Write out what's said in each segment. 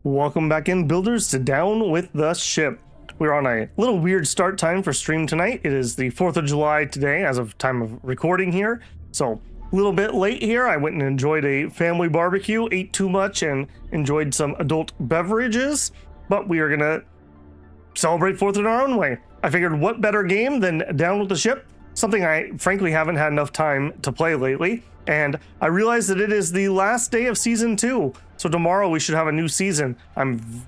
Welcome back in, builders, to Down with the Ship. We're on a little weird start time for stream tonight. It is the 4th of July today as of time of recording here. So a little bit late here. I went and enjoyed a family barbecue, ate too much and enjoyed some adult beverages, but we are going to celebrate 4th in our own way. I figured what better game than Down with the Ship? Something I frankly haven't had enough time to play lately. And I realized that it is the last day of season 2. So tomorrow we should have a new season. I'm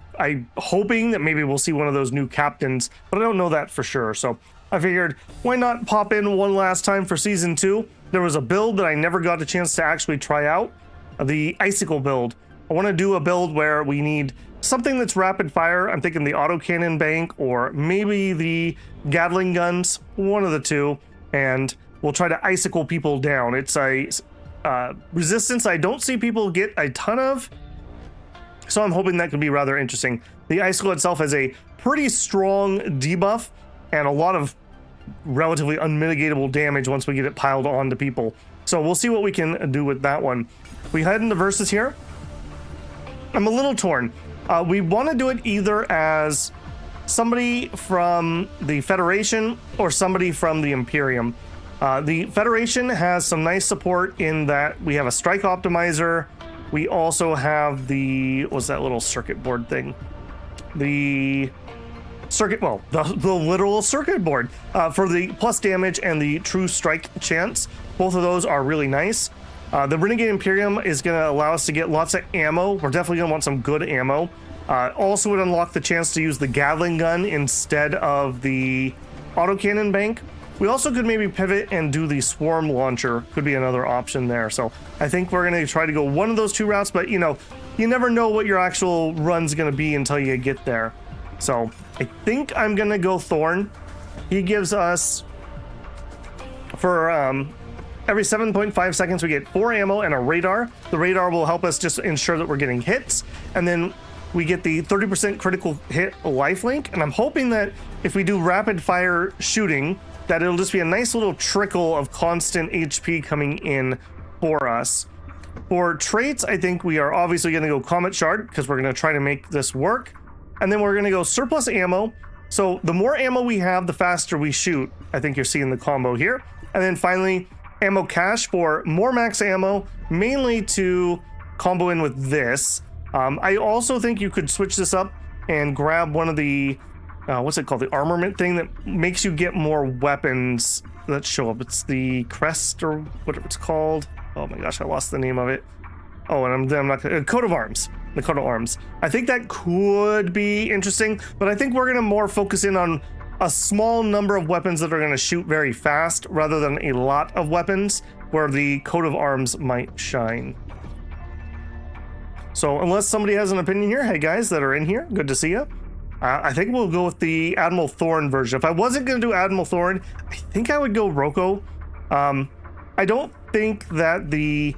hoping that maybe we'll see one of those new captains, but I don't know that for sure. So I figured, why not pop in one last time for season 2? There was a build that I never got a chance to actually try out, the icicle build. I want to do a build where we need something that's rapid fire. I'm thinking the autocannon bank or maybe the Gatling guns, one of the two, and we'll try to icicle people down. It's a resistance I don't see people get a ton of, so I'm hoping that could be rather interesting. The icicle itself has a pretty strong debuff and a lot of relatively unmitigatable damage once we get it piled onto people. So we'll see what we can do with that one. We head into versus here. I'm a little torn. We want to do it either as somebody from the Federation or somebody from the Imperium. The Federation has some nice support in that we have a strike optimizer. We also have the, what's that little circuit board thing? The circuit, well, the literal circuit board for the plus damage and the true strike chance. Both of those are really nice. The Renegade Imperium is going to allow us to get lots of ammo. We're definitely going to want some good ammo. Also would unlock the chance to use the Gatling gun instead of the autocannon bank. We also could maybe pivot and do the swarm launcher, could be another option there. So I think we're going to try to go one of those two routes, but you know, you never know what your actual run's going to be until you get there. So I think I'm going to go Thorn. He gives us, for every 7.5 seconds, we get 4 ammo and a radar. The radar will help us just ensure that we're getting hits. And then we get the 30% critical hit lifelink. And I'm hoping that if we do rapid fire shooting, that it'll just be a nice little trickle of constant HP coming in for us. For traits, I think we are obviously going to go Comet Shard because we're going to try to make this work. And then we're going to go surplus ammo. So the more ammo we have, the faster we shoot. I think you're seeing the combo here. And then finally, ammo cache for more max ammo, mainly to combo in with this. I also think you could switch this up and grab one of the what's it called? The armament thing that makes you get more weapons that show up. It's the crest or whatever it's called. Oh my gosh, I lost the name of it. Oh, and I'm not gonna, coat of arms. The coat of arms. I think that could be interesting, but I think we're gonna more focus in on a small number of weapons that are gonna shoot very fast rather than a lot of weapons where the coat of arms might shine. So unless somebody has an opinion here, hey guys that are in here, good to see you. I think we'll go with the Admiral Thorn version. If I wasn't going to do Admiral Thorn, I think I would go Roko. I don't think that the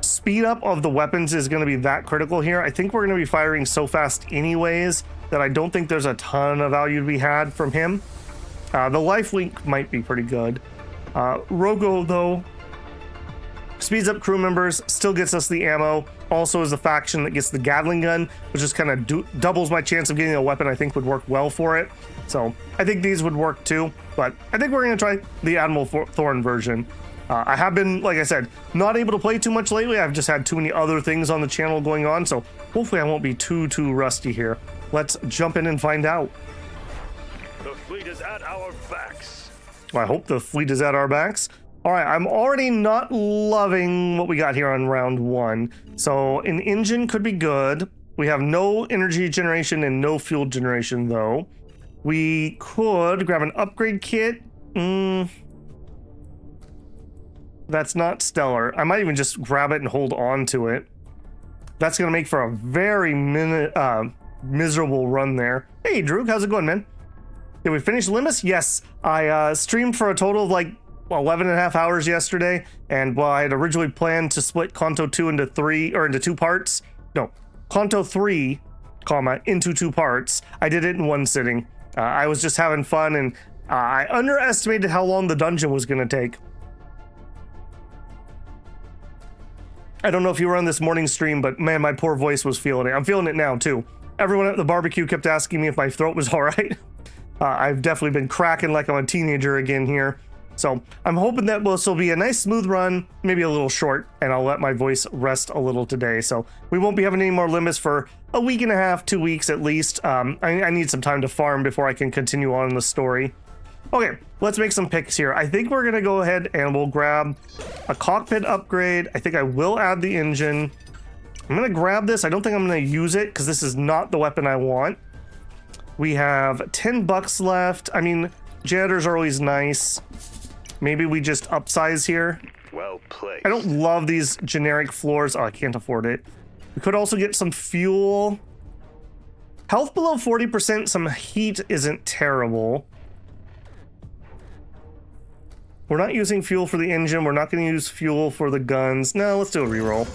speed up of the weapons is going to be that critical here. I think we're going to be firing so fast anyways that I don't think there's a ton of value to be had from him. The lifelink might be pretty good. Roko, though, speeds up crew members, still gets us the ammo. Also is the faction that gets the Gatling gun, which just kind of doubles my chance of getting a weapon I think would work well for it. So I think these would work too, but I think we're going to try the Admiral Thorn version. I have been, like I said, not able to play too much lately. I've just had too many other things on the channel going on, so hopefully I won't be too rusty here. Let's jump in and find out. The fleet is at our backs. Well, I hope the fleet is at our backs. All right, I'm already not loving what we got here on round 1. So an engine could be good. We have no energy generation and no fuel generation, though. We could grab an upgrade kit. That's not stellar. I might even just grab it and hold on to it. That's going to make for a very miserable run there. Hey, Drew, how's it going, man? Did we finish Limbus? Yes, I streamed for a total of like 11 and a half hours yesterday, and while I had originally planned to split Kanto 2 into 3 or into 2 parts, no, Kanto 3, into 2 parts, I did it in one sitting. I was just having fun, and I underestimated how long the dungeon was going to take. I don't know if you were on this morning stream, but man, my poor voice was feeling it. I'm feeling it now too. Everyone at the barbecue kept asking me if my throat was all right. I've definitely been cracking like I'm a teenager again here. So I'm hoping that this will be a nice smooth run, maybe a little short, and I'll let my voice rest a little today. So we won't be having any more limits for a week and a half, 2 weeks at least. I need some time to farm before I can continue on the story. Okay, let's make some picks here. I think we're gonna go ahead and we'll grab a cockpit upgrade. I think I will add the engine. I'm gonna grab this. I don't think I'm gonna use it because this is not the weapon I want. We have $10 left. I mean, janitors are always nice. Maybe we just upsize here. Well played. I don't love these generic floors. Oh, I can't afford it. We could also get some fuel. Health below 40%, some heat isn't terrible. We're not using fuel for the engine. We're not going to use fuel for the guns. No, let's do a reroll.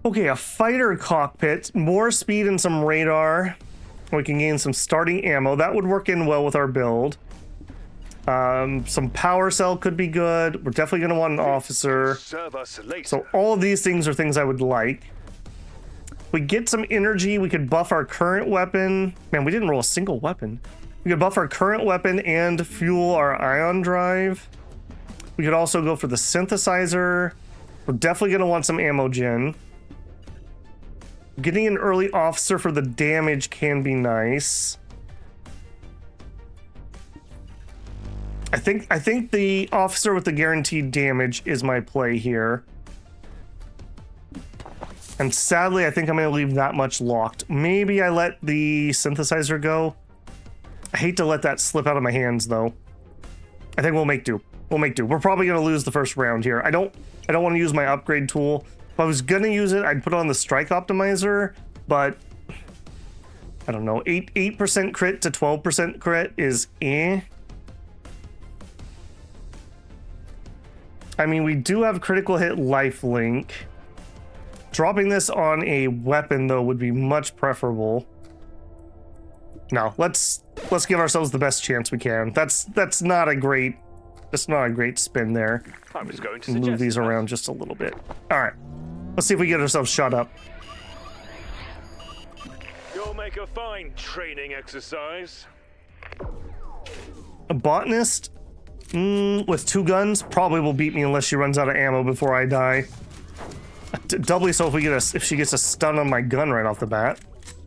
Okay, a fighter cockpit, more speed and some radar. We can gain some starting ammo. That would work in well with our build. Some power cell could be good. We're definitely going to want an officer. Serve us later. So all of these things are things I would like. We get some energy. We could buff our current weapon. Man, we didn't roll a single weapon. We could buff our current weapon and fuel our ion drive. We could also go for the synthesizer. We're definitely going to want some ammo gen. Getting an early officer for the damage can be nice. I think the officer with the guaranteed damage is my play here. And sadly, I think I'm going to leave that much locked. Maybe I let the synthesizer go. I hate to let that slip out of my hands, though. I think we'll make do. We'll make do. We're probably going to lose the first round here. I don't want to use my upgrade tool. If I was going to use it, I'd put on the strike optimizer, but I don't know. 8% crit to 12% crit is eh. I mean, we do have critical hit lifelink. Dropping this on a weapon, though, would be much preferable. No, let's give ourselves the best chance we can. That's not a great spin there. I was going to Move these around just a little bit. All right, let's see if we get ourselves shot up. You'll make a fine training exercise. A botanist with 2 guns probably will beat me unless she runs out of ammo before I die. Doubly so if she gets a stun on my gun right off the bat.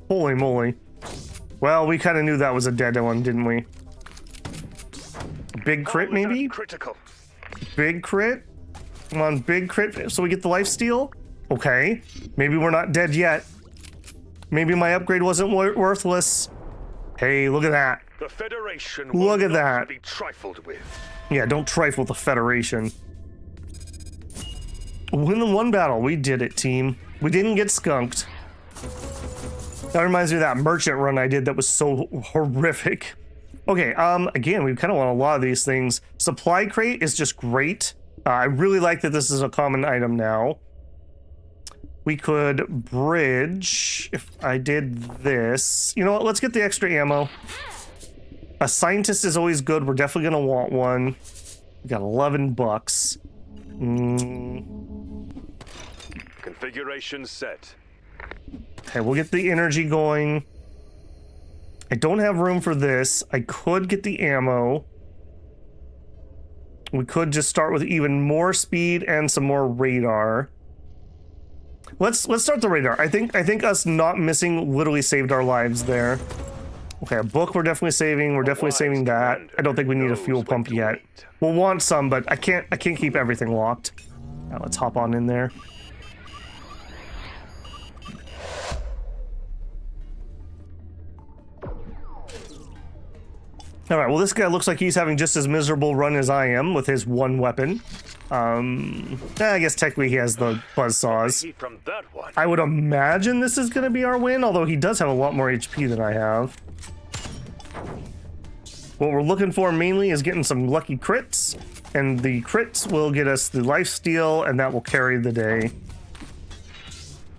Holy moly. Well, we kind of knew that was a dead one, didn't we? Big crit, maybe? Critical. Big crit? Come on, big crit so we get the lifesteal? Okay. Maybe we're not dead yet. Maybe my upgrade wasn't worthless. Hey, look at that. The Federation Look will at not that. be trifled with. Yeah, don't trifle with the Federation. Win one battle. We did it, team. We didn't get skunked. That reminds me of that merchant run I did that was so horrific. Okay, again, we kind of want a lot of these things. Supply crate is just great. I really like that this is a common item now. We could bridge if I did this. You know what? Let's get the extra ammo. A scientist is always good. We're definitely going to want one. We got $11. Configuration set. Okay, we'll get the energy going. I don't have room for this. I could get the ammo. We could just start with even more speed and some more radar. Let's start the radar. I think us not missing literally saved our lives there. Okay, a book we're definitely saving. We're definitely saving that. I don't think we need a fuel pump yet. We'll want some, but I can't keep everything locked. Now let's hop on in there. All right, well, this guy looks like he's having just as miserable run as I am with his one weapon. I guess technically he has the buzzsaws. From that one. I would imagine this is going to be our win, although he does have a lot more HP than I have. What we're looking for mainly is getting some lucky crits, and the crits will get us the lifesteal, and that will carry the day.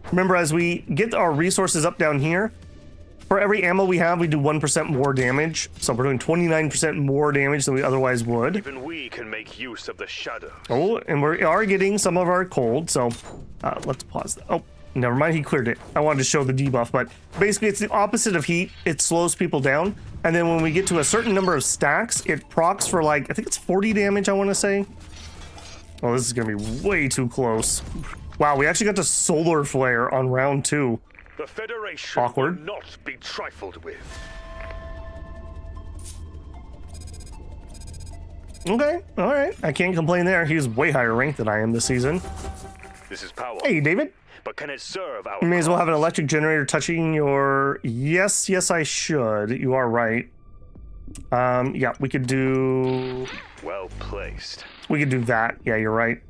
Remember, as we get our resources up down here, For every ammo we have, we do 1% more damage. So we're doing 29% more damage than we otherwise would. Even we can make use of the shadow. Oh, and we are getting some of our cold, so let's pause that. Oh, never mind, he cleared it. I wanted to show the debuff, but basically it's the opposite of heat. It slows people down, and then when we get to a certain number of stacks, it procs for like, I think it's 40 damage, I want to say. Oh, this is gonna be way too close. Wow, we actually got the solar flare on round 2. The Federation Awkward. will not be trifled with. Okay, all right. I can't complain there. He's way higher ranked than I am this season. This is power. Hey, David. But can it serve our... You may as well have an electric generator touching your... Yes, I should. You are right. Yeah, we could do... Well placed. We could do that. Yeah, you're right.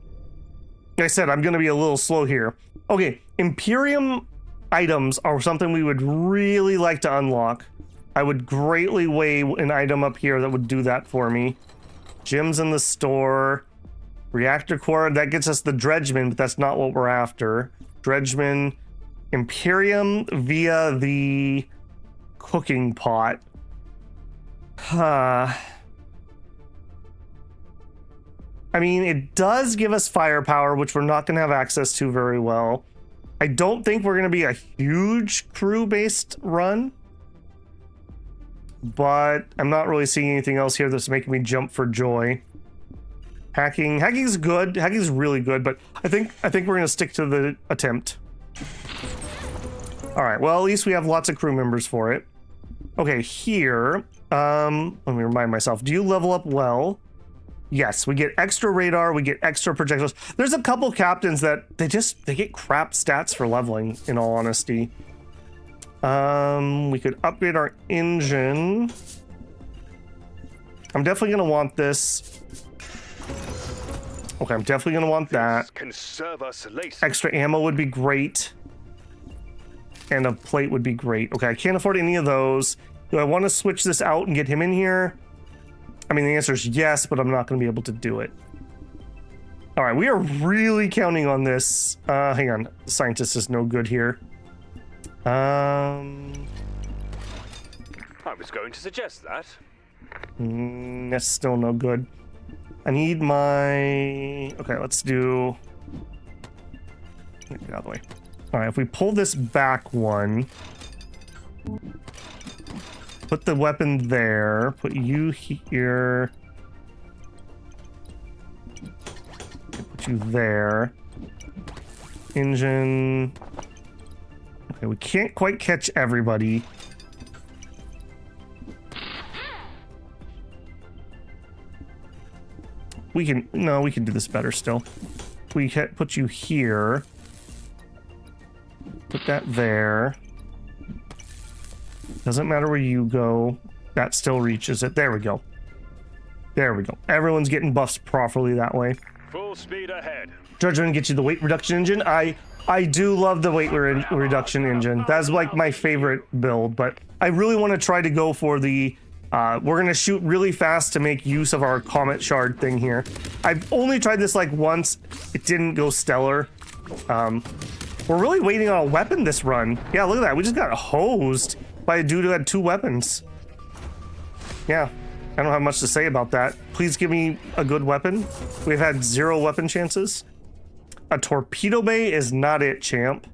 Like I said, I'm going to be a little slow here. Okay, Imperium items are something we would really like to unlock. I would greatly weigh an item up here that would do that for me. Gems in the store. Reactor core, that gets us the Dredgeman, but that's not what we're after. Dredgeman. Imperium via the cooking pot. I mean, it does give us firepower, which we're not going to have access to very well. I don't think we're going to be a huge crew-based run, but I'm not really seeing anything else here that's making me jump for joy. Hacking's good. Hacking's really good, but I think we're going to stick to the attempt. All right. Well, at least we have lots of crew members for it. Okay, here. Let me remind myself. Do you level up well? Yes, we get extra radar, we get extra projectiles. There's a couple captains that they get crap stats for leveling, in all honesty. We could upgrade our engine. I'm definitely gonna want this. Okay, I'm definitely gonna want that. Can serve us later. Extra ammo would be great. And a plate would be great. Okay, I can't afford any of those. Do I want to switch this out and get him in here? I mean, the answer is yes, but I'm not going to be able to do it. All right, we are really counting on this. Hang on, the scientist is no good here. I was going to suggest that. That's still no good. I need my... Okay, let's do... Get out of the way. All right, if we pull this back one... Put the weapon there. Put you here. Put you there. Engine. Okay, we can't quite catch everybody. We can... No, we can do this better still. We can put you here. Put that there. Doesn't matter where you go. That still reaches it. There we go. There we go. Everyone's getting buffs properly that way. Full speed ahead. Judgment gets you the weight reduction engine. I do love the weight reduction engine. That's like my favorite build, but I really want to try to go for the... we're going to shoot really fast to make use of our comet shard thing here. I've only tried this like once. It didn't go stellar. We're really waiting on a weapon this run. Yeah, look at that. We just got hosed by a dude who had 2 weapons. Yeah, I don't have much to say about that. Please give me a good weapon. We've had 0 weapon chances. A torpedo bay is not it, champ.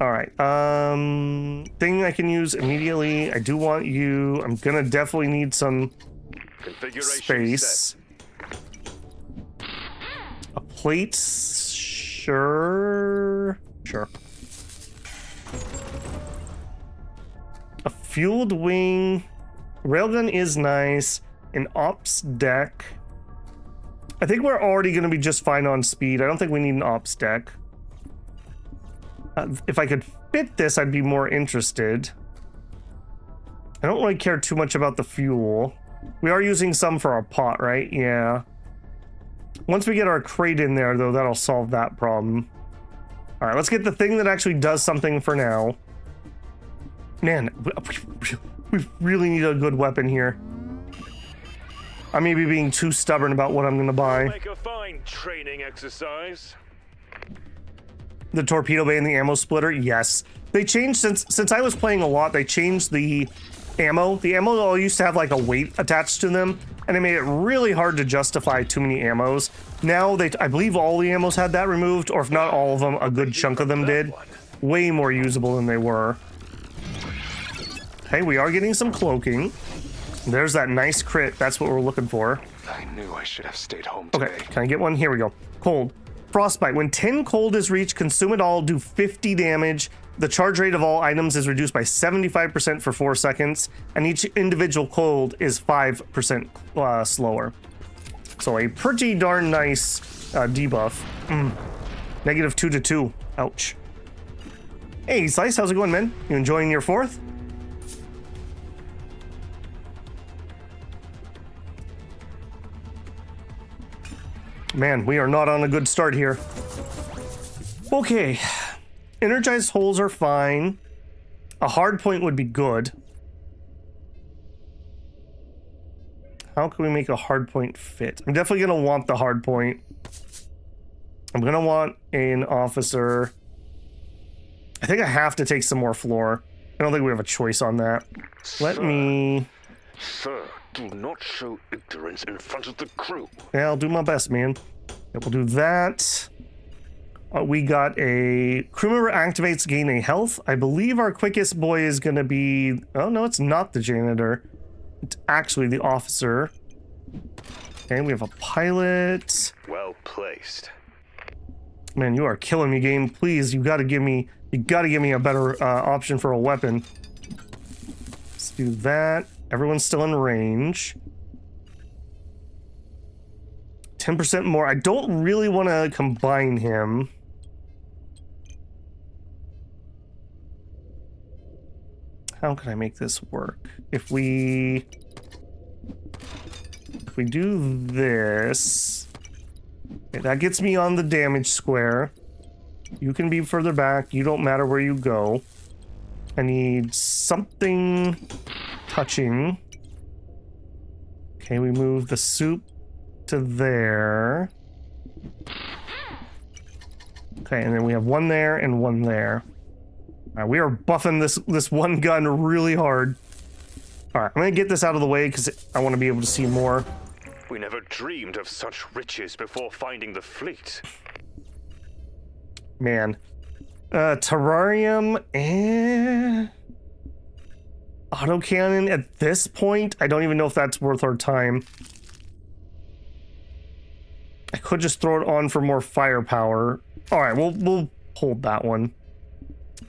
All right, thing I can use immediately. I do want you. I'm gonna definitely need some space. A plate, sure. A fueled wing. Railgun is nice. An ops deck. I think we're already going to be just fine on speed. I don't think we need an ops deck. If I could fit this, I'd be more interested. I don't really care too much about the fuel. We are using some for our pot, right? Yeah. Once we get our crate in there, though, that'll solve that problem. All right, let's get the thing that actually does something for now. Man, we really need a good weapon here. I may be being too stubborn about what I'm going to buy. Make a fine training exercise. The torpedo bay and the ammo splitter, yes. They changed since I was playing a lot. They changed the ammo. The ammo all used to have like a weight attached to them, and it made it really hard to justify too many ammos. Now I believe all the ammos had that removed, or if not all of them, a good chunk of them did. Way more usable than they were. Hey, we are getting some cloaking. There's that nice crit. That's what we're looking for. I knew I should have stayed home today. Okay, can I get one? Here we go. Cold. Frostbite. When 10 cold is reached, consume it all, do 50 damage. The charge rate of all items is reduced by 75% for 4 seconds, and each individual cold is 5% slower. So a pretty darn nice debuff. Negative 2 to 2. Ouch. Hey, Slice, how's it going, man? You enjoying your 4th? Man, we are not on a good start here. Okay. Energized holes are fine. A hard point would be good. How can we make a hard point fit? I'm definitely going to want the hard point. I'm going to want an officer. I think I have to take some more floor. I don't think we have a choice on that. Let me... Sir, do not show ignorance in front of the crew. Yeah, I'll do my best, man. Yeah, we'll do that. We got a crew member activates gain a health. I believe our quickest boy is going to be... Oh, no, it's not the janitor. It's actually the officer. Okay, we have a pilot. Well placed. Man, you are killing me, game. Please, you got to give me a better option for a weapon. Let's do that. Everyone's still in range. 10% more. I don't really want to combine him. How can I make this work? If we do this, okay, that gets me on the damage square. You can be further back. You don't matter where you go. I need something touching. Okay, we move the soup to there. Okay, and then we have one there and one there. We are buffing this one gun really hard. All right, I'm gonna get this out of the way because I want to be able to see more. We never dreamed of such riches before finding the fleet. Man, terrarium and autocannon at this point, I don't even know if that's worth our time. I could just throw it on for more firepower. All right, we'll hold that one.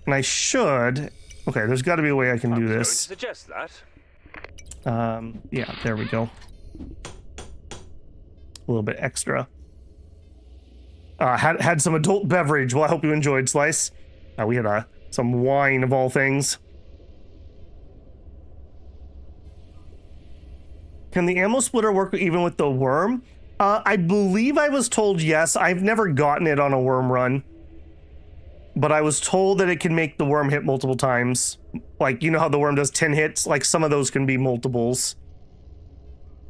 And I should... Okay, there's got to be a way I can do this. Suggest that. Yeah, there we go. A little bit extra. Had some adult beverage. Well, I hope you enjoyed, Slice. We had some wine of all things. Can the ammo splitter work even with the worm? I believe I was told yes. I've never gotten it on a worm run. But I was told that it can make the worm hit multiple times. Like, you know how the worm does 10 hits? Like, some of those can be multiples.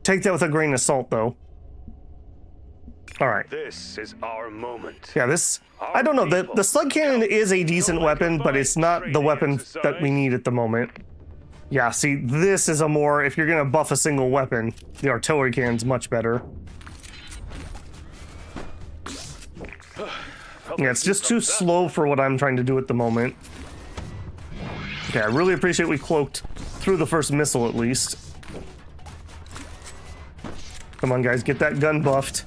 Take that with a grain of salt, though. All right. This is our moment. Yeah, this... I don't know. The slug cannon is a decent weapon, but it's not the weapon that we need at the moment. Yeah, see, this is a more... If you're going to buff a single weapon, the artillery cannon's much better. Yeah, it's just too slow for what I'm trying to do at the moment. Okay, I really appreciate we cloaked through the first missile at least. Come on, guys, get that gun buffed.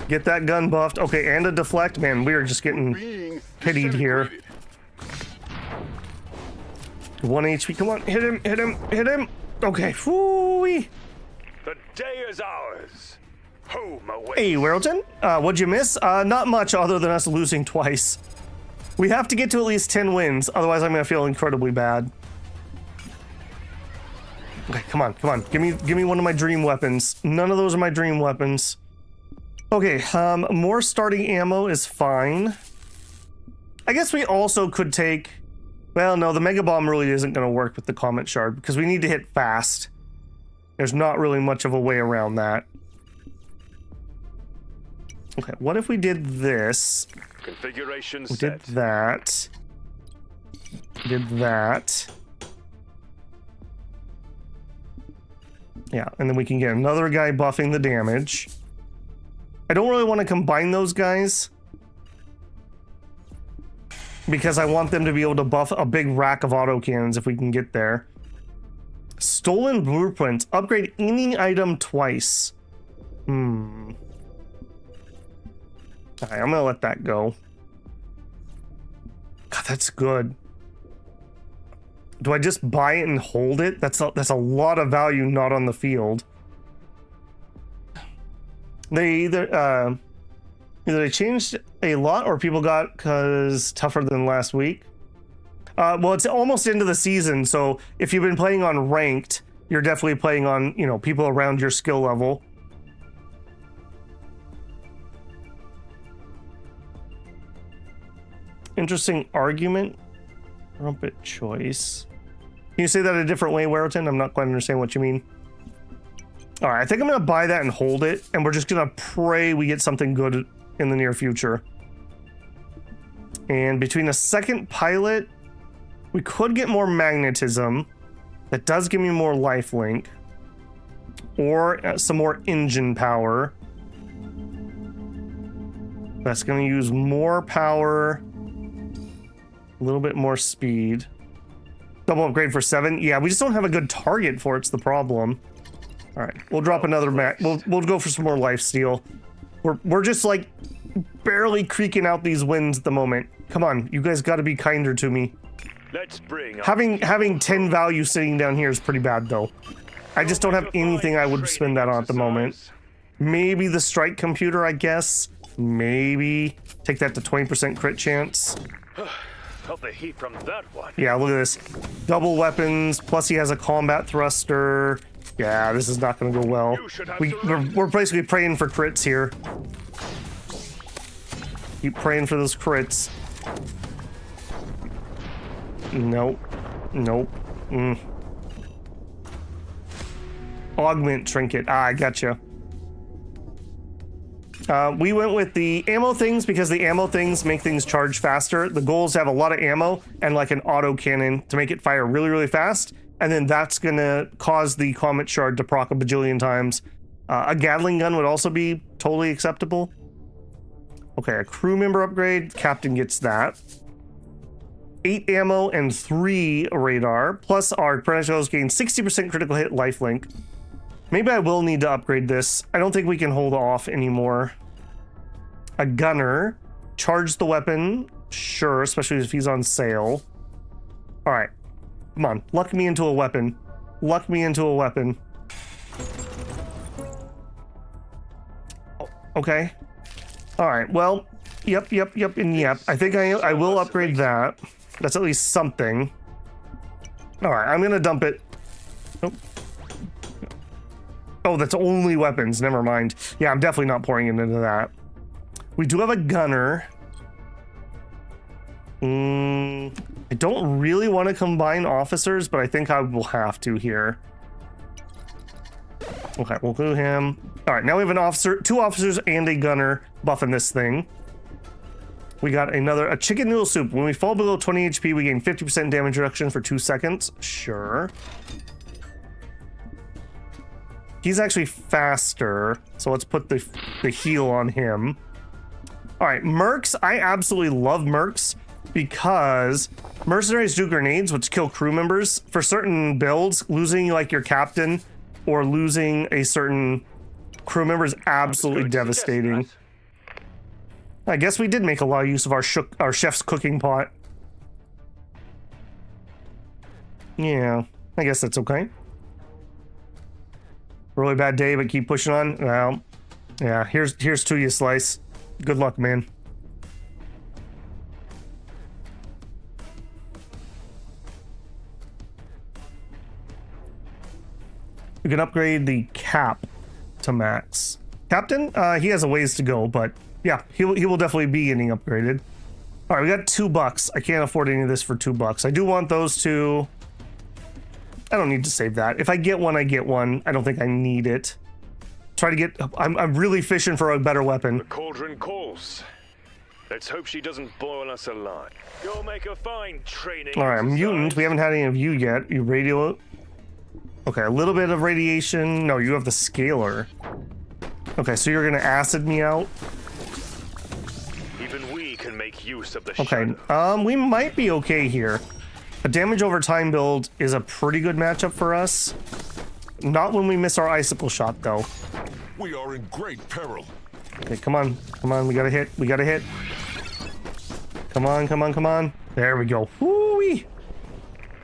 Get that gun buffed. Okay, and a deflect. Man, we are just getting pitied here. 1 HP. Come on, hit him, hit him, hit him. Okay, whoo-wee. The day is ours. Home away. Hey, Werelton, what'd you miss? Not much other than us losing twice. We have to get to at least 10 wins, otherwise I'm gonna feel incredibly bad. Okay, come on, come on. Give me one of my dream weapons. None of those are my dream weapons. Okay, more starting ammo is fine. I guess we also could take... Well, no, the Mega Bomb really isn't gonna work with the Comet Shard because we need to hit fast. There's not really much of a way around that. Okay, what if we did this? Configuration We set. did that. Did that. Yeah, and then we can get another guy buffing the damage. I don't really want to combine those guys because I want them to be able to buff a big rack of autocannons if we can get there. Stolen blueprints. Upgrade any item twice. Alright, I'm gonna let that go. God, that's good. Do I just buy it and hold it? That's a lot of value not on the field. They either they changed a lot or people got cause tougher than last week. Well, it's almost into the season, so if you've been playing on ranked, you're definitely playing on, you know, people around your skill level. Interesting argument. Trumpet choice. Can you say that a different way, Wereton? I'm not quite understanding what you mean. All right, I think I'm gonna buy that and hold it, and we're just gonna pray we get something good in the near future. And between a second pilot, we could get more magnetism. That does give me more lifelink. Or some more engine power. That's gonna use more power. A little bit more speed. Double upgrade for 7. Yeah, we just don't have a good target for it's the problem. All right, we'll drop another mag. We'll go for some more lifesteal. We're just like barely creaking out these wins at the moment. Come on, you guys got to be kinder to me. Let's bring up Having 10 value sitting down here is pretty bad though. I just don't have anything I would spend that on at the moment. Maybe the strike computer, I guess. Maybe take that to 20% crit chance. Felt the heat from that one. Yeah, look at this. Double weapons, plus he has a combat thruster. Yeah, this is not going to go well. We're basically praying for crits here. Keep praying for those crits. Nope. Nope. Augment trinket. Ah, I gotcha. We went with the ammo things because the ammo things make things charge faster. The goal is to have a lot of ammo and like an auto cannon to make it fire really, really fast. And then that's going to cause the comet shard to proc a bajillion times. A Gatling gun would also be totally acceptable. Okay, a crew member upgrade. Captain gets that. 8 ammo and 3 radar. Plus our Predators gain 60% critical hit lifelink. Maybe I will need to upgrade this. I don't think we can hold off anymore. A gunner. Charge the weapon. Sure, especially if he's on sale. All right. Come on. Luck me into a weapon. Luck me into a weapon. Okay. All right. Well, yep, and yep. I think I will upgrade that. That's at least something. All right. I'm going to dump it. Nope. Oh, that's only weapons. Never mind. Yeah, I'm definitely not pouring it into that. We do have a gunner. I don't really want to combine officers, but I think I will have to here. Okay, we'll do him. All right, now we have an officer, 2 officers and a gunner buffing this thing. We got a chicken noodle soup. When we fall below 20 HP, we gain 50% damage reduction for 2 seconds. Sure. He's actually faster, so let's put the heal on him. All right, mercs. I absolutely love mercs because mercenaries do grenades, which kill crew members. For certain builds, losing like your captain or losing a certain crew member is absolutely devastating. I guess we did make a lot of use of our chef's cooking pot. Yeah, I guess that's okay. Really bad day, but keep pushing on. Well, yeah, here's to you, Slice. Good luck, man. We can upgrade the cap to max. Captain, he has a ways to go, but yeah, he will definitely be getting upgraded. All right, we got $2. I can't afford any of this for $2. I do want those two. I don't need to save that. If I get one, I get one. I don't think I need it. Try to get. I'm really fishing for a better weapon. The cauldron calls. Let's hope she doesn't boil us alive. You'll make a fine training. All right, exercise. mutant. We haven't had any of you yet. You radio. Okay, a little bit of radiation. No, you have the scalar. Okay, so you're gonna acid me out. Even we can make use of the Okay, shadow. we might be okay here. A damage over time build is a pretty good matchup for us. Not when we miss our icicle shot, though. We are in great peril. Okay, come on, come on. We gotta hit. We gotta hit. Come on, come on, come on. There we go. Whoo-wee.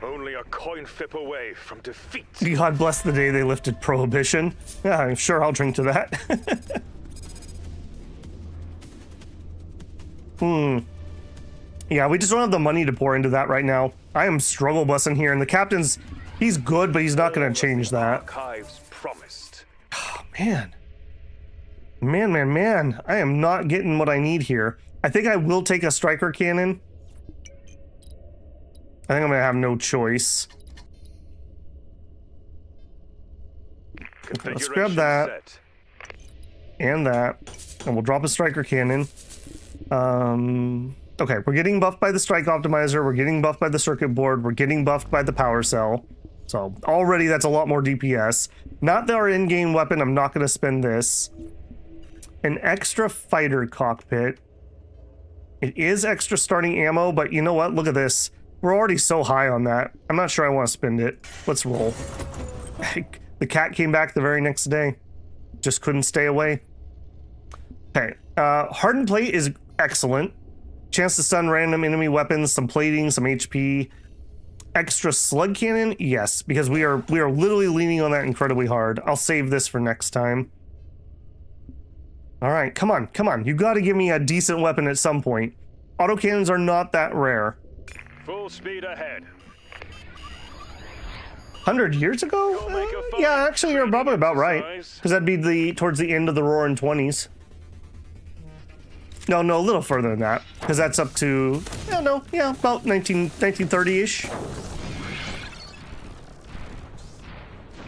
Only a coin flip away from defeat. God bless the day they lifted prohibition. Yeah, I'm sure I'll drink to that. Yeah, we just don't have the money to pour into that right now. I am struggle busing here, and the captain's, he's good, but he's not going to change that. Archives promised. Oh, man. Man. I am not getting what I need here. I think I will take a striker cannon. I think I'm going to have no choice. Okay, let's grab Configuration that. set. And that. And we'll drop a striker cannon. Okay, we're getting buffed by the strike optimizer. We're getting buffed by the circuit board. We're getting buffed by the power cell. So already that's a lot more DPS. Not our in-game weapon. I'm not going to spend this. An extra fighter cockpit. It is extra starting ammo, but you know what? Look at this. We're already so high on that. I'm not sure I want to spend it. Let's roll. The cat came back the very next day. Just couldn't stay away. Okay. Hardened plate is excellent. Chance to stun random enemy weapons, some plating, some HP. Extra slug cannon? Yes, because we are literally leaning on that incredibly hard. I'll save this for next time. All right, come on. You got to give me a decent weapon at some point. Autocannons are not that rare. Full speed ahead. 100 years ago? You'll make a fine Yeah, actually, you're probably about right. exercise. Because that'd be towards the end of the Roaring 20s. No, a little further than that. Because that's up to, about 1930-ish.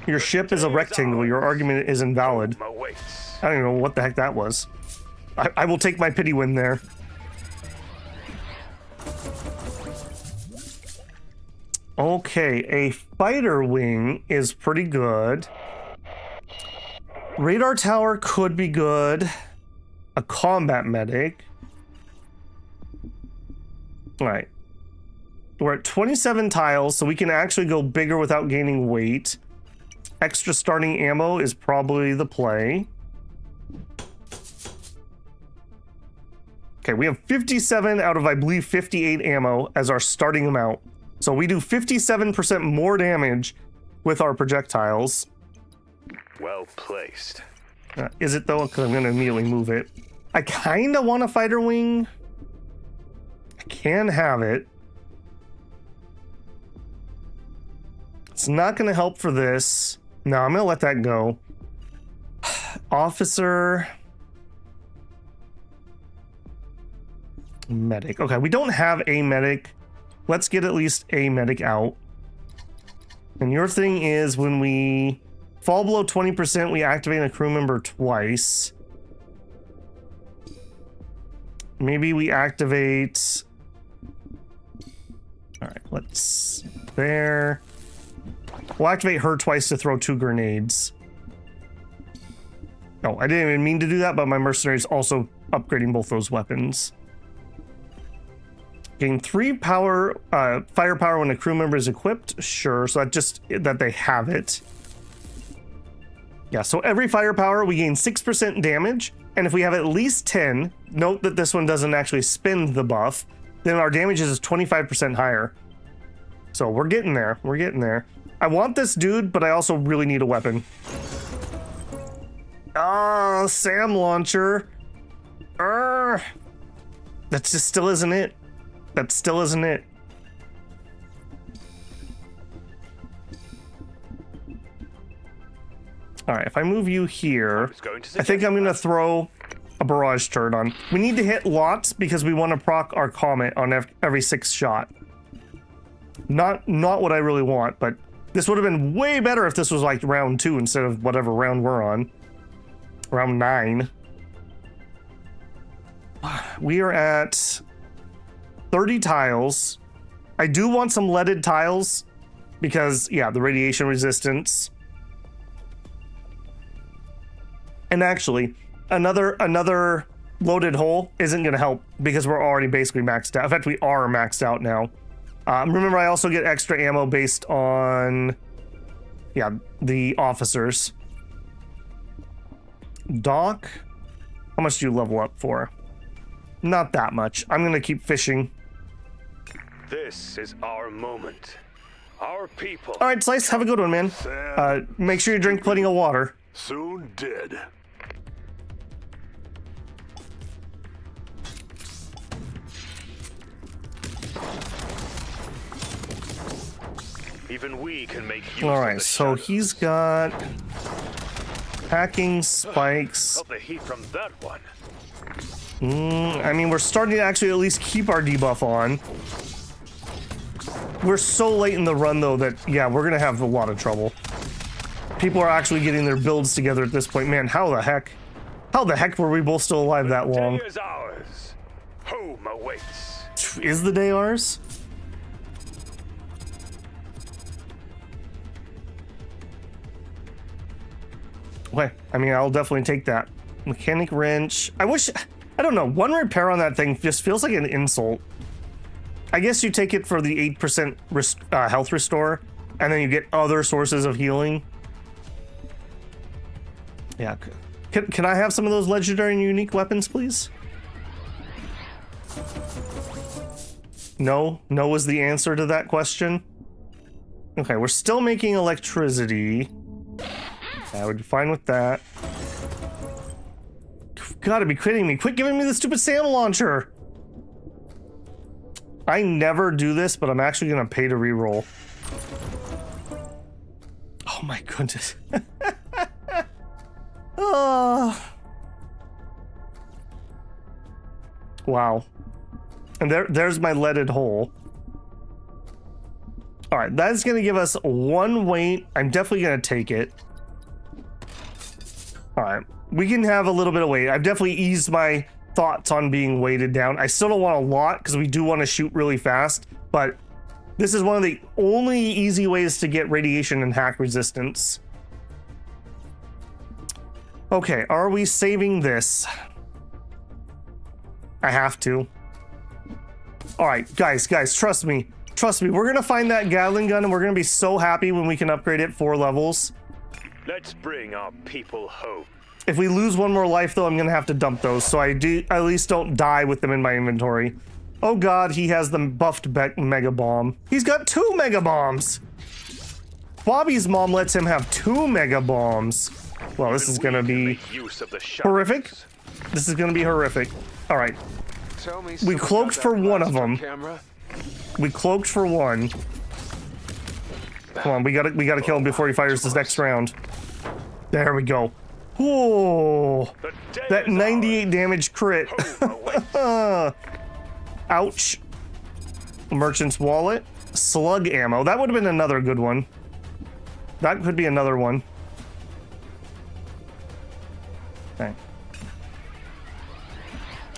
Your ship is a rectangle. Your argument is invalid. My weights. I don't even know what the heck that was. I will take my pity win there. Okay, a fighter wing is pretty good. Radar tower could be good. A combat medic. All right. We're at 27 tiles, so we can actually go bigger without gaining weight. Extra starting ammo is probably the play. Okay, we have 57 out of, I believe, 58 ammo as our starting amount. So we do 57% more damage with our projectiles. Well placed. Is it though? Because I'm going to immediately move it. I kind of want a fighter wing. I can have it. It's not going to help for this. No, I'm going to let that go. Officer. Medic. Okay, we don't have a medic. Let's get at least a medic out. And your thing is when we fall below 20%, we activate a crew member twice. Maybe we activate... All right, let's... There. We'll activate her twice to throw 2 grenades. No, I didn't even mean to do that, but my mercenary's also upgrading both those weapons. Gain 3 power, firepower when a crew member is equipped. Sure, so that they have it. Yeah, so every firepower we gain 6% damage, and if we have at least 10, note that this one doesn't actually spend the buff, then our damage is 25% higher. So we're getting there. We're getting there. I want this dude, but I also really need a weapon. Ah, SAM launcher. That just still isn't it. That still isn't it. All right, if I move you here, I think I'm going to throw a barrage turret on. We need to hit lots because we want to proc our comet on every 6 shot. Not what I really want, but this would have been way better if this was like round 2 instead of whatever round we're on. Round 9. we are at 30 tiles. I do want some leaded tiles because, yeah, the radiation resistance. And actually, another loaded hole isn't going to help because we're already basically maxed out. In fact, we are maxed out now. Remember, I also get extra ammo based on, yeah, the officers. Doc, how much do you level up for? Not that much. I'm going to keep fishing. This is our moment. Our people. All right, Slice, have a good one, man. Make sure you drink plenty of water. Soon dead. Even we can make use All of right, the so shadows. he's got hacking spikes. Felt the heat from that one. I mean, we're starting to actually at least keep our debuff on. We're so late in the run, though, that, yeah, we're going to have a lot of trouble. People are actually getting their builds together at this point. Man, how the heck were we both still alive that long? Day is ours. Home awaits. Is the day ours? Okay, I mean, I'll definitely take that. Mechanic wrench. I don't know, one repair on that thing just feels like an insult. I guess you take it for the 8% health restore, and then you get other sources of healing. Yeah, can I have some of those legendary and unique weapons, please? No is the answer to that question. Okay, we're still making electricity. I would be fine with that. You've gotta be kidding me. Quit giving me the stupid SAM launcher. I never do this, but I'm actually gonna pay to reroll. Oh my goodness. Oh. Wow. And there's my leaded hole. All right, that's gonna give us 1 weight. I'm definitely gonna take it. All right, we can have a little bit of weight. I've definitely eased my thoughts on being weighted down. I still don't want a lot because we do want to shoot really fast, but this is one of the only easy ways to get radiation and hack resistance. Okay, are we saving this? I have to. All right, guys, trust me. We're gonna find that Gatling gun and we're gonna be so happy when we can upgrade it 4 levels. Let's bring our people home. If we lose 1 more life, though, I'm gonna have to dump those, so I at least don't die with them in my inventory. Oh god, he has the buffed mega bomb. He's got 2 mega bombs. Bobby's mom lets him have 2 mega bombs. Well, this is gonna be horrific. This is gonna be horrific. All right, we cloaked for 1 of them. We cloaked for 1. Come on, we gotta kill him before he fires this next round. There we go. Whoa! That 98 damage crit. Ouch. Merchant's wallet. Slug ammo. That would have been another good one. That could be another one. Okay.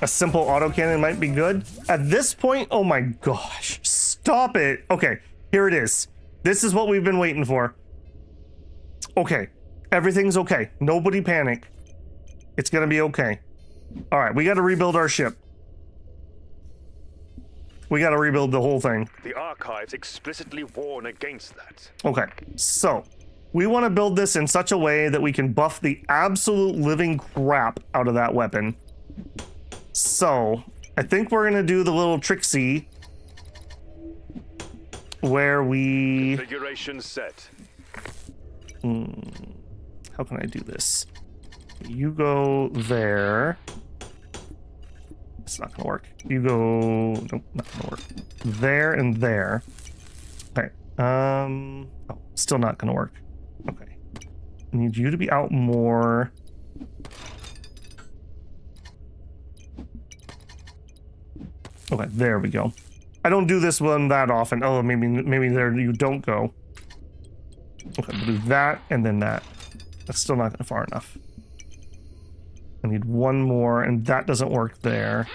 A simple autocannon might be good. At this point, oh my gosh. Stop it. Okay, here it is. This is what we've been waiting for. Okay, everything's okay. Nobody panic. It's gonna be okay. All right, we gotta rebuild our ship. We gotta rebuild the whole thing. The archives explicitly warn against that. Okay, so we want to build this in such a way that we can buff the absolute living crap out of that weapon. So I think we're gonna do the little tricksy where we... Configuration set. How can I do this? You go there. It's not gonna work. You go... Nope, not gonna work. There and there. Okay. Oh, still not gonna work. Okay. I need you to be out more. Okay, there we go. I don't do this one that often. Oh, maybe there you don't go. Okay, we'll do that and then that. That's still not far enough. I need 1 more, and that doesn't work there.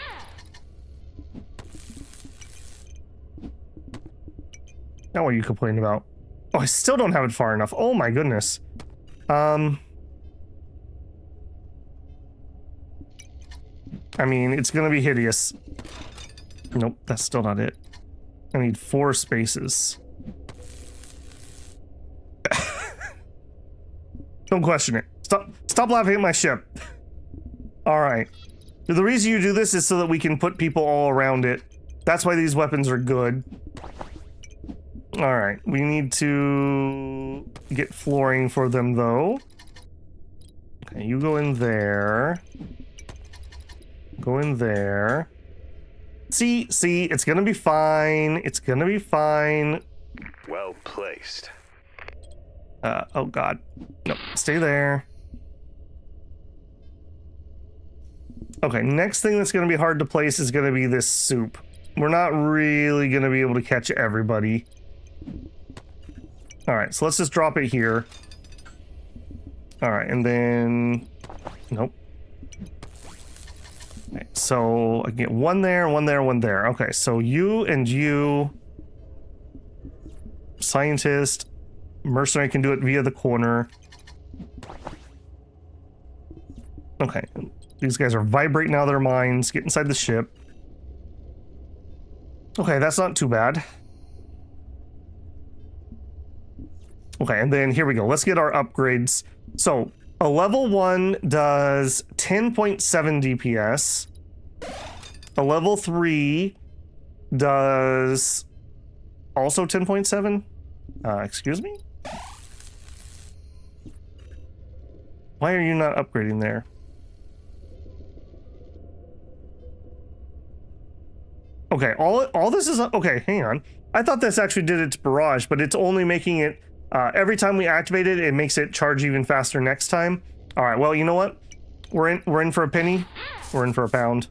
Now what are you complaining about? Oh, I still don't have it far enough. Oh my goodness. I mean, it's gonna be hideous. Nope, that's still not it. I need 4 spaces. Don't question it. Stop laughing at my ship. All right. The reason you do this is so that we can put people all around it. That's why these weapons are good. All right. We need to get flooring for them, though. Okay, you go in there. Go in there. See, it's gonna be fine. It's gonna be fine. Well placed. Oh God. No, stay there. Okay, next thing that's gonna be hard to place is gonna be this soup. We're not really gonna be able to catch everybody. All right, so let's just drop it here. All right, and then, nope. Okay, so I can get 1 there, 1 there, 1 there. Okay, so you and you, scientist, mercenary can do it via the corner. Okay, these guys are vibrating out of their minds. Get inside the ship. Okay, that's not too bad. Okay, and then here we go. Let's get our upgrades. So a level 1 does 10.7 DPS. A level 3 does also 10.7. Excuse me? Why are you not upgrading there? Okay, all this is okay. Hang on. I thought this actually did its barrage, but it's only making it every time we activate it, it makes it charge even faster next time. All right. Well, you know what? We're in for a penny. We're in for a pound.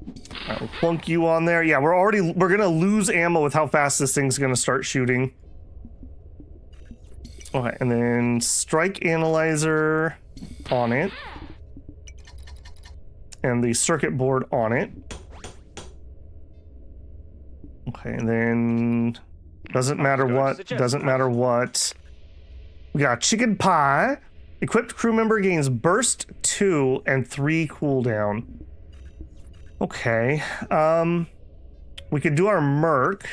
All right, we'll plunk you on there. Yeah, we're gonna lose ammo with how fast this thing's gonna start shooting. Okay, and then strike analyzer on it, and the circuit board on it. Okay, and then doesn't matter what. We got chicken pie. Equipped crew member gains burst 2 and 3 cooldown. Okay, we could do our merc.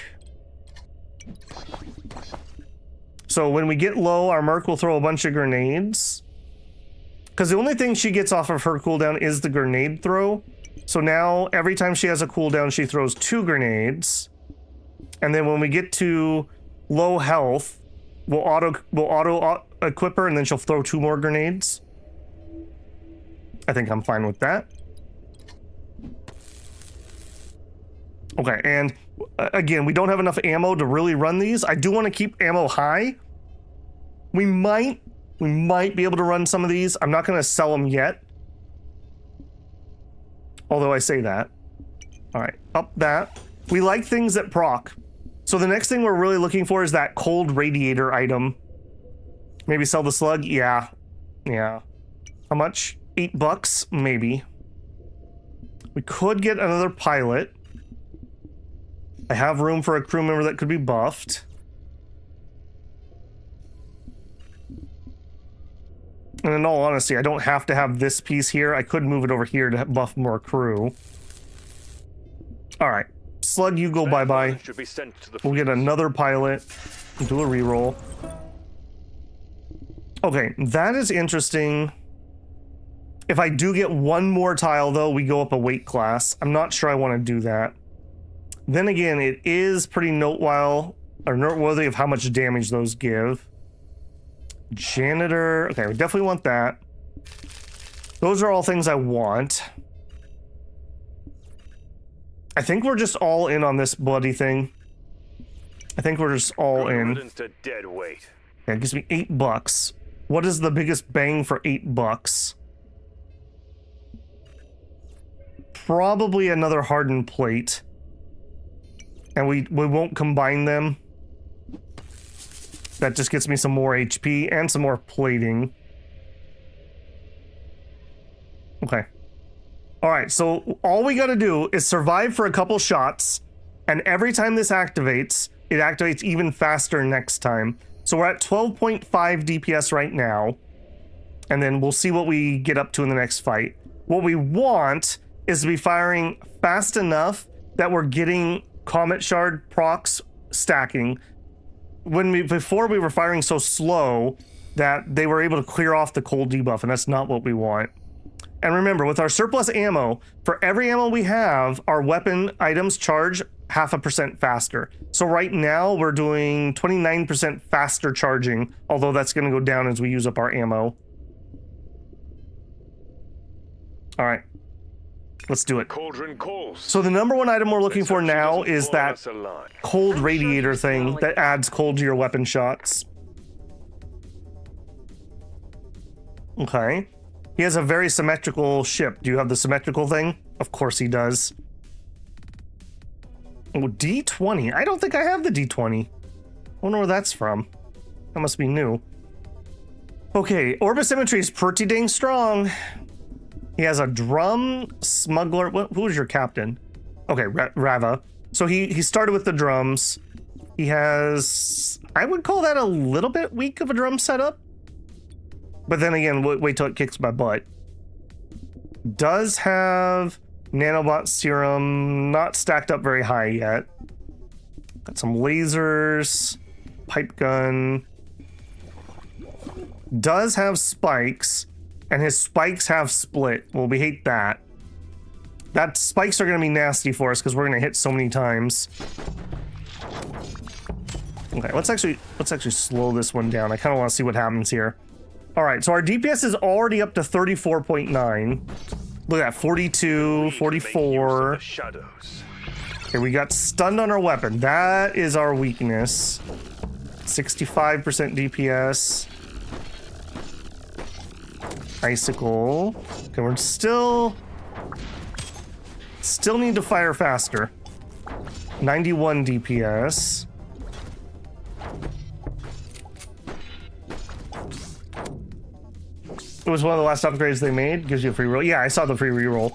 So when we get low, our merc will throw a bunch of grenades. Because the only thing she gets off of her cooldown is the grenade throw. So now every time she has a cooldown, she throws 2 grenades. And then when we get to low health, we'll auto equip her, and then she'll throw 2 more grenades. I think I'm fine with that. Okay, and again, we don't have enough ammo to really run these. I do want to keep ammo high. We might be able to run some of these. I'm not going to sell them yet. Although I say that. All right, up that. We like things that proc. So the next thing we're really looking for is that cold radiator item. Maybe sell the slug? Yeah. How much? $8? Maybe. We could get another pilot. I have room for a crew member that could be buffed. And in all honesty, I don't have to have this piece here. I could move it over here to buff more crew. All right. Slug, you go bye-bye. We'll get another pilot. Do a reroll. Okay, that is interesting. If I do get 1 more tile, though, we go up a weight class. I'm not sure I want to do that. Then again, it is pretty noteworthy of how much damage those give. Janitor. Okay, we definitely want that. Those are all things I want. I think we're just all in on this bloody thing. I think we're just all in. Dead weight. Yeah, it gives me $8. What is the biggest bang for $8? Probably another hardened plate. And we won't combine them. That just gets me some more HP and some more plating. Okay. All right, so all we got to do is survive for a couple shots, And every time this activates, it activates even faster next time. So we're at 12.5 DPS right now. And then we'll see what we get up to in the next fight. What we want is to be firing fast enough that we're getting Comet Shard procs stacking. Before we were firing so slow that they were able to clear off the cold debuff, and that's not what we want. And remember, with our surplus ammo, for every ammo we have, our weapon items charge 0.5% faster. So right now we're doing 29% faster charging, although that's going to go down as we use up our ammo. All right, let's do it. Cauldron calls. So the number one item we're looking for now is that cold radiator thing that adds cold to your weapon shots. Okay. He has a very symmetrical ship. Do you have the symmetrical thing? Of course he does. Oh, D20. I don't think I have the D20. I wonder where that's from. That must be new. Okay, Orbit Symmetry is pretty dang strong. He has a drum smuggler. Who was your captain? Okay, Rava. So he started with the drums. He has, I would call that a little bit weak of a drum setup. But then again, wait till it kicks my butt. Does have nanobot serum, not stacked up very high yet. Got some lasers, pipe gun. Does have spikes, and his spikes have split. Well, we hate that. That spikes are going to be nasty for us because we're going to hit so many times. Okay, let's actually slow this one down. I kind of want to see what happens here. All right, so our DPS is already up to 34.9. Look at that, 42, 44. Okay, we got stunned on our weapon. That is our weakness. 65% DPS. Icicle. Okay, we're still need to fire faster. 91 DPS. It was one of the last upgrades they made. Gives you a free roll. Yeah, I saw the free reroll.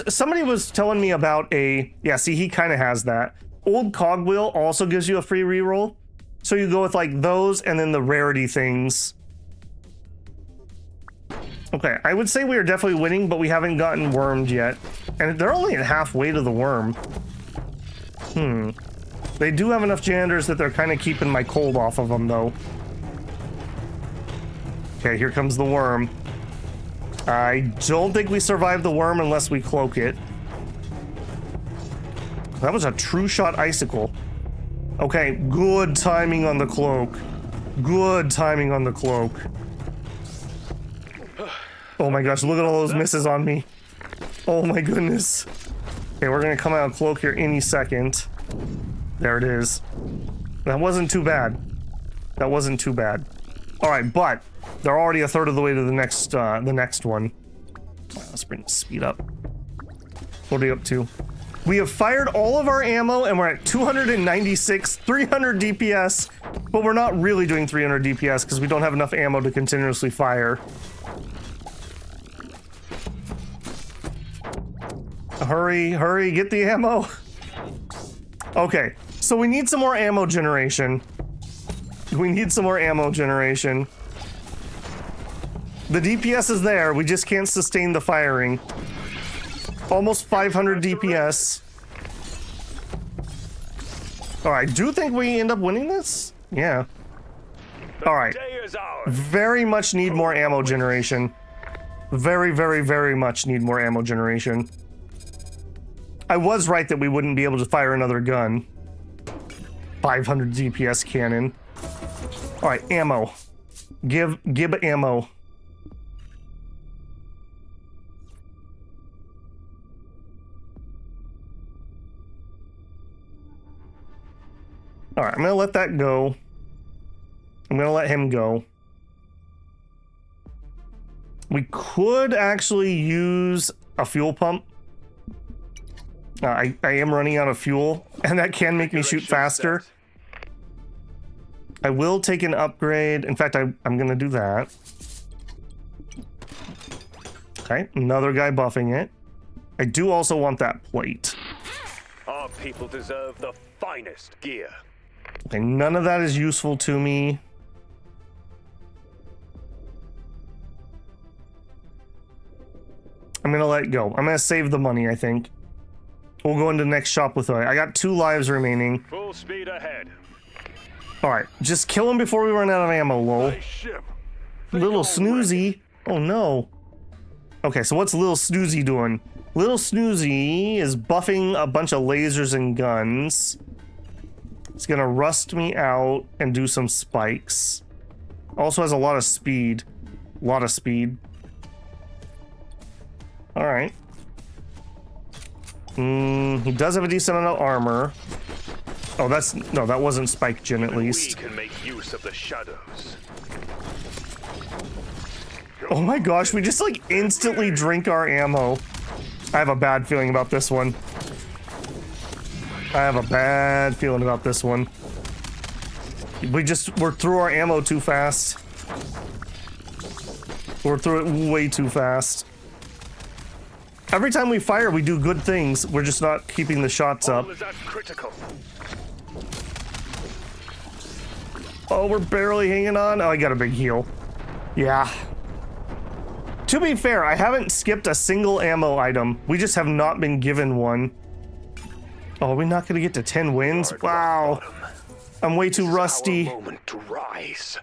Somebody was telling me about yeah, see, he kind of has that. Old Cogwheel also gives you a free reroll. So you go with like those and then the rarity things. Okay, I would say we are definitely winning, but we haven't gotten wormed yet. And they're only at halfway to the worm. They do have enough janitors that they're kind of keeping my cold off of them, though. Okay, here comes the worm. I don't think we survive the worm unless we cloak it. That was a true shot icicle. Okay, good timing on the cloak. Good timing on the cloak. Oh my gosh, look at all those misses on me. Oh my goodness. Okay, we're gonna come out of cloak here any second. There it is. That wasn't too bad. That wasn't too bad. All right, but they're already a third of the way to the next one. Let's bring the speed up. What are we up to? We have fired all of our ammo and we're at 296, 300 DPS, but we're not really doing 300 DPS because we don't have enough ammo to continuously fire. Hurry, hurry, get the ammo. Okay, so we need some more ammo generation. We need some more ammo generation. The DPS is there, we just can't sustain the firing. Almost 500 DPS. Alright, do you think we end up winning this? Yeah. Alright. Very much need more ammo generation. Very, very, very much need more ammo generation. I was right that we wouldn't be able to fire another gun. 500 DPS cannon. Alright, ammo. Give ammo. Alright, I'm gonna let that go. I'm gonna let him go. We could actually use a fuel pump. I am running out of fuel, and that can make me shoot faster. I will take an upgrade. In fact, I'm gonna do that. Okay, another guy buffing it. I do also want that plate. Our people deserve the finest gear. Okay, none of that is useful to me. I'm gonna let it go. I'm gonna save the money, I think. We'll go into the next shop with it. I got 2 lives remaining. Full speed ahead. Alright, just kill him before we run out of ammo, lol. Nice ship. Little Snoozy. Oh no. Okay, so what's Little Snoozy doing? Little Snoozy is buffing a bunch of lasers and guns. It's gonna rust me out and do some spikes. Also has a lot of speed. Alright. He does have a decent amount of armor. Oh, that wasn't Spike Jin at least. We can make use of the shadows. Oh my gosh, we just like instantly drink our ammo. I have a bad feeling about this one. We're through our ammo too fast. We're through it way too fast. Every time we fire, we do good things. We're just not keeping the shots up. Is that critical? Oh, we're barely hanging on. Oh, I got a big heal. Yeah. To be fair, I haven't skipped a single ammo item. We just have not been given one. Oh, are we not gonna get to 10 wins? Wow. I'm way too rusty. Moment to rise.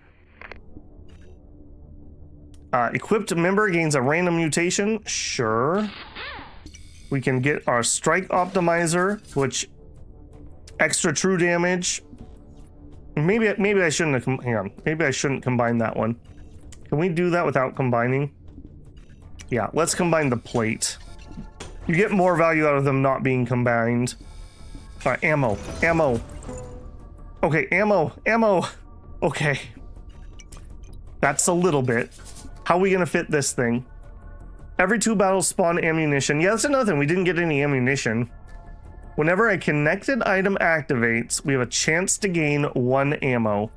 Equipped member gains a random mutation. Sure. We can get our strike optimizer, which extra true damage. Maybe I shouldn't have. Hang on. Maybe I shouldn't combine that one. Can we do that without combining? Yeah, let's combine the plate. You get more value out of them not being combined. All right, ammo. Okay, ammo. Okay. That's a little bit. How are we gonna fit this thing? Every 2 battles spawn ammunition. Yeah, that's another thing. We didn't get any ammunition. Whenever a connected item activates, we have a chance to gain 1 ammo.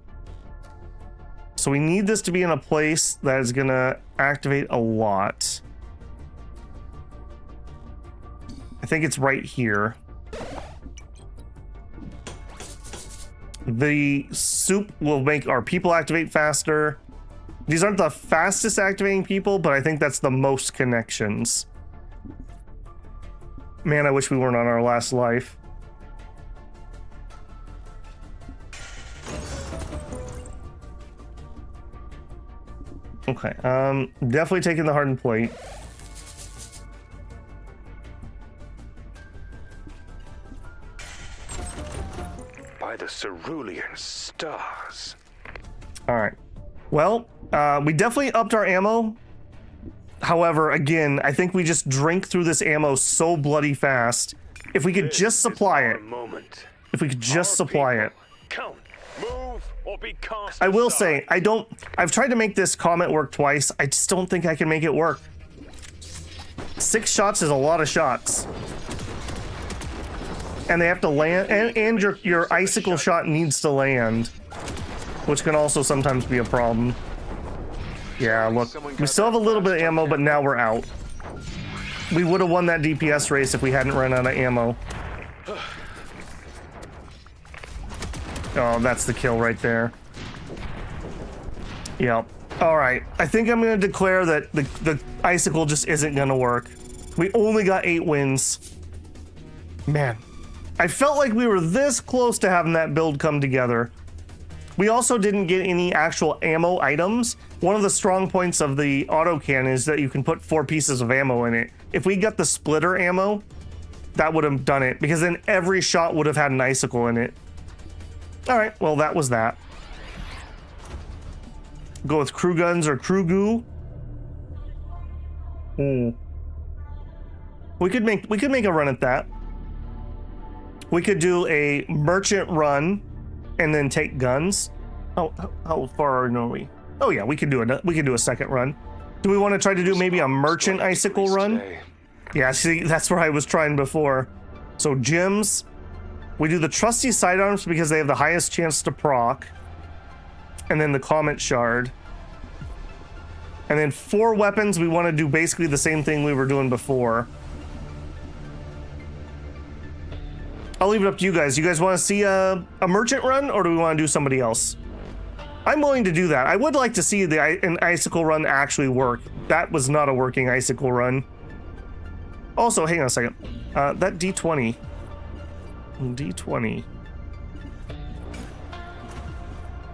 So we need this to be in a place that is gonna activate a lot. I think it's right here. The soup will make our people activate faster. These aren't the fastest activating people, but I think that's the most connections. Man, I wish we weren't on our last life. Okay, definitely taking the hardened plate. By the cerulean stars. All right. Well, we definitely upped our ammo. However, again, I think we just drink through this ammo so bloody fast. If we could just supply it. If we could just supply it. Count, move, or be cast I will aside. say, I've tried to make this comment work twice. I just don't think I can make it work. 6 shots is a lot of shots. And they have to land, and your icicle shot needs to land, which can also sometimes be a problem. Yeah, look, we still have a little bit of ammo, but now we're out. We would have won that DPS race if we hadn't run out of ammo. Oh, that's the kill right there. Yep. All right, I think I'm going to declare that the icicle just isn't going to work. We only got 8 wins. Man, I felt like we were this close to having that build come together. We also didn't get any actual ammo items. One of the strong points of the autocan is that you can put 4 pieces of ammo in it. If we got the splitter ammo, that would have done it, because then every shot would have had an icicle in it. All right, well, that was that. Go with crew guns or crew goo. We could make a run at that. We could do a merchant run and then take guns. How far are we? Oh yeah, we could do a second run. Do we want to try to do maybe a merchant icicle run? Yeah, see, that's where I was trying before. So gems, we do the trusty sidearms because they have the highest chance to proc, and then the comet shard. And then 4 weapons, we want to do basically the same thing we were doing before. I'll leave it up to you guys. You guys want to see a merchant run, or do we want to do somebody else? I'm willing to do that. I would like to see an icicle run actually work. That was not a working icicle run. Also, hang on a second. That D20. D20.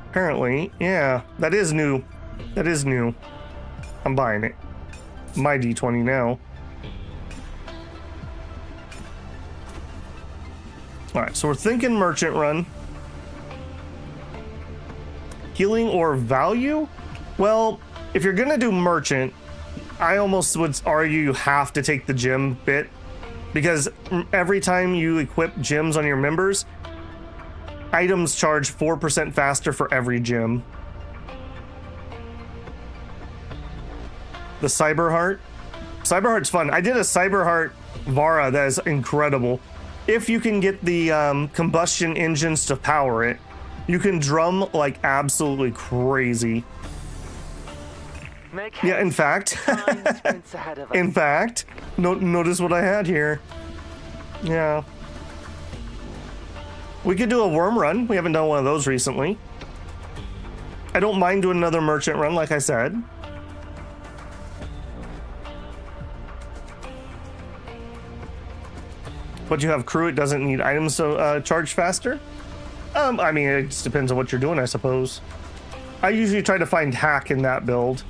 Apparently, yeah, that is new. That is new. I'm buying it. My D20 now. Alright, so we're thinking merchant run. Healing or value? Well, if you're gonna do merchant, I almost would argue you have to take the gym bit, because every time you equip gyms on your members, items charge 4% faster for every gym. The Cyberheart. Cyberheart's fun. I did a Cyberheart Vara that is incredible. If you can get the combustion engines to power it, you can drum like absolutely crazy. Yeah, in fact, notice what I had here. Yeah. We could do a worm run. We haven't done one of those recently. I don't mind doing another merchant run, like I said. But you have crew, it doesn't need items to charge faster? I mean, it just depends on what you're doing, I suppose. I usually try to find hack in that build.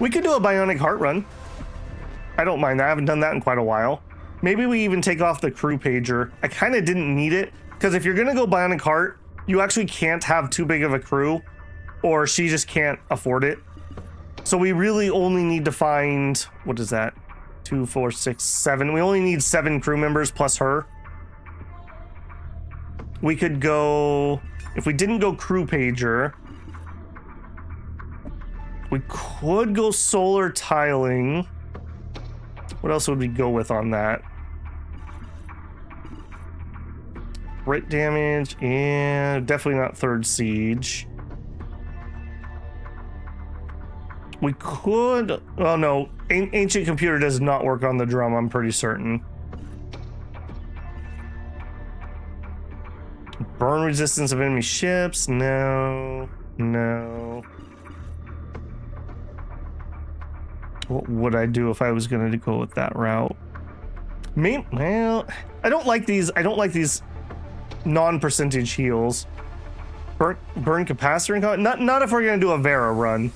We could do a bionic heart run. I don't mind that. I haven't done that in quite a while. Maybe we even take off the crew pager. I kind of didn't need it, because if you're going to go bionic heart, you actually can't have too big of a crew, or she just can't afford it. So we really only need to find, what is that? 2, 4, 6, 7. We only need 7 crew members plus her. We could go, if we didn't go crew pager, we could go solar tiling. What else would we go with on that? Crit damage, and definitely not third siege. We could, oh no, ancient computer does not work on the drum, I'm pretty certain. Burn resistance of enemy ships, no. What would I do if I was going to go with that route? Well, I don't like these non-percentage heals. Burn capacitor, not if we're going to do a Vera run.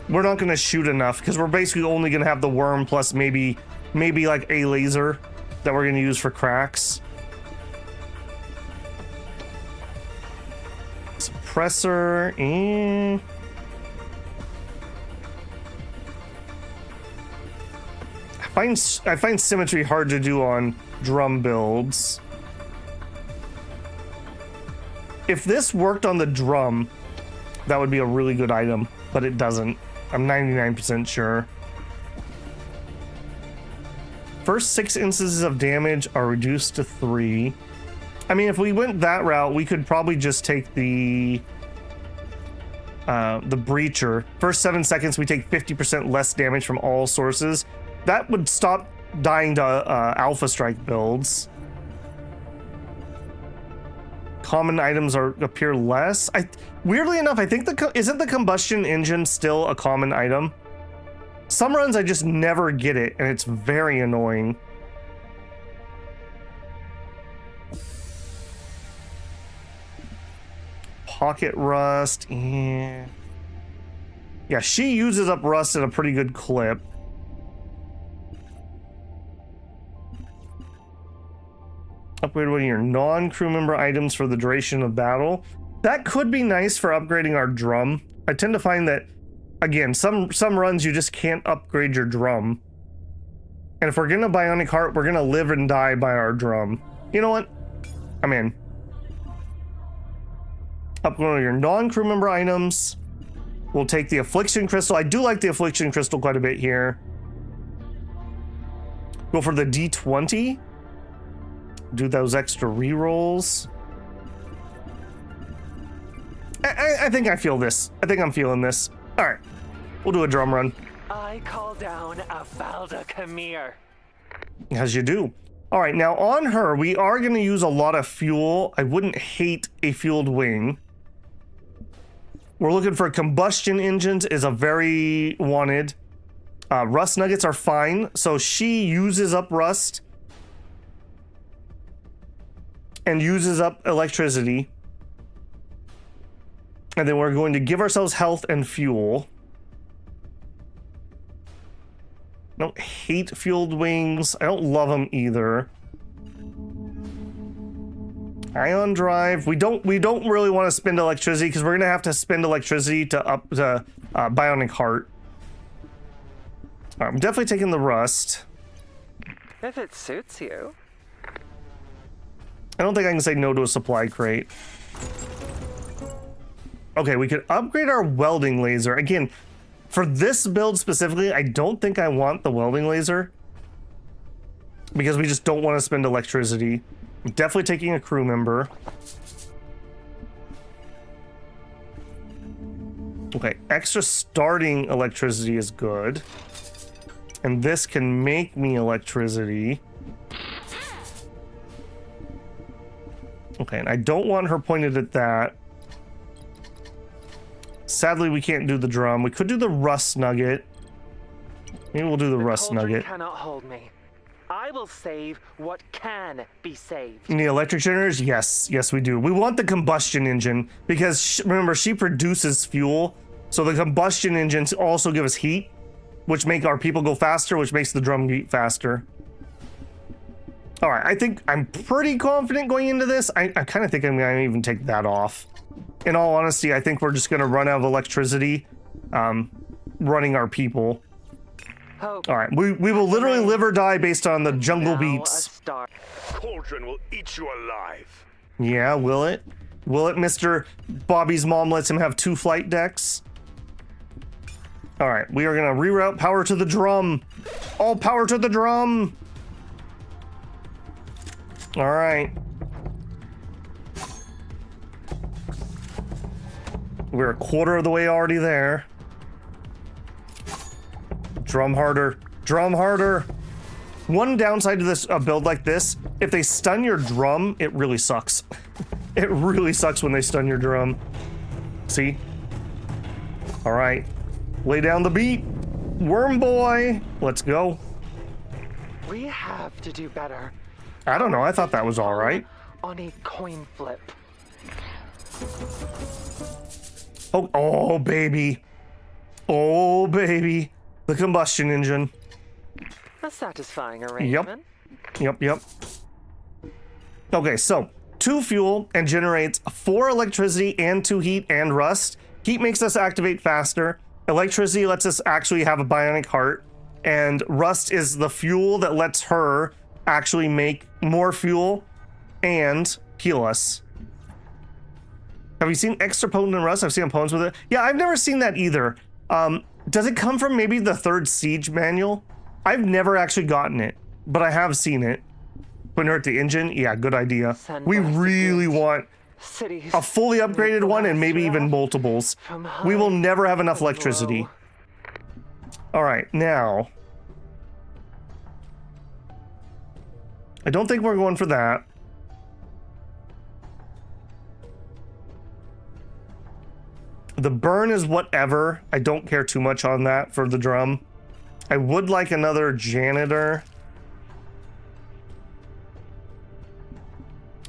We're not going to shoot enough, because we're basically only going to have the worm plus maybe like a laser that we're going to use for cracks. Suppressor, I find symmetry hard to do on drum builds. If this worked on the drum, that would be a really good item, but it doesn't. I'm 99% sure. First 6 instances of damage are reduced to 3. I mean, if we went that route, we could probably just take the breacher. First 7 seconds, we take 50% less damage from all sources. That would stop dying to Alpha Strike builds. Common items appear less. Weirdly enough, I think isn't the combustion engine still a common item? Some runs I just never get it, and it's very annoying. Pocket rust. Yeah, she uses up rust at a pretty good clip. Upgrade one of your non-crew member items for the duration of battle. That could be nice for upgrading our drum. I tend to find that, again, some runs you just can't upgrade your drum. And if we're gonna bionic heart, we're gonna live and die by our drum. You know what? I'm in. Upgrade one of your non-crew member items. We'll take the affliction crystal. I do like the affliction crystal quite a bit here. Go for the D20. Do those extra rerolls. I think I feel this. I think I'm feeling this. All right, we'll do a drum run. I call down a Valda Khmer. As you do. All right, now on her, we are going to use a lot of fuel. I wouldn't hate a fueled wing. We're looking for combustion engines is a very wanted. Rust nuggets are fine. So she uses up rust and uses up electricity. And then we're going to give ourselves health and fuel. I don't hate fueled wings. I don't love them either. Ion drive. We don't really want to spend electricity because we're gonna have to spend electricity to up the bionic heart. I'm definitely taking the rust. If it suits you. I don't think I can say no to a supply crate. Okay, we could upgrade our welding laser. Again, for this build specifically, I don't think I want the welding laser because we just don't want to spend electricity. I'm definitely taking a crew member. Okay, extra starting electricity is good. And this can make me electricity. Okay, and I don't want her pointed at that. Sadly, we can't do the drum. We could do the rust nugget. Maybe we'll do the rust nugget. Cannot hold me. I will save what can be saved. And the electric generators? Yes, yes, we do. We want the combustion engine because remember, she produces fuel. So the combustion engines also give us heat, which make our people go faster, which makes the drum beat faster. All right, I think I'm pretty confident going into this. I kind of think I'm gonna even take that off. In all honesty, I think we're just gonna run out of electricity running our people. Hope. All right, we will literally live or die based on the jungle Now beats. Cauldron will eat you alive. Yeah, will it? Will it, Mr. Bobby's mom lets him have 2 flight decks? All right, we are gonna reroute power to the drum. All power to the drum. All right. We're a quarter of the way already there. Drum harder. Drum harder. One downside to this build like this, if they stun your drum, it really sucks. It really sucks when they stun your drum. See? All right. Lay down the beat. Worm boy. Let's go. We have to do better. I don't know. I thought that was all right. On a coin flip. Oh, baby. Oh, baby. The combustion engine. A satisfying arrangement. Yep. Okay, so 2 fuel and generates 4 electricity and 2 heat and rust. Heat makes us activate faster. Electricity lets us actually have a bionic heart. And rust is the fuel that lets her actually make more fuel and heal us. Have you seen extra potent rust? I've seen opponents with it. Yeah, I've never seen that either. Does it come from maybe the 3rd Siege manual? I've never actually gotten it, but I have seen it. Putting her at the engine? Yeah, good idea. We really want a fully upgraded one and maybe even multiples. We will never have enough electricity. All right, now. I don't think we're going for that. The burn is whatever. I don't care too much on that for the drum. I would like another janitor.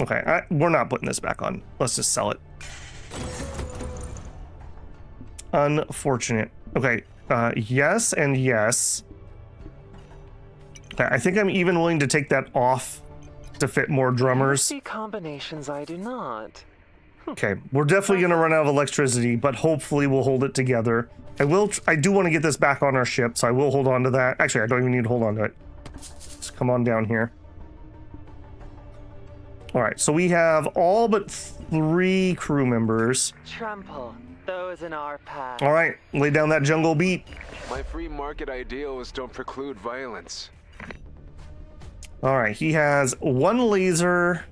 Okay, we're not putting this back on. Let's just sell it. Unfortunate. Okay, yes and yes. Okay, I think I'm even willing to take that off to fit more drummers. See combinations I do not. Okay, we're definitely gonna run out of electricity, but hopefully we'll hold it together. I do want to get this back on our ship, so I will hold on to that. Actually, I don't even need to hold on to it. Just come on down here. All right, so we have all but 3 crew members. Trample those in our path. All right, lay down that jungle beat. My free market ideals don't preclude violence. All right, he has 1 laser,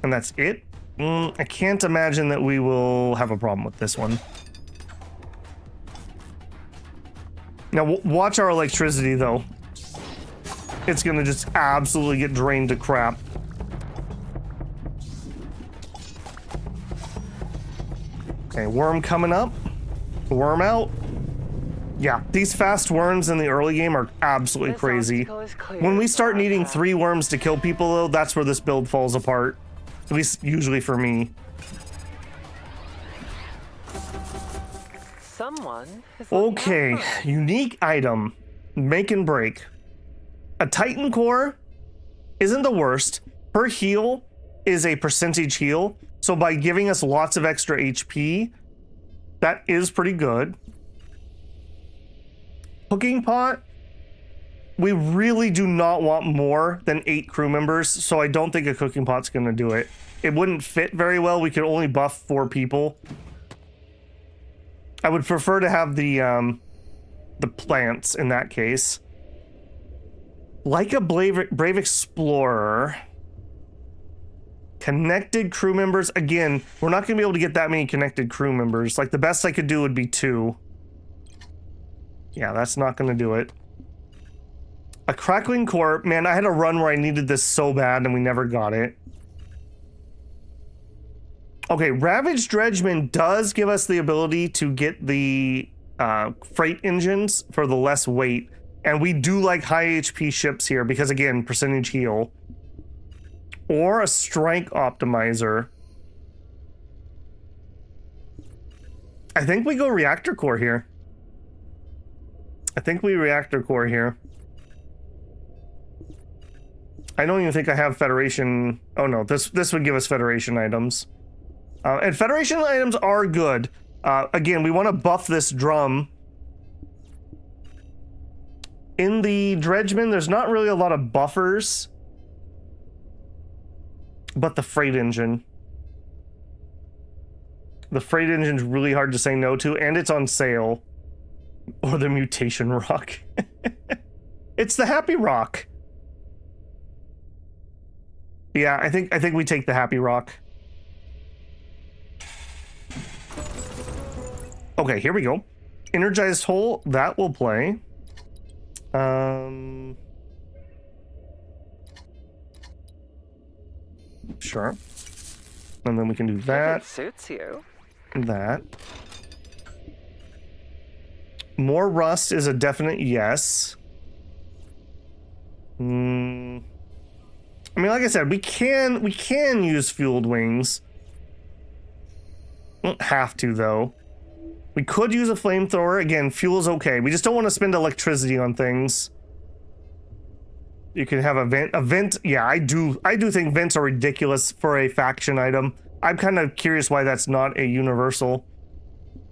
and that's it. I can't imagine that we will have a problem with this one. Now, watch our electricity, though. it's gonna just absolutely get drained to crap. Okay, worm coming up. Worm out. Yeah, these fast worms in the early game are absolutely crazy. When we start needing 3 worms to kill people, though, that's where this build falls apart. At least usually for me. Someone is Okay, unique item. Make and break. A Titan core isn't the worst. Per heal is a percentage heal. So by giving us lots of extra HP, that is pretty good. Cooking pot, we really do not want more than 8 crew members, so I don't think a cooking pot's gonna do it. It wouldn't fit very well. We could only buff 4 people. I would prefer to have the plants in that case. Like a brave explorer. Connected crew members. Again, we're not gonna be able to get that many connected crew members. Like the best I could do would be 2. Yeah, that's not gonna do it. A crackling core. Man, I had a run where I needed this so bad and we never got it. Okay, Ravaged Dredgeman does give us the ability to get the freight engines for the less weight. And we do like high HP ships here because, again, percentage heal. Or a strike optimizer. I think we go reactor core here. I think we reactor core here. I don't even think I have Federation. Oh no, this would give us Federation items. And Federation items are good. Again, we want to buff this drum. In the Dredgeman, there's not really a lot of buffers. But the freight engine. The freight engine's really hard to say no to, and it's on sale. Or the mutation rock. It's the happy rock. Yeah, I think we take the happy rock. Okay, here we go. Energized hole, that will play. Sure. And then we can do that. It suits you. That. More rust is a definite yes. I mean, like I said, we can use fueled wings. We don't have to, though. We could use a flamethrower. Again, fuel's okay. We just don't want to spend electricity on things. You can have a vent. A vent, yeah, I do think vents are ridiculous for a faction item. I'm kind of curious why that's not a universal.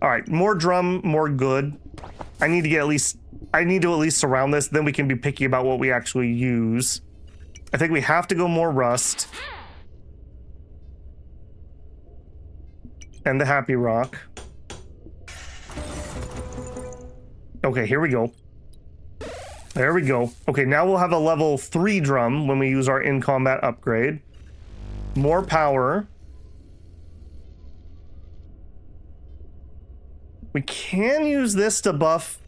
All right, more drum, more good. I need to at least surround this, then we can be picky about what we actually use. I think we have to go more rust. And the happy rock. Okay, here we go. There we go. Okay, now we'll have a level 3 drum when we use our in-combat upgrade. More power. We can use this to buff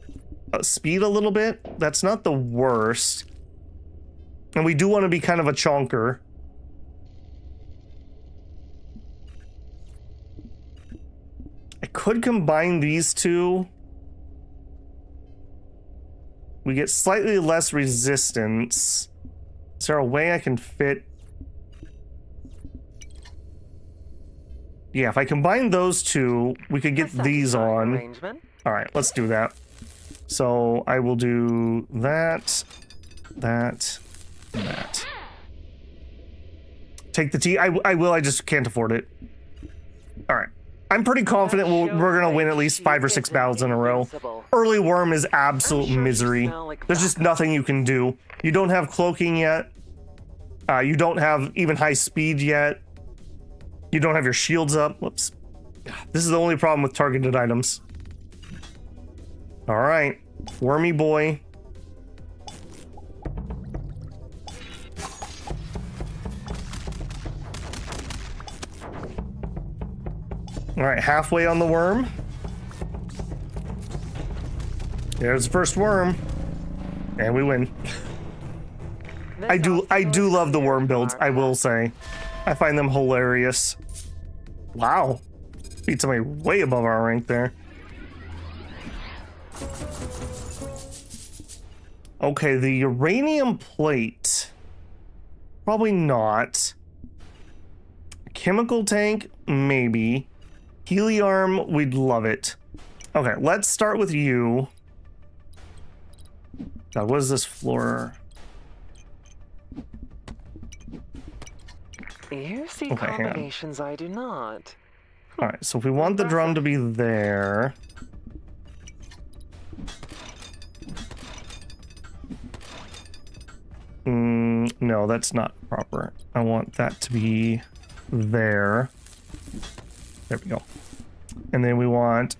speed a little bit. That's not the worst. And we do want to be kind of a chonker. I could combine these two. We get slightly less resistance. Is there a way I can fit? Yeah, if I combine those two, we could get these on. All right, let's do that. So I will do that, that, that. Take the T. I will, I just can't afford it. All right. I'm pretty confident we're going to win at least 5 or 6 battles in a row. Early worm is absolute misery. There's just nothing you can do. You don't have cloaking yet. You don't have even high speed yet. You don't have your shields up. Whoops. This is the only problem with targeted items. All right. Wormy boy. All right, halfway on the worm. There's the first worm. And we win. I do love the worm builds, I will say. I find them hilarious. Wow. Beat somebody way above our rank there. Okay, the uranium plate. Probably not. Chemical tank, maybe. Heliarm, we'd love it. Okay, let's start with you. Now, what is this floor? You see Okay, hang on. combinations I do not. All right, so if we want the drum to be there. No, that's not proper. I want that to be there. There we go. And then we want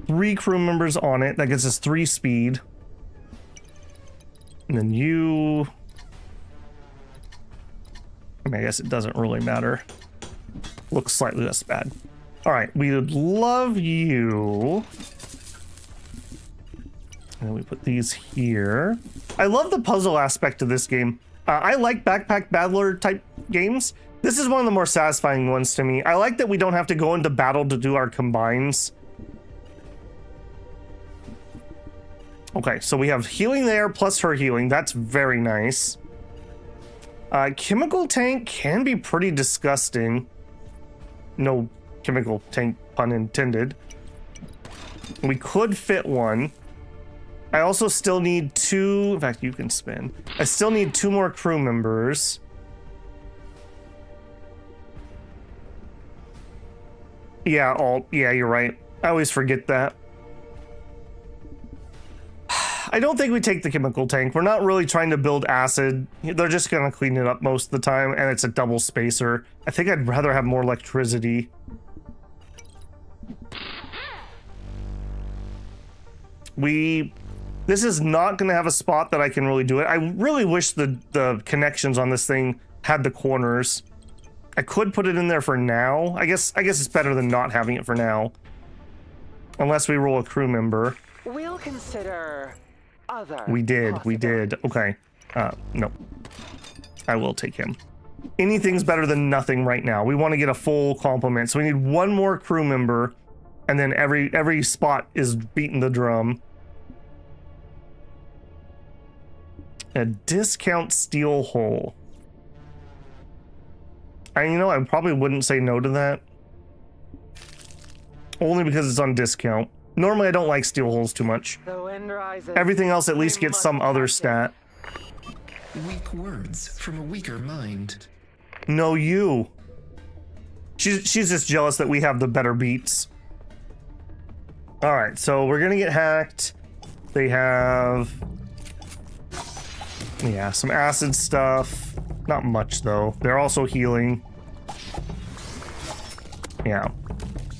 3 crew members on it. That gets us 3 speed. And then you... I mean, I guess it doesn't really matter. Looks slightly less bad. All right, we would love you. And then we put these here. I love the puzzle aspect of this game. I like backpack battler type games. This is one of the more satisfying ones to me. I like that we don't have to go into battle to do our combines. Okay, so we have healing there plus her healing. That's very nice. Chemical tank can be pretty disgusting. No chemical tank pun intended. We could fit one. I also still need 2, in fact, you can spin. I still need 2 more crew members. Yeah, yeah, you're right. I always forget that. I don't think we take the chemical tank. We're not really trying to build acid. They're just gonna clean it up most of the time, and it's a double spacer. I think I'd rather have more electricity. This is not gonna have a spot that I can really do it. I really wish the connections on this thing had the corners. I could put it in there for now. I guess it's better than not having it for now. Unless we roll a crew member. We'll consider other We did. Okay. No. I will take him. Anything's better than nothing right now. We want to get a full complement. So we need 1 more crew member, and then every spot is beating the drum. A discount steel hole. I probably wouldn't say no to that. Only because it's on discount. Normally I don't like steel holes too much. The wind rises. Everything else at least gets some other stat. Weak words from a weaker mind. No, you. She's just jealous that we have the better beats. Alright, so we're gonna get hacked. They have... yeah, some acid stuff. Not much, though. They're also healing. Yeah.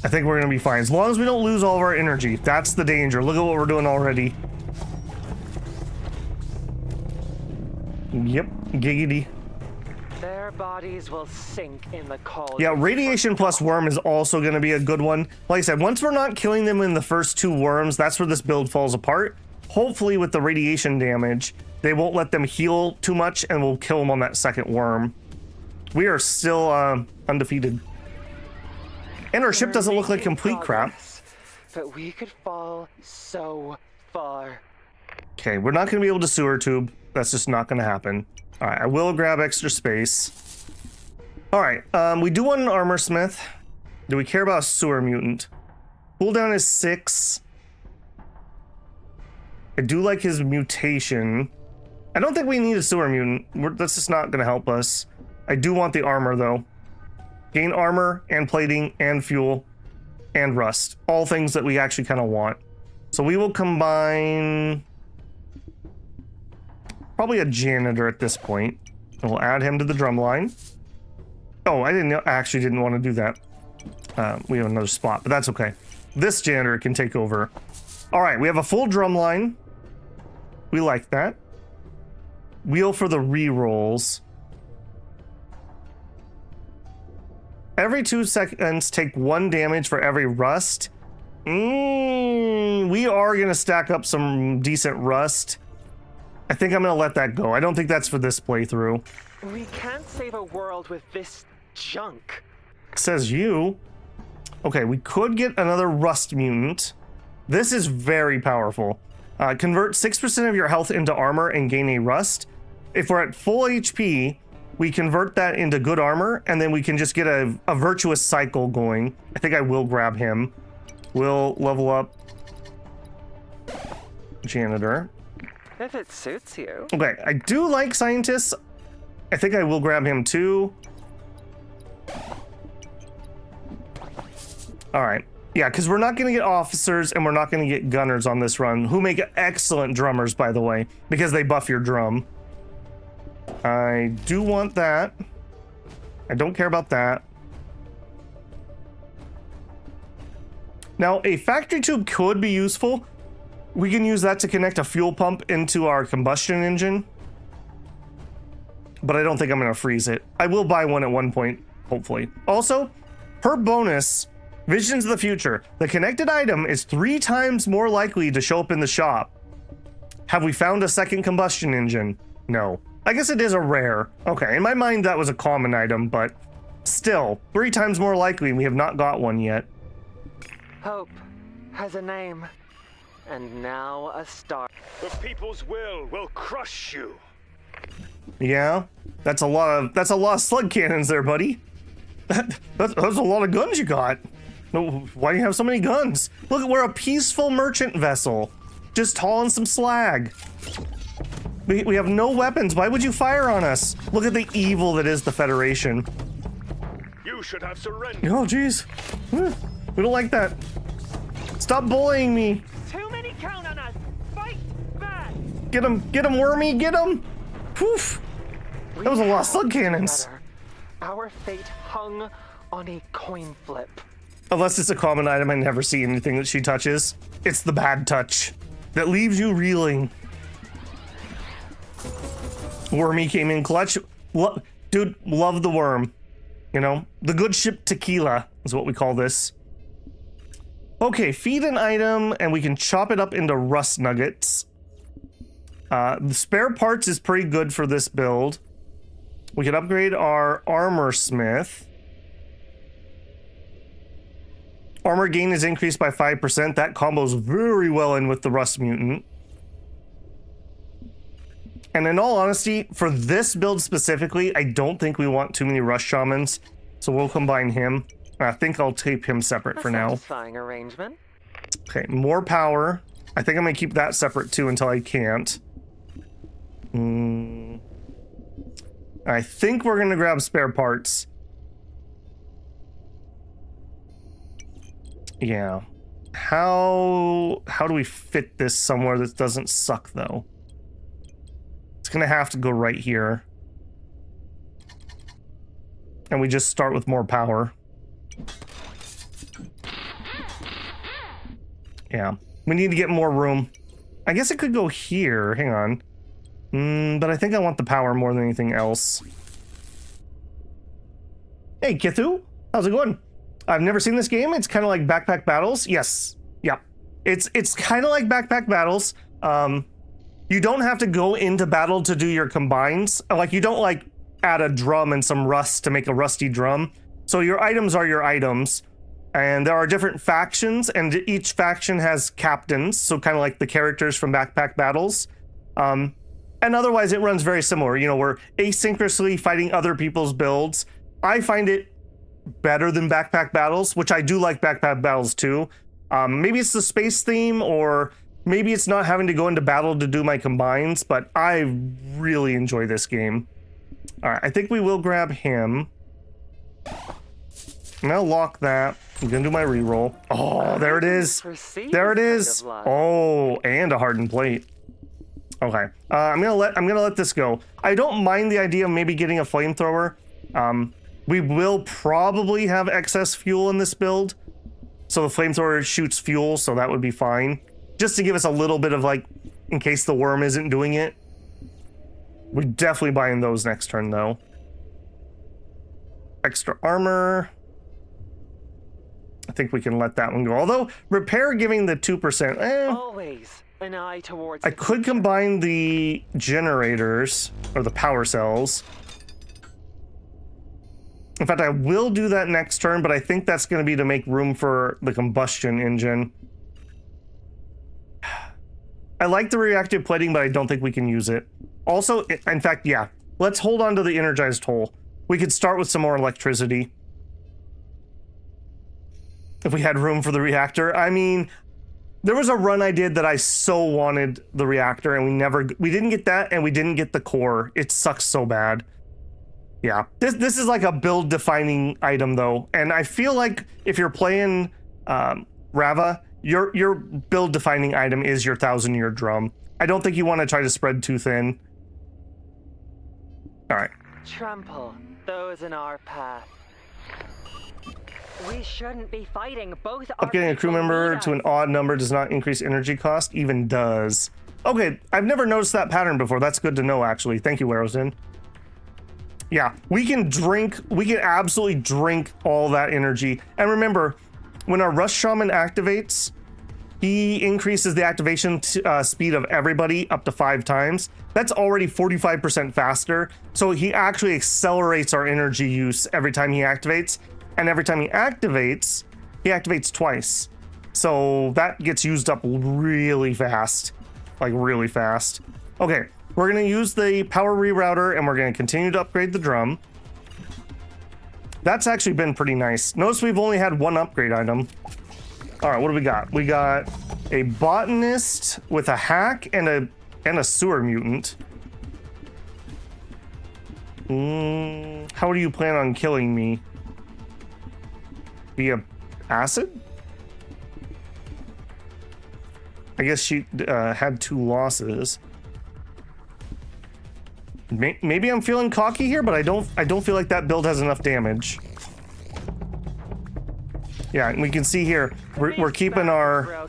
I think we're gonna be fine. As long as we don't lose all of our energy. That's the danger. Look at what we're doing already. Yep. Giggity. Their bodies will sink in the cold. Yeah, radiation plus worm is also gonna be a good one. Like I said, once we're not killing them in the first 2 worms, that's where this build falls apart. Hopefully with the radiation damage, they won't let them heal too much and we'll kill them on that second worm. We are still undefeated. And our ship doesn't look like complete crap. But we could fall so far. Okay, we're not going to be able to sewer tube. That's just not going to happen. All right, I will grab extra space. All right, we do want an armor smith. Do we care about a sewer mutant? Cooldown is 6. I do like his mutation. I don't think we need a sewer mutant. That's just not going to help us. I do want the armor, though. Gain armor and plating and fuel and rust. All things that we actually kind of want. So we will combine probably a janitor at this point. And we'll add him to the drum line. Oh, I actually didn't want to do that. We have another spot, but that's okay. This janitor can take over. All right, we have a full drum line. We like that. Wheel for the re-rolls. Every 2 seconds, take 1 damage for every rust. We are going to stack up some decent rust. I think I'm gonna let that go. I don't think that's for this playthrough. We can't save a world with this junk. Says you. Okay, we could get another rust mutant. This is very powerful. Convert 6% of your health into armor and gain a rust. If we're at full HP, we convert that into good armor, and then we can just get a virtuous cycle going. I think I will grab him. We'll level up Janitor. If it suits you. Okay, I do like scientists. I think I will grab him too. All right. Yeah, because we're not going to get officers and we're not going to get gunners on this run, who make excellent drummers, by the way, because they buff your drum. I do want that. I don't care about that. Now, a factory tube could be useful. We can use that to connect a fuel pump into our combustion engine. But I don't think I'm going to freeze it. I will buy one at one point, hopefully. Also, per bonus, Visions of the Future, the connected item is 3 times more likely to show up in the shop. Have we found a second combustion engine? No. I guess it is a rare. Okay, in my mind that was a common item, but still, 3 times more likely we have not got one yet. Hope has a name. And now a star. The people's will crush you. Yeah, that's a lot of slug cannons there, buddy. That's a lot of guns you got. No, why do you have so many guns? Look, we're a peaceful merchant vessel, just hauling some slag. We have no weapons. Why would you fire on us? Look at the evil that is the Federation. You should have surrendered. Oh, jeez. We don't like that. Stop bullying me. Too many count on us. Fight back. Get him, Wormy, get him. Poof. That was a lot of slug cannons. Our fate hung on a coin flip. Unless it's a common item, I never see anything that she touches. It's the bad touch that leaves you reeling. Wormy came in clutch. Dude, love the worm. You know, the good ship tequila is what we call this. Okay, feed an item and we can chop it up into rust nuggets. The spare parts is pretty good for this build. We can upgrade our armor smith. Armor gain is increased by 5%. That combos very well in with the rust mutant. And in all honesty, for this build specifically, I don't think we want too many rust shamans. So we'll combine him. I think I'll tape him separate for now. Satisfying arrangement. Okay, more power. I think I'm gonna keep that separate too until I can't. I think we're gonna grab spare parts. Yeah. How do we fit this somewhere that doesn't suck though? It's gonna have to go right here. And we just start with more power. Yeah. We need to get more room. I guess it could go here. Hang on. But I think I want the power more than anything else. Hey, Kithu. How's it going? I've never seen this game. It's kind of like Backpack Battles. Yes. Yeah. It's kind of like Backpack Battles. You don't have to go into battle to do your combines. Like, you don't, like, add a drum and some rust to make a rusty drum. So your items are your items. And there are different factions, and each faction has captains. So kind of like the characters from Backpack Battles. And otherwise, it runs very similar. You know, we're asynchronously fighting other people's builds. I find it better than Backpack Battles, which I do like Backpack Battles too. Maybe it's the space theme, or maybe it's not having to go into battle to do my combines, but I really enjoy this game. All right, I think we will grab him. And I'll lock that. I'm gonna do my reroll. Oh, there it is. There it is. Oh, and a hardened plate. Okay, I'm gonna let this go. I don't mind the idea of maybe getting a flamethrower. We will probably have excess fuel in this build, so the flamethrower shoots fuel, so that would be fine. Just to give us a little bit of, like, in case the worm isn't doing it. We're definitely buying those next turn, though. Extra armor. I think we can let that one go. Although, repair giving the 2%. Always an eye towards I could combine the generators or the power cells. In fact, I will do that next turn, but I think that's going to be to make room for the combustion engine. I like the reactive plating, but I don't think we can use it. Also, in fact, yeah, let's hold on to the energized hull. We could start with some more electricity. If we had room for the reactor. I mean, there was a run I did that I so wanted the reactor, and we didn't get that, and we didn't get the core. It sucks so bad. Yeah, this is like a build-defining item, though, and I feel like if you're playing Rava, your build-defining item is your 1,000-year drum. I don't think you want to try to spread too thin. All right. trample those in our path. We shouldn't be fighting both. Upgrading a crew member to an odd number does not increase energy cost, even does. Okay, I've never noticed that pattern before. That's good to know, actually. Thank you, Warrowson. Yeah, we can absolutely drink all that energy. And remember, when our Rush Shaman activates, he increases the activation speed of everybody up to 5 times. That's already 45% faster. So he actually accelerates our energy use every time he activates. And every time he activates twice. So that gets used up really fast. Like really fast. Okay, we're gonna use the power rerouter and we're gonna continue to upgrade the drum. That's actually been pretty nice. Notice we've only had 1 upgrade item. All right, what do we got? We got a botanist with a hack and a sewer mutant. How do you plan on killing me? Via acid? I guess she had 2 losses. Maybe I'm feeling cocky here, but I don't feel like that build has enough damage. Yeah, and we can see here we're keeping our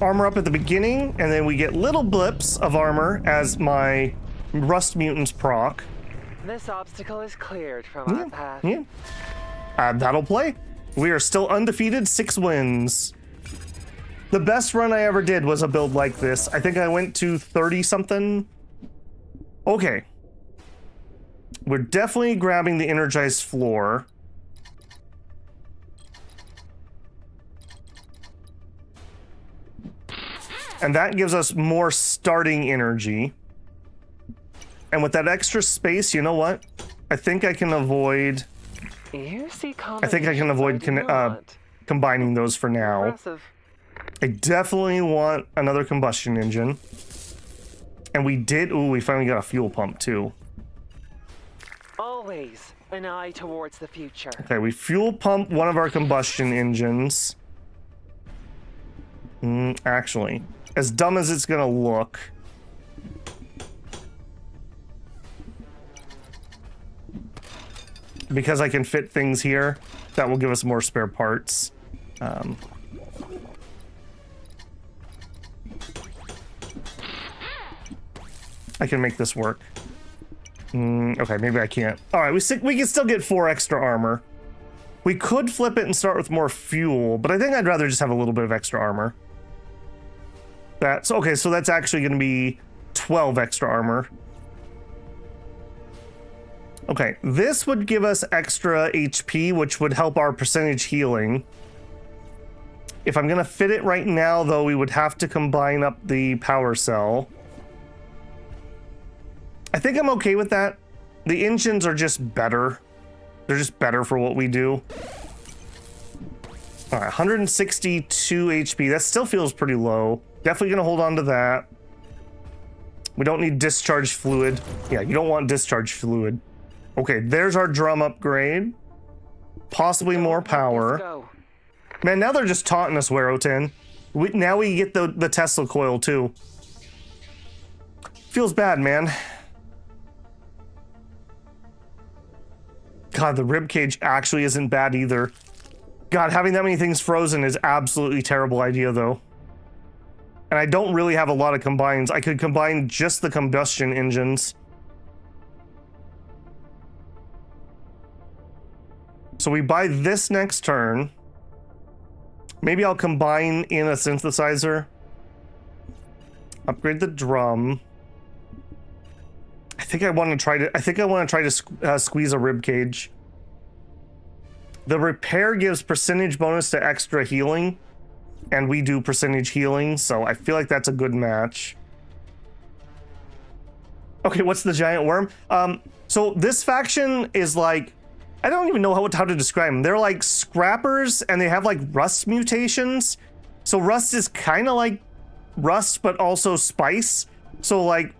armor up at the beginning, and then we get little blips of armor as my rust mutants proc. This obstacle is cleared from our path. Yeah, that'll play. We are still undefeated, 6 wins. The best run I ever did was a build like this. I think I went to 30 something. Okay. We're definitely grabbing the energized floor. And that gives us more starting energy. And with that extra space, you know what? I think I can avoid... combining those for now. Impressive. I definitely want another combustion engine. And we did... Ooh, we finally got a fuel pump, too. Always an eye towards the future. Okay, we fuel pump one of our combustion engines. Actually, as dumb as it's gonna look... because I can fit things here, that will give us more spare parts. I can make this work. Okay, maybe I can't. All right, we can still get 4 extra armor. We could flip it and start with more fuel, but I think I'd rather just have a little bit of extra armor. That's okay, so that's actually going to be 12 extra armor. Okay, this would give us extra HP, which would help our percentage healing. If I'm gonna fit it right now, though, we would have to combine up the power cell. I think I'm okay with that. The engines are just better. They're just better for what we do. All right, 162 HP. That still feels pretty low. Definitely gonna hold on to that. We don't need discharge fluid. Yeah, you don't want discharge fluid. Okay, there's our drum upgrade. Possibly more power. Man, now they're just taunting us, Warrowton. Now we get the Tesla coil, too. Feels bad, man. God, the ribcage actually isn't bad either. God, having that many things frozen is absolutely terrible idea, though. And I don't really have a lot of combines. I could combine just the combustion engines. So we buy this next turn. Maybe I'll combine in a synthesizer. Upgrade the drum. I think I want to try to squeeze a rib cage. The repair gives percentage bonus to extra healing, and we do percentage healing, so I feel like that's a good match. Okay, what's the giant worm? So this faction is like, I don't even know how to describe them. They're like scrappers, and they have like rust mutations. So rust is kind of like rust, but also spice. So like,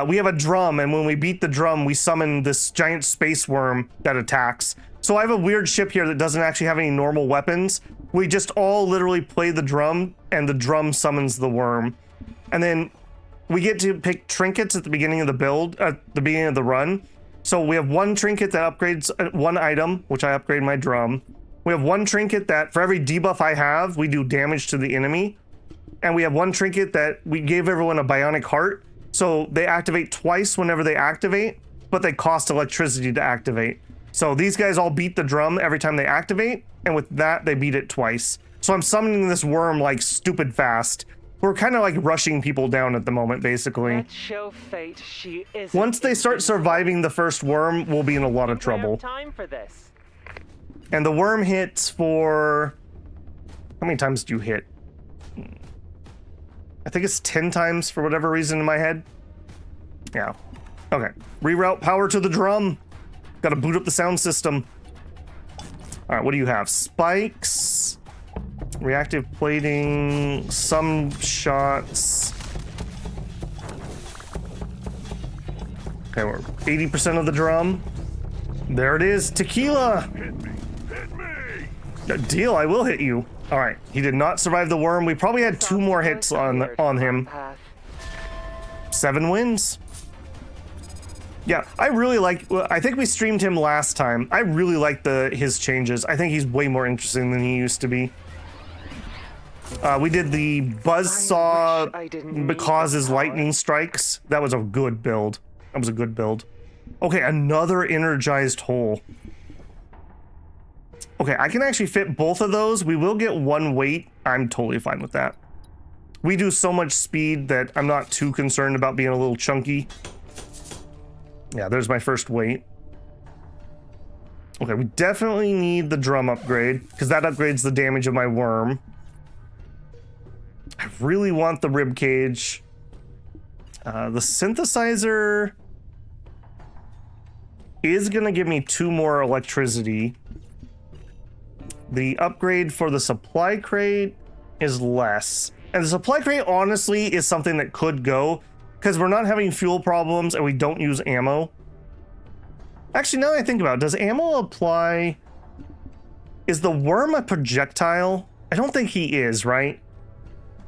we have a drum, and when we beat the drum, we summon this giant space worm that attacks. So I have a weird ship here that doesn't actually have any normal weapons. We just all literally play the drum, and the drum summons the worm. And then we get to pick trinkets at the beginning of the build, at the beginning of the run. So we have one trinket that upgrades one item, which I upgrade my drum. We have one trinket that for every debuff I have, we do damage to the enemy. And we have one trinket that we gave everyone a bionic heart. So they activate twice whenever they activate, but they cost electricity to activate. So these guys all beat the drum every time they activate, and with that, they beat it twice. So I'm summoning this worm like stupid fast. We're kind of like rushing people down at the moment, basically. Let's show fate she isn't. Once they start surviving the first worm, we'll be in a lot of trouble. Time for this. And the worm hits for... How many times do you hit? I think it's 10 times for whatever reason in my head. Yeah. Okay. Reroute power to the drum. Gotta boot up the sound system. All right, what do you have? Spikes, reactive plating, some shots. Okay, we're 80% of the drum. There it is, tequila. Hit me! Hit me! Deal, I will hit you. All right, he did not survive the worm. We probably had 2 more hits on him. 7 wins. Yeah, I really like, I think we streamed him last time. I really like his changes. I think he's way more interesting than he used to be. We did the buzzsaw because his lightning strikes. That was a good build. That was a good build. Okay, another energized hole. Okay, I can actually fit both of those. We will get 1 weight. I'm totally fine with that. We do so much speed that I'm not too concerned about being a little chunky. Yeah, there's my first weight. Okay, we definitely need the drum upgrade, because that upgrades the damage of my worm. I really want the rib cage. The synthesizer is going to give me 2 more electricity. The upgrade for the supply crate is less. And the supply crate, honestly, is something that could go, because we're not having fuel problems and we don't use ammo. Actually, now that I think about it, does ammo apply? Is the worm a projectile? I don't think he is, right?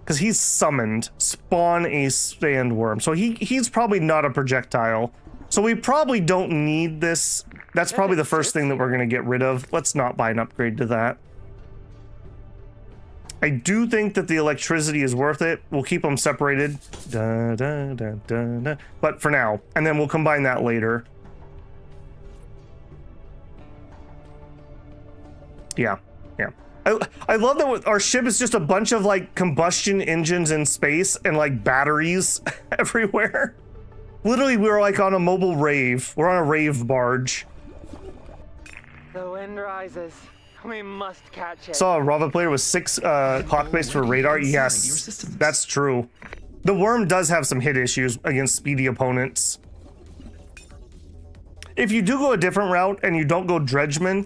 Because he's summoned. Spawn a sandworm. So he's probably not a projectile. So we probably don't need this. That's probably the first thing that we're going to get rid of. Let's not buy an upgrade to that. I do think that the electricity is worth it. We'll keep them separated. Da, da, da, da, da. But for now, and then we'll combine that later. Yeah, yeah. I love that our ship is just a bunch of like combustion engines in space and like batteries everywhere. Literally, we're like on a mobile rave. We're on a rave barge. The wind rises. We must catch it. Saw a Rava player with 6 clock base for radar. Yes, that's true. The worm does have some hit issues against speedy opponents. If you do go a different route and you don't go dredgeman,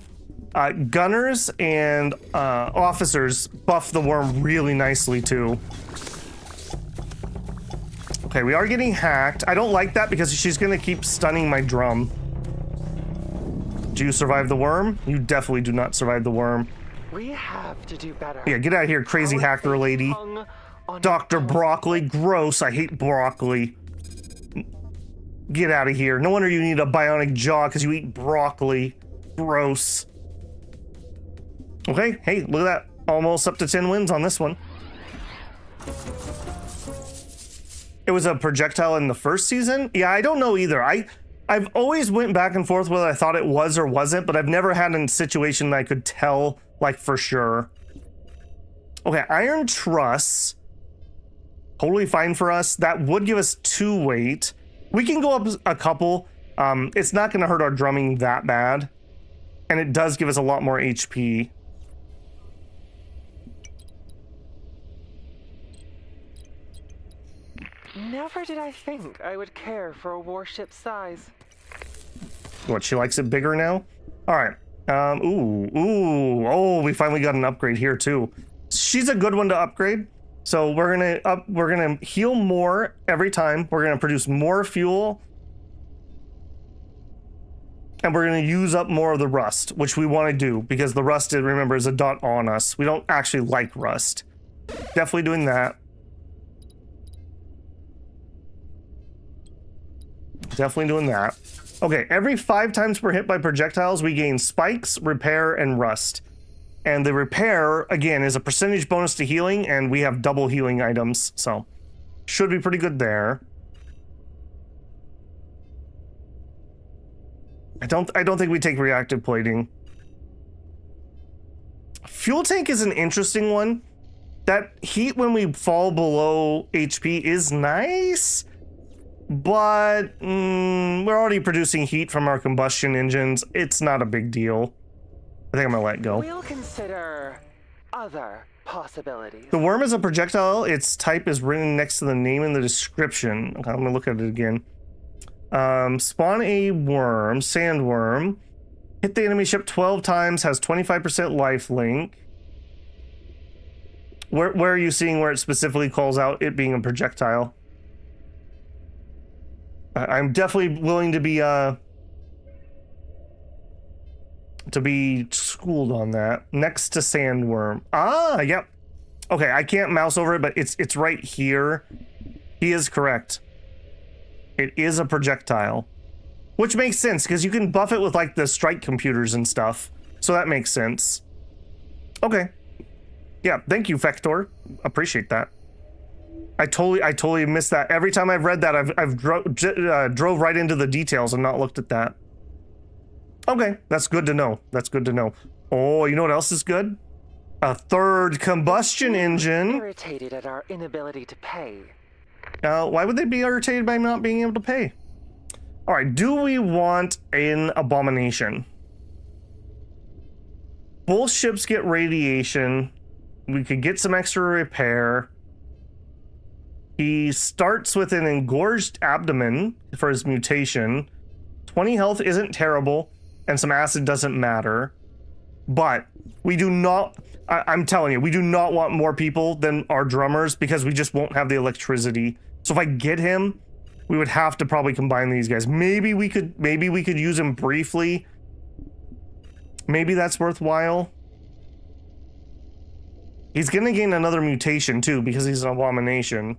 gunners and officers buff the worm really nicely too. Okay, we are getting hacked. I don't like that because she's gonna keep stunning my drum. Do you survive the worm? You definitely do not survive the worm. We have to do better. Yeah, get out of here, crazy hacker lady. Dr. Broccoli, gross. I hate broccoli. Get out of here. No wonder you need a bionic jaw because you eat broccoli. Gross. Okay, hey, look at that. Almost up to 10 wins on this one. It was a projectile in the first season? Yeah, I don't know either. I've always went back and forth whether I thought it was or wasn't, but I've never had a situation that I could tell, like, for sure. Okay, Iron Truss. Totally fine for us. That would give us 2 weight. We can go up a couple. It's not going to hurt our drumming that bad. And it does give us a lot more HP. Never did I think I would care for a warship size. What, she likes it bigger now? All right. Oh, we finally got an upgrade here too. She's a good one to upgrade. So we're gonna heal more every time. We're gonna produce more fuel. And we're gonna use up more of the rust, which we want to do because the rust, remember, is a dot on us. We don't actually like rust. Definitely doing that. Definitely doing that. Okay, every 5 times per hit by projectiles, we gain spikes, repair, and rust. And the repair, again, is a percentage bonus to healing, and we have double healing items, so should be pretty good there. I don't think we take reactive plating. Fuel tank is an interesting one. That heat when we fall below HP is nice. But we're already producing heat from our combustion engines. It's not a big deal. I think I'm gonna let go. We'll consider other possibilities. The worm is a projectile. Its type is written next to the name in the description. Okay, I'm gonna look at it again. Spawn a worm, sandworm. Hit the enemy ship 12 times, has 25% life link. Where are you seeing where it specifically calls out it being a projectile? I'm definitely willing to be schooled on that. Next to sandworm. Ah, yep. Okay, I can't mouse over it, but it's right here. He is correct. It is a projectile, which makes sense because you can buff it with like the strike computers and stuff. So that makes sense. Okay. Yeah, thank you, Fector. Appreciate that. I totally missed that. Every time I've read that, I've drove right into the details and not looked at that. Okay, that's good to know. That's good to know. Oh, you know what else is good? A third combustion engine. Irritated at our inability to pay. Why would they be irritated by not being able to pay? All right, do we want an abomination? Both ships get radiation. We could get some extra repair. He starts with an engorged abdomen for his mutation. 20 health isn't terrible, and some acid doesn't matter. But we do not, I'm telling you, we do not want more people than our drummers because we just won't have the electricity. So if I get him, we would have to probably combine these guys. Maybe we could use him briefly. Maybe that's worthwhile. He's gonna gain another mutation too because he's an abomination.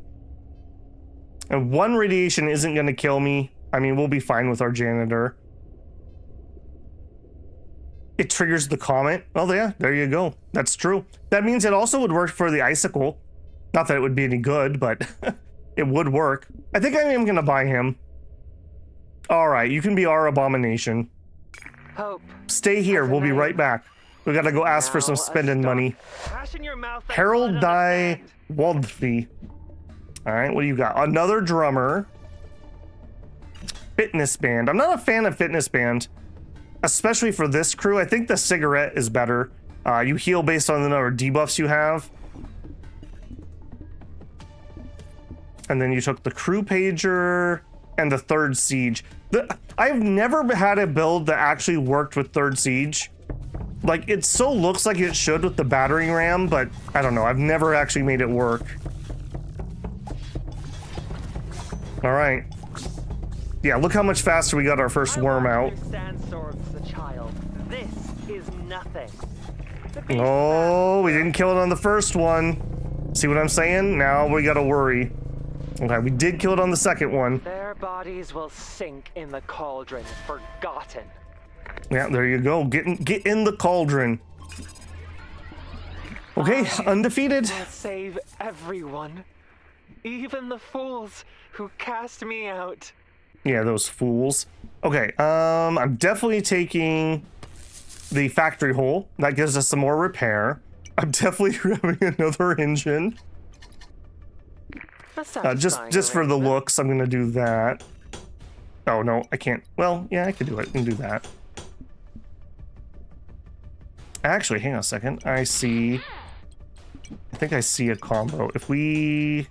And 1 radiation isn't gonna kill me. I mean, we'll be fine with our janitor. It triggers the comet. Oh yeah, there you go. That's true. That means it also would work for the icicle. Not that it would be any good, but it would work. I think I am gonna buy him. All right, you can be our abomination. Hope. Stay here, we'll be right back. We gotta go ask for some spending money. Harold Die Waldfee. All right, what do you got? Another drummer. Fitness band. I'm not a fan of fitness band, especially for this crew. I think the cigarette is better. You heal based on the number of debuffs you have. And then you took the crew pager and the third siege. I've never had a build that actually worked with third siege. Like, it so looks like it should with the battering ram, but I don't know. I've never actually made it work. All right. Yeah, look how much faster we got our first worm out. This is nothing. Oh, we didn't kill it on the first one. See what I'm saying? Now we gotta worry. Okay, we did kill it on the second one. Their bodies will sink in the cauldron, forgotten. Yeah, there you go. Get in the cauldron. Okay, undefeated. I'll save everyone, even the fools who cast me out. Yeah, those fools. Okay, I'm definitely taking the factory hole. That gives us some more repair. I'm definitely grabbing another engine. Just for the looks, I'm gonna do that. Oh no, I can't. Well, yeah, I could do it. I can do that. Actually, hang on a second. I think I see a combo. If we...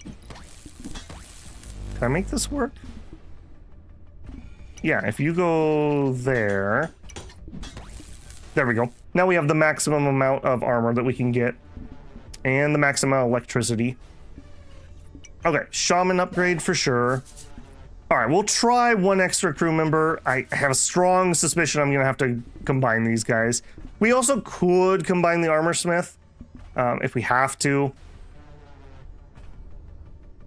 Can I make this work? Yeah, if you go there... There we go. Now we have the maximum amount of armor that we can get. And the maximum amount of electricity. Okay, shaman upgrade for sure. Alright, we'll try one extra crew member. I have a strong suspicion I'm going to have to combine these guys. We also could combine the armor smith if we have to.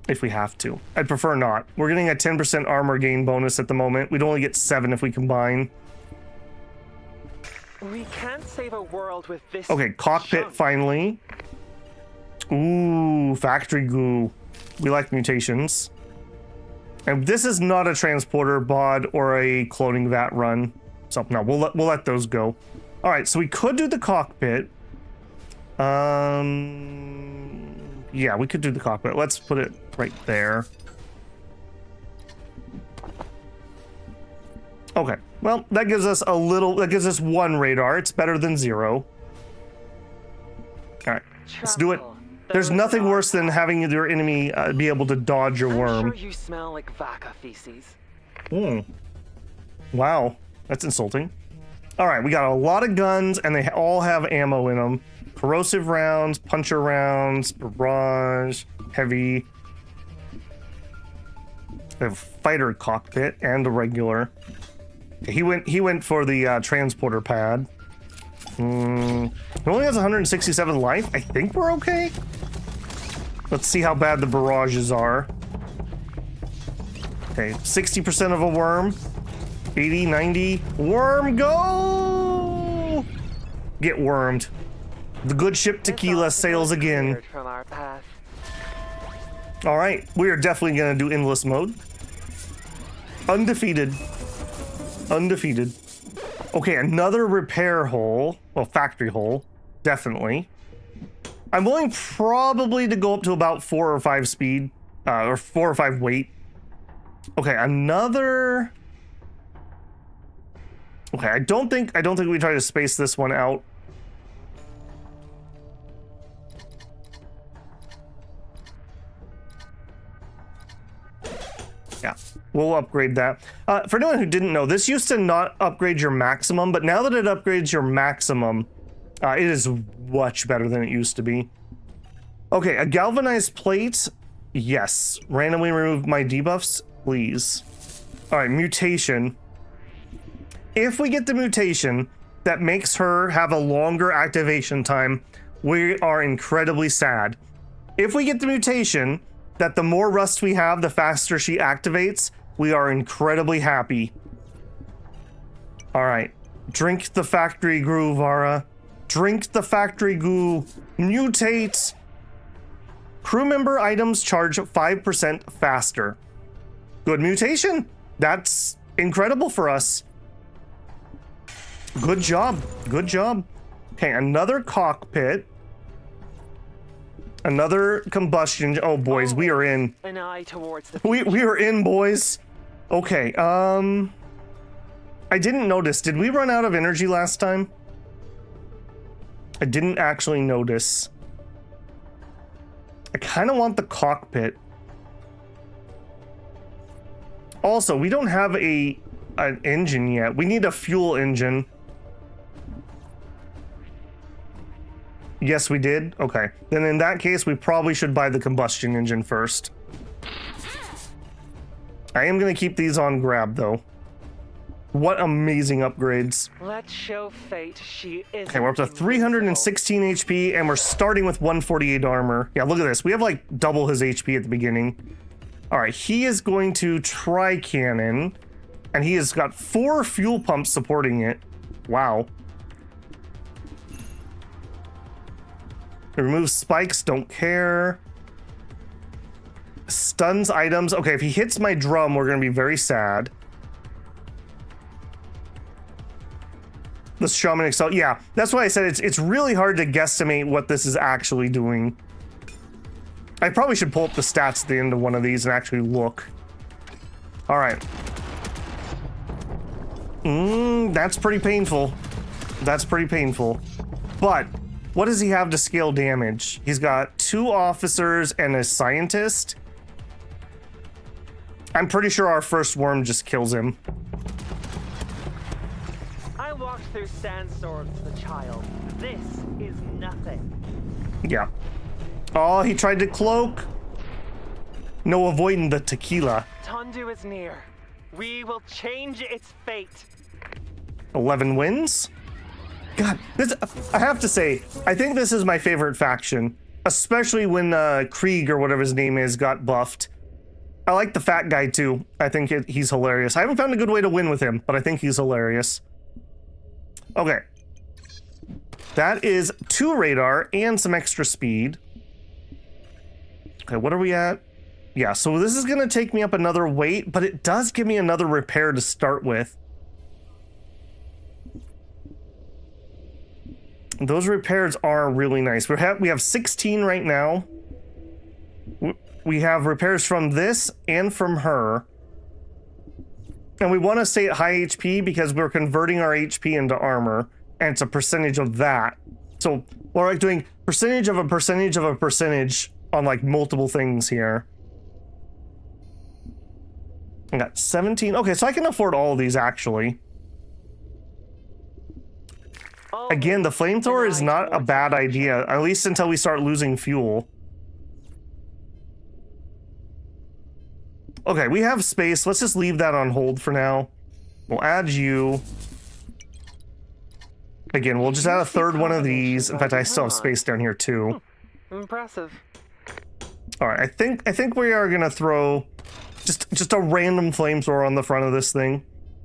If we have to. I'd prefer not. We're getting a 10% armor gain bonus at the moment. We'd only get 7 if we combine. We can't save a world with this. Okay, cockpit junk. finally. Ooh, factory goo. We like mutations. And this is not a transporter bod or a cloning vat run. So no, we'll let those go. All right, so we could do the cockpit. Yeah, we could do the cockpit. Let's put it right there. Okay, well, that gives us one radar. It's better than 0. All right, let's do it. There's nothing worse than having your enemy be able to dodge your worm. I'm sure you smell like vaca feces. Wow, that's insulting. All right, we got a lot of guns, and they all have ammo in them. Corrosive rounds, puncher rounds, barrage, heavy. They have a fighter cockpit and a regular. Okay, he went for the transporter pad. He only has 167 life. I think we're okay. Let's see how bad the barrages are. Okay, 60% of a worm. 80, 90. Worm, go! Get wormed. The good ship Tequila sails again. From our path. All right, we are definitely gonna do endless mode. Undefeated. Undefeated. Okay, another repair hole. Well, factory hole. Definitely. I'm willing probably to go up to about 4 or 5 speed. Or 4 or 5 weight. Okay, another... Okay, I don't think we try to space this one out. Yeah, we'll upgrade that. For anyone who didn't know, this used to not upgrade your maximum, but now that it upgrades your maximum, it is much better than it used to be. Okay, a galvanized plate. Yes. Randomly remove my debuffs, please. All right, mutation. If we get the mutation that makes her have a longer activation time, we are incredibly sad. If we get the mutation that the more rust we have, the faster she activates, we are incredibly happy. All right, drink the factory goo, Vara. Drink the factory goo. Mutate. Crew member items charge 5% faster. Good mutation. That's incredible for us. Good job. Good job. Okay, another cockpit. Another combustion. Oh, boys, we are in. An eye towards the We are in, boys. Okay, I didn't notice. Did we run out of energy last time? I didn't actually notice. I kind of want the cockpit. Also, we don't have an engine yet. We need a fuel engine. Yes, we did? Okay. Then in that case, we probably should buy the combustion engine first. I am going to keep these on grab, though. What amazing upgrades. Let's show fate she is. Okay, we're up to 316 HP, and we're starting with 148 armor. Yeah, look at this. We have, like, double his HP at the beginning. All right, he is going to tri-cannon, and he has got 4 fuel pumps supporting it. Wow. Remove spikes, don't care. Stuns items. Okay, if he hits my drum, we're gonna be very sad. The shaman excel. Yeah, that's why I said it's really hard to guesstimate what this is actually doing. I probably should pull up the stats at the end of one of these and actually look. All right. That's pretty painful. That's pretty painful. But what does he have to scale damage? He's got 2 officers and a scientist. I'm pretty sure our first worm just kills him. I walked through sandstorms as a child. This is nothing. Yeah. Oh, he tried to cloak. No avoiding the tequila. Tondu is near. We will change its fate. 11 wins? God, this, I have to say, I think this is my favorite faction. Especially when Krieg, or whatever his name is, got buffed. I like the fat guy too. I think he's hilarious. I haven't found a good way to win with him, but I think he's hilarious. Okay. That is 2 radar and some extra speed. Okay, what are we at? Yeah, so this is gonna take me up another weight, but it does give me another repair to start with. Those repairs are really nice. We have 16 right now. We have repairs from this and from her. And we want to stay at high HP because we're converting our HP into armor, and it's a percentage of that. So we're like doing percentage of a percentage of a percentage on like multiple things here. I got 17. Okay, so I can afford all of these actually. Again, the flamethrower is not a bad idea, at least until we start losing fuel. Okay, we have space. Let's just leave that on hold for now. We'll add you. Again, we'll just add a third one of these. In fact, I still have space down here too. Impressive. All right, I think we are gonna throw just a random flamethrower on the front of this thing.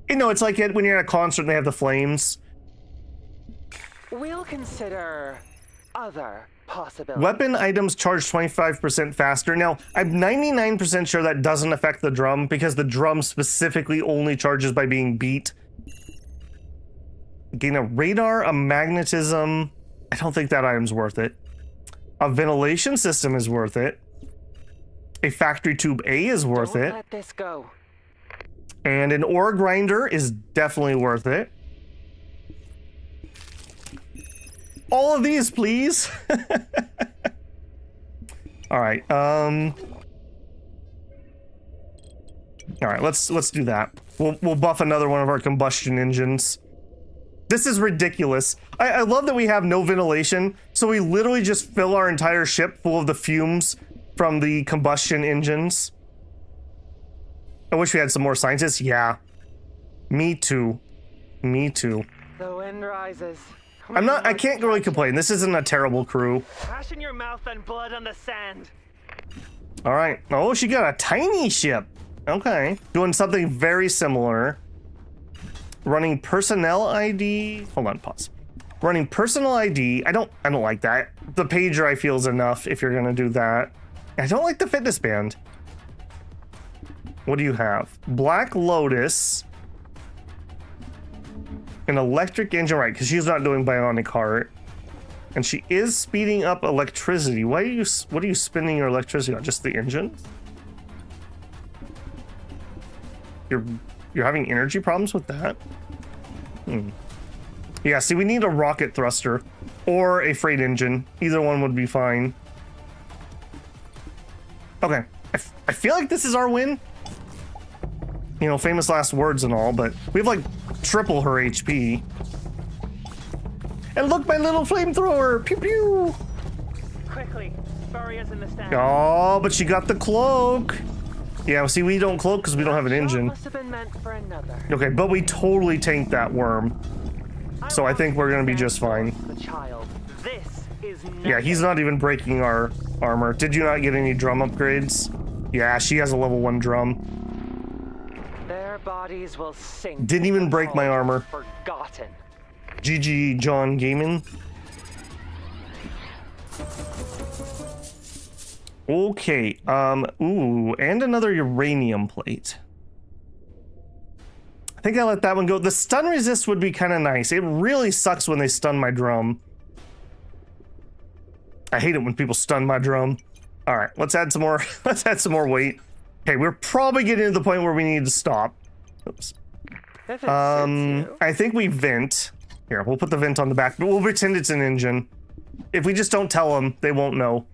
You know, it's like when you're at a concert and they have the flames. We'll consider other possibilities. Weapon items charge 25% faster. Now, I'm 99% sure that doesn't affect the drum because the drum specifically only charges by being beat. Gain a radar, a magnetism. I don't think that item's worth it. A ventilation system is worth it. A factory tube A is worth it. Let this go. And an ore grinder is definitely worth it. All of these, please. All right. All right. Let's do that. We'll buff another one of our combustion engines. This is ridiculous. I love that we have no ventilation, so we literally just fill our entire ship full of the fumes from the combustion engines. I wish we had some more scientists. Yeah. Me too. Me too. The wind rises. I can't really complain. This isn't a terrible crew. Ash in your mouth and blood on the sand. All right. Oh, she got a tiny ship. Okay. Doing something very similar. Running personnel ID. Hold on, pause. Running personal ID. I don't like that. The pager I feel is enough if you're gonna do that. I don't like the fitness band. What do you have? Black Lotus. An electric engine, right? Because she's not doing bionic heart, and she is speeding up electricity. What are you spinning your electricity on? Just the engine? You're having energy problems with that? Yeah. See, we need a rocket thruster or a freight engine. Either one would be fine. Okay. I feel like this is our win. You know, famous last words and all, but we have like triple her HP. And look, my little flamethrower! Pew pew! Quickly, bury us in the sand. Oh, but she got the cloak. Yeah, see, we don't cloak because we don't have an engine. Must have been meant for another. Okay, but we totally tanked that worm. So I think we're gonna be just fine. The child. This is Yeah, he's not even breaking our armor. Did you not get any drum upgrades? Yeah, she has a level 1 drum. Their bodies will sink. Didn't even break my armor. Forgotten. GG John Gaming. Okay, ooh, and another uranium plate. I think I let that one go. The stun resist would be kind of nice. It really sucks when they stun my drum. I hate it when people stun my drum. All right, let's add some more. Let's add some more weight. Okay, we're probably getting to the point where we need to stop. Oops. If it suits you. I think we vent. Here, we'll put the vent on the back, but we'll pretend it's an engine. If we just don't tell them, they won't know.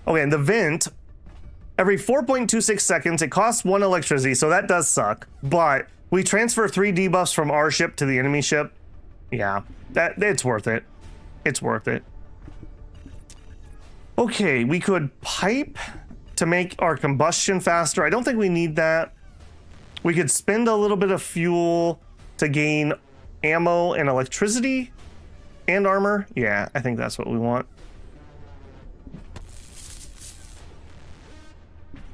Okay, and the vent, every 4.26 seconds, it costs 1 electricity, so that does suck. But we transfer 3 debuffs from our ship to the enemy ship. Yeah, it's worth it. It's worth it. Okay, we could pipe to make our combustion faster. I don't think we need that. We could spend a little bit of fuel to gain ammo and electricity and armor. Yeah, I think that's what we want.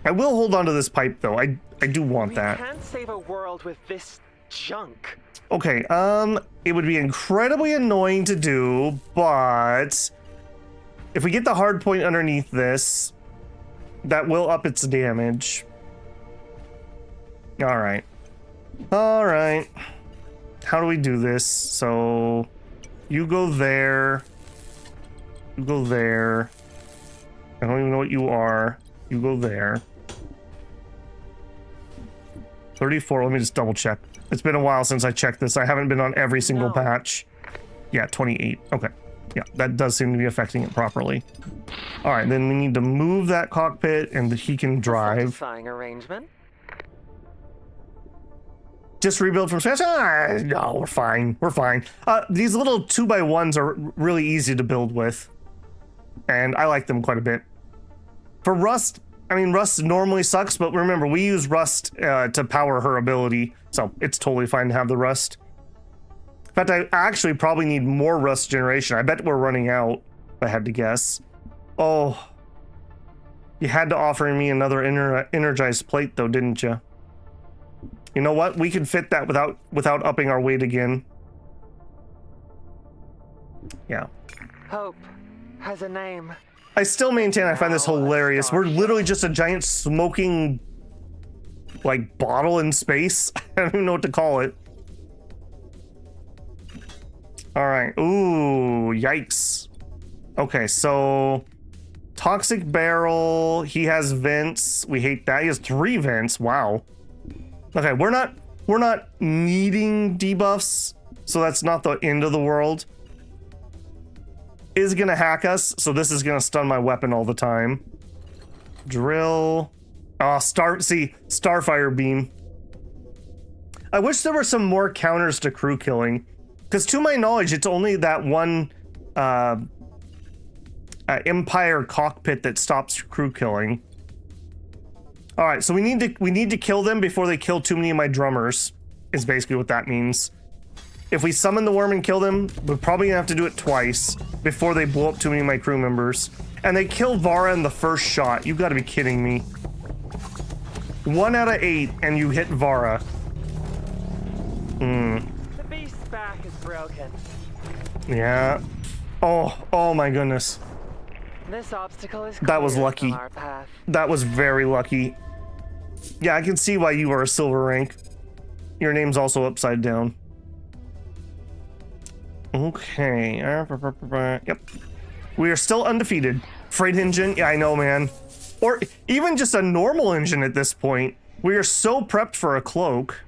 I will hold on to this pipe though. I do want that. We can't save a world with this junk. Okay, it would be incredibly annoying to do, but if we get the hard point underneath this, that will up its damage. All right. All right. How do we do this? So you go there. You go there. I don't even know what you are. You go there. 34. Let me just double check. It's been a while since I checked this. I haven't been on every single patch. Yeah, 28. Okay. Yeah, that does seem to be affecting it properly. All right, then we need to move that cockpit and he can drive. Satisfying arrangement. Just rebuild from scratch? No, we're fine. We're fine. These little 2x1s are really easy to build with. And I like them quite a bit. For Rust, I mean, Rust normally sucks, but remember, we use Rust to power her ability. So it's totally fine to have the Rust. In fact, I actually probably need more Rust generation. I bet we're running out, if I had to guess. Oh. You had to offer me another energized plate, though, didn't you? You know what? We can fit that without upping our weight again. Yeah. Hope has a name. I still maintain I find this hilarious. We're literally just a giant smoking, like, bottle in space. I don't even know what to call it. All right. Ooh, yikes. Okay, so toxic barrel. He has vents. We hate that. He has 3 vents. Wow. Okay, we're not needing debuffs, so that's not the end of the world. Is gonna hack us, so this is gonna stun my weapon all the time. Drill. Oh, Starfire beam. I wish there were some more counters to crew killing, because to my knowledge, it's only that one Empire cockpit that stops crew killing. All right, so we need to kill them before they kill too many of my drummers, is basically what that means. If we summon the worm and kill them, we're probably gonna have to do it twice before they blow up too many of my crew members. And they kill Vara in the first shot. You've got to be kidding me. 1 out of 8, and you hit Vara. The beast's back is broken. Yeah. Oh my goodness. This obstacle is That was clear lucky. from our path. That was very lucky. Yeah, I can see why you are a silver rank. Your name's also upside down. Okay. Yep. We are still undefeated. Freight engine. Yeah, I know, man. Or even just a normal engine at this point. We are so prepped for a cloak.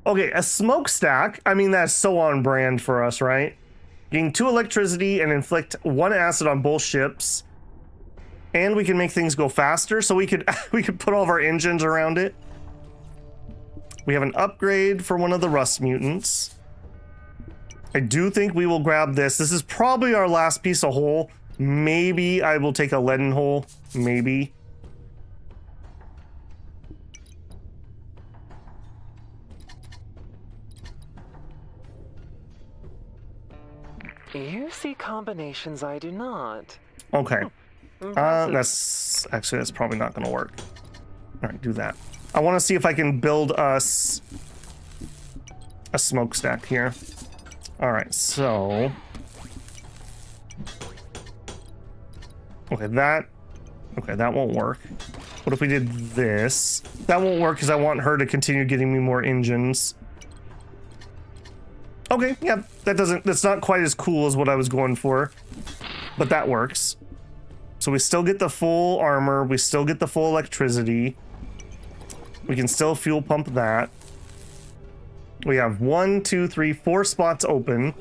Okay, a smokestack. I mean, that's so on brand for us, right? Gain 2 electricity and inflict 1 acid on both ships. And we can make things go faster, so we could put all of our engines around it. We have an upgrade for one of the rust mutants. I do think we will grab this. This is probably our last piece of hull. Maybe I will take a leaden hull. Maybe. You see combinations I do not. Okay. Impressive. That's probably not gonna work. All right, do that. I want to see if I can build us a smokestack here. All right, so okay, that won't work. What if we did this? That won't work because I want her to continue getting me more engines. Okay, yeah, that's not quite as cool as what I was going for. but that works. So we still get the full armor. We still get the full electricity. We can still fuel pump that. We have 1, 2, 3, 4 spots open.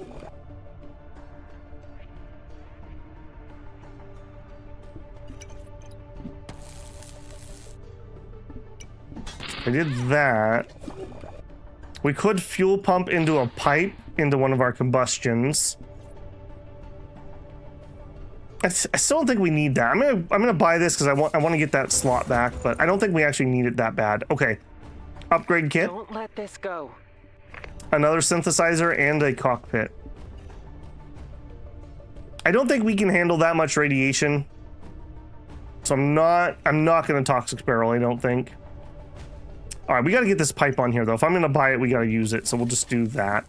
I did that. We could fuel pump into a pipe into one of our combustions. I still don't think we need that. I'm gonna buy this because I want to get that slot back, but I don't think we actually need it that bad. Okay, upgrade kit. Don't let this go. Another synthesizer and a cockpit. I don't think we can handle that much radiation, so I'm not gonna toxic barrel. I don't think. All right, we got to get this pipe on here though. If I'm gonna buy it, we got to use it. So we'll just do that.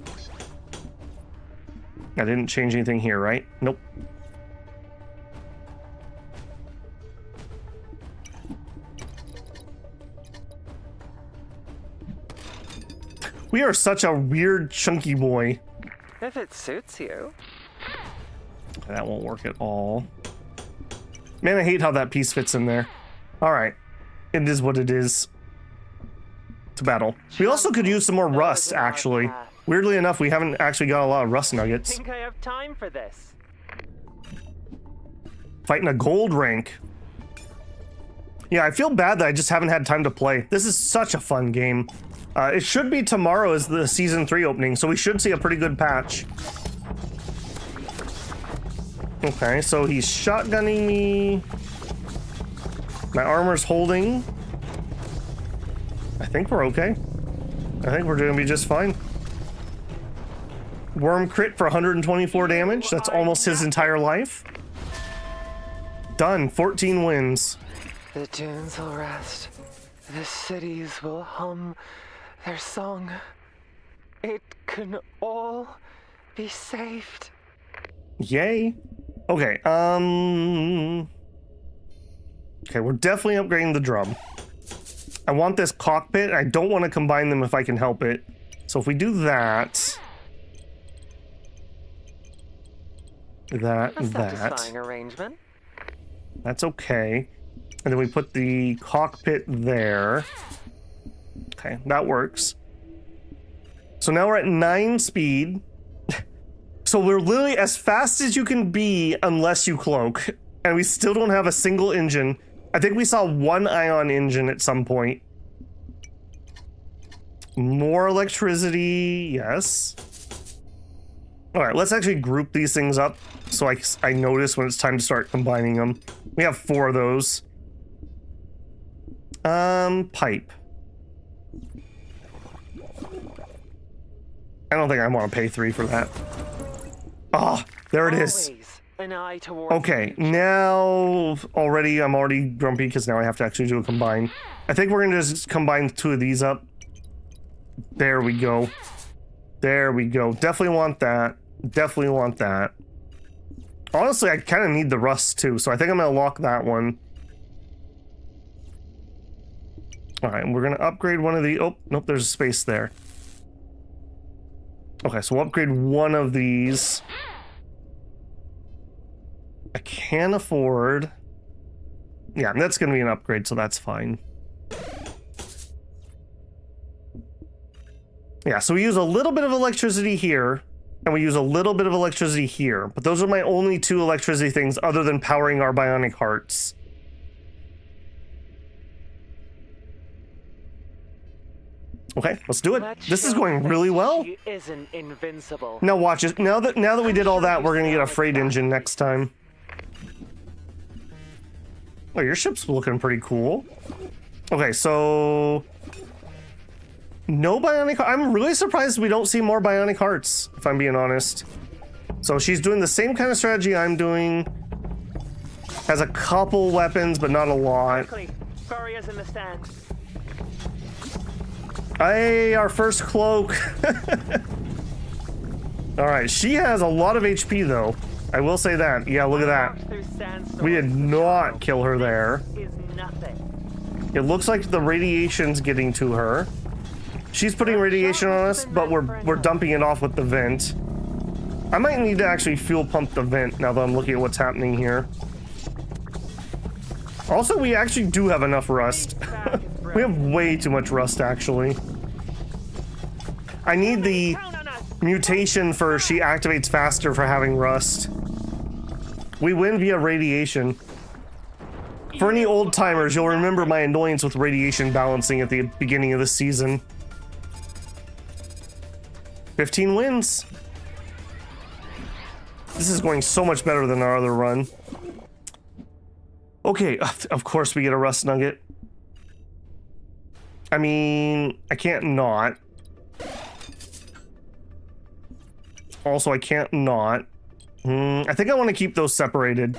I didn't change anything here, right? Nope. We are such a weird, chunky boy. If it suits you. That won't work at all. Man, I hate how that piece fits in there. All right. It is what it is. It's a battle. We also could use some more rust, actually. Weirdly enough, we haven't actually got a lot of rust nuggets. Think I have time for this? Fighting a gold rank. Yeah, I feel bad that I just haven't had time to play. This is such a fun game. It should be tomorrow is the Season 3 opening, so we should see a pretty good patch. Okay, so he's shotgunning me. My armor's holding. I think we're okay. I think we're gonna be just fine. Worm crit for 124 damage. That's almost his entire life. Done. 14 wins. The dunes will rest. The cities will hum their song. It can all be saved. Yay. Okay, okay, we're definitely upgrading the drum. I want this cockpit. I don't want to combine them if I can help it. So if we do that... A satisfying arrangement. That's okay. And then we put the cockpit there. Okay, that works. So now we're at 9 speed. So we're literally as fast as you can be unless you cloak. And we still don't have a single engine. I think we saw 1 ion engine at some point. More electricity, yes. All right, let's actually group these things up so I notice when it's time to start combining them. We have 4 of those. Pipe. I don't think I want to pay 3 for that. Ah, there it is. An eye towards Okay, now I'm already grumpy because now I have to actually do a combine. I think we're gonna just combine 2 of these up. There we go. There we go. Definitely want that. Definitely want that. Honestly, I kind of need the rust too, so I think I'm gonna lock that one. All right, we're gonna upgrade one of the. Oh, nope, there's a space there. Okay, so we'll upgrade one of these. I can't afford. Yeah, that's gonna be an upgrade, so that's fine. Yeah, so we use a little bit of electricity here, and we use a little bit of electricity here, but those are my only 2 electricity things other than powering our bionic hearts. Okay, let's do it. This is going really well. She isn't invincible. Now watch it. Now that we did all that, we're gonna get a freight engine next time. Oh, your ship's looking pretty cool. Okay, so no bionic. I'm really surprised we don't see more bionic hearts, if I'm being honest. So she's doing the same kind of strategy I'm doing. Has a couple weapons, but not a lot. Barriers in the stand. Hey, our first cloak. All right, she has a lot of HP though. I will say that. Yeah, look at that. We did not kill her there. It looks like the radiation's getting to her. She's putting radiation on us, but we're dumping it off with the vent. I might need to actually fuel pump the vent now that I'm looking at what's happening here. Also, we actually do have enough rust. We have way too much rust, actually. I need the mutation for she activates faster for having rust. We win via radiation. For any old timers, you'll remember my annoyance with radiation balancing at the beginning of the season. 15 wins. This is going so much better than our other run. Okay, of course we get a rust nugget. I mean, I can't not. Also, I can't not. I think I want to keep those separated.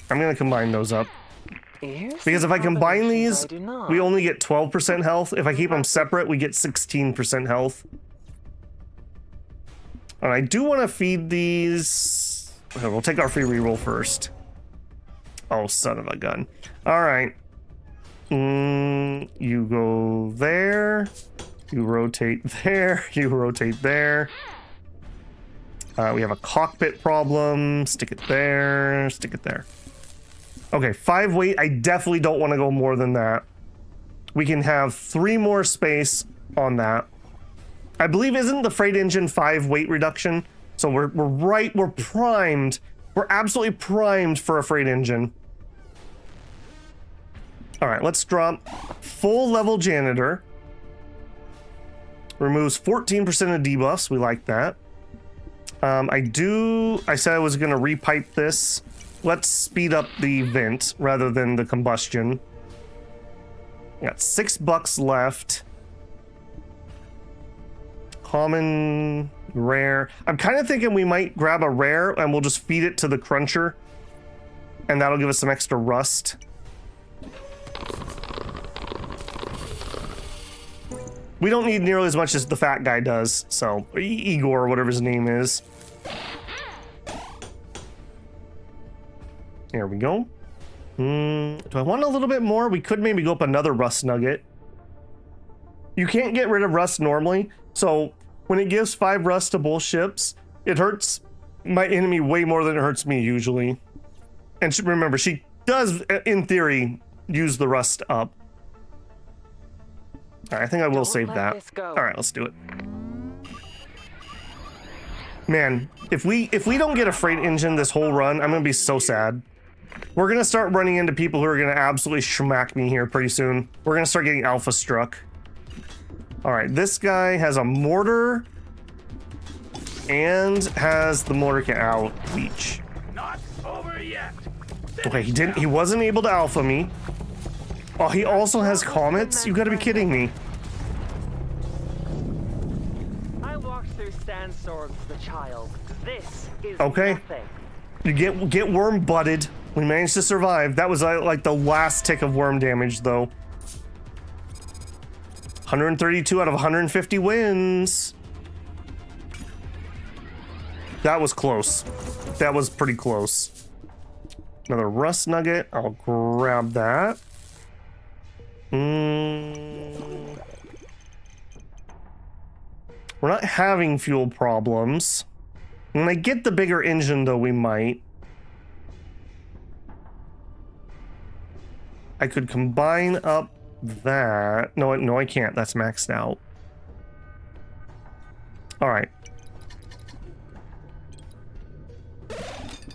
I'm going to combine those up. Because if I combine these, we only get 12% health. If I keep them separate, we get 16% health. And I do want to feed these. Okay, we'll take our free reroll first. Oh, son of a gun. All right. You go there. You rotate there. You rotate there. We have a cockpit problem. Stick it there. Stick it there. Okay, 5 weight. I definitely don't want to go more than that. We can have 3 more space on that. I believe isn't the freight engine 5 weight reduction? So we're primed. We're absolutely primed for a freight engine. All right, let's drop full level janitor. Removes 14% of debuffs. We like that. I said I was gonna repipe this. Let's speed up the vent rather than the combustion. Got $6 left. Common, rare. I'm kind of thinking we might grab a rare and we'll just feed it to the cruncher. And that'll give us some extra rust. We don't need nearly as much as the fat guy does, so Igor, whatever his name is. There we go. Do I want a little bit more? We could maybe go up another rust nugget. You can't get rid of rust normally, so when it gives 5 rust to both ships, it hurts my enemy way more than it hurts me usually. And remember, she does, in theory, use the rust up. All right, I think I will save that. All right, let's do it. Man, if we don't get a freight engine this whole run, I'm gonna be so sad. We're gonna start running into people who are gonna absolutely schmack me here pretty soon. We're gonna start getting alpha struck. All right, this guy has a mortar and has the mortar can outreach. Not over yet. Okay, he wasn't able to alpha me. Oh, he also has comets? You gotta be kidding me. I walked through sandstorms as a child. This is okay. Nothing. You get worm butted. We managed to survive. That was like the last tick of worm damage though. 132 out of 150 wins. That was close. That was pretty close. Another rust nugget. I'll grab that. We're not having fuel problems. When I get the bigger engine though, we might. I could combine up that. No, I can't. That's maxed out. All right.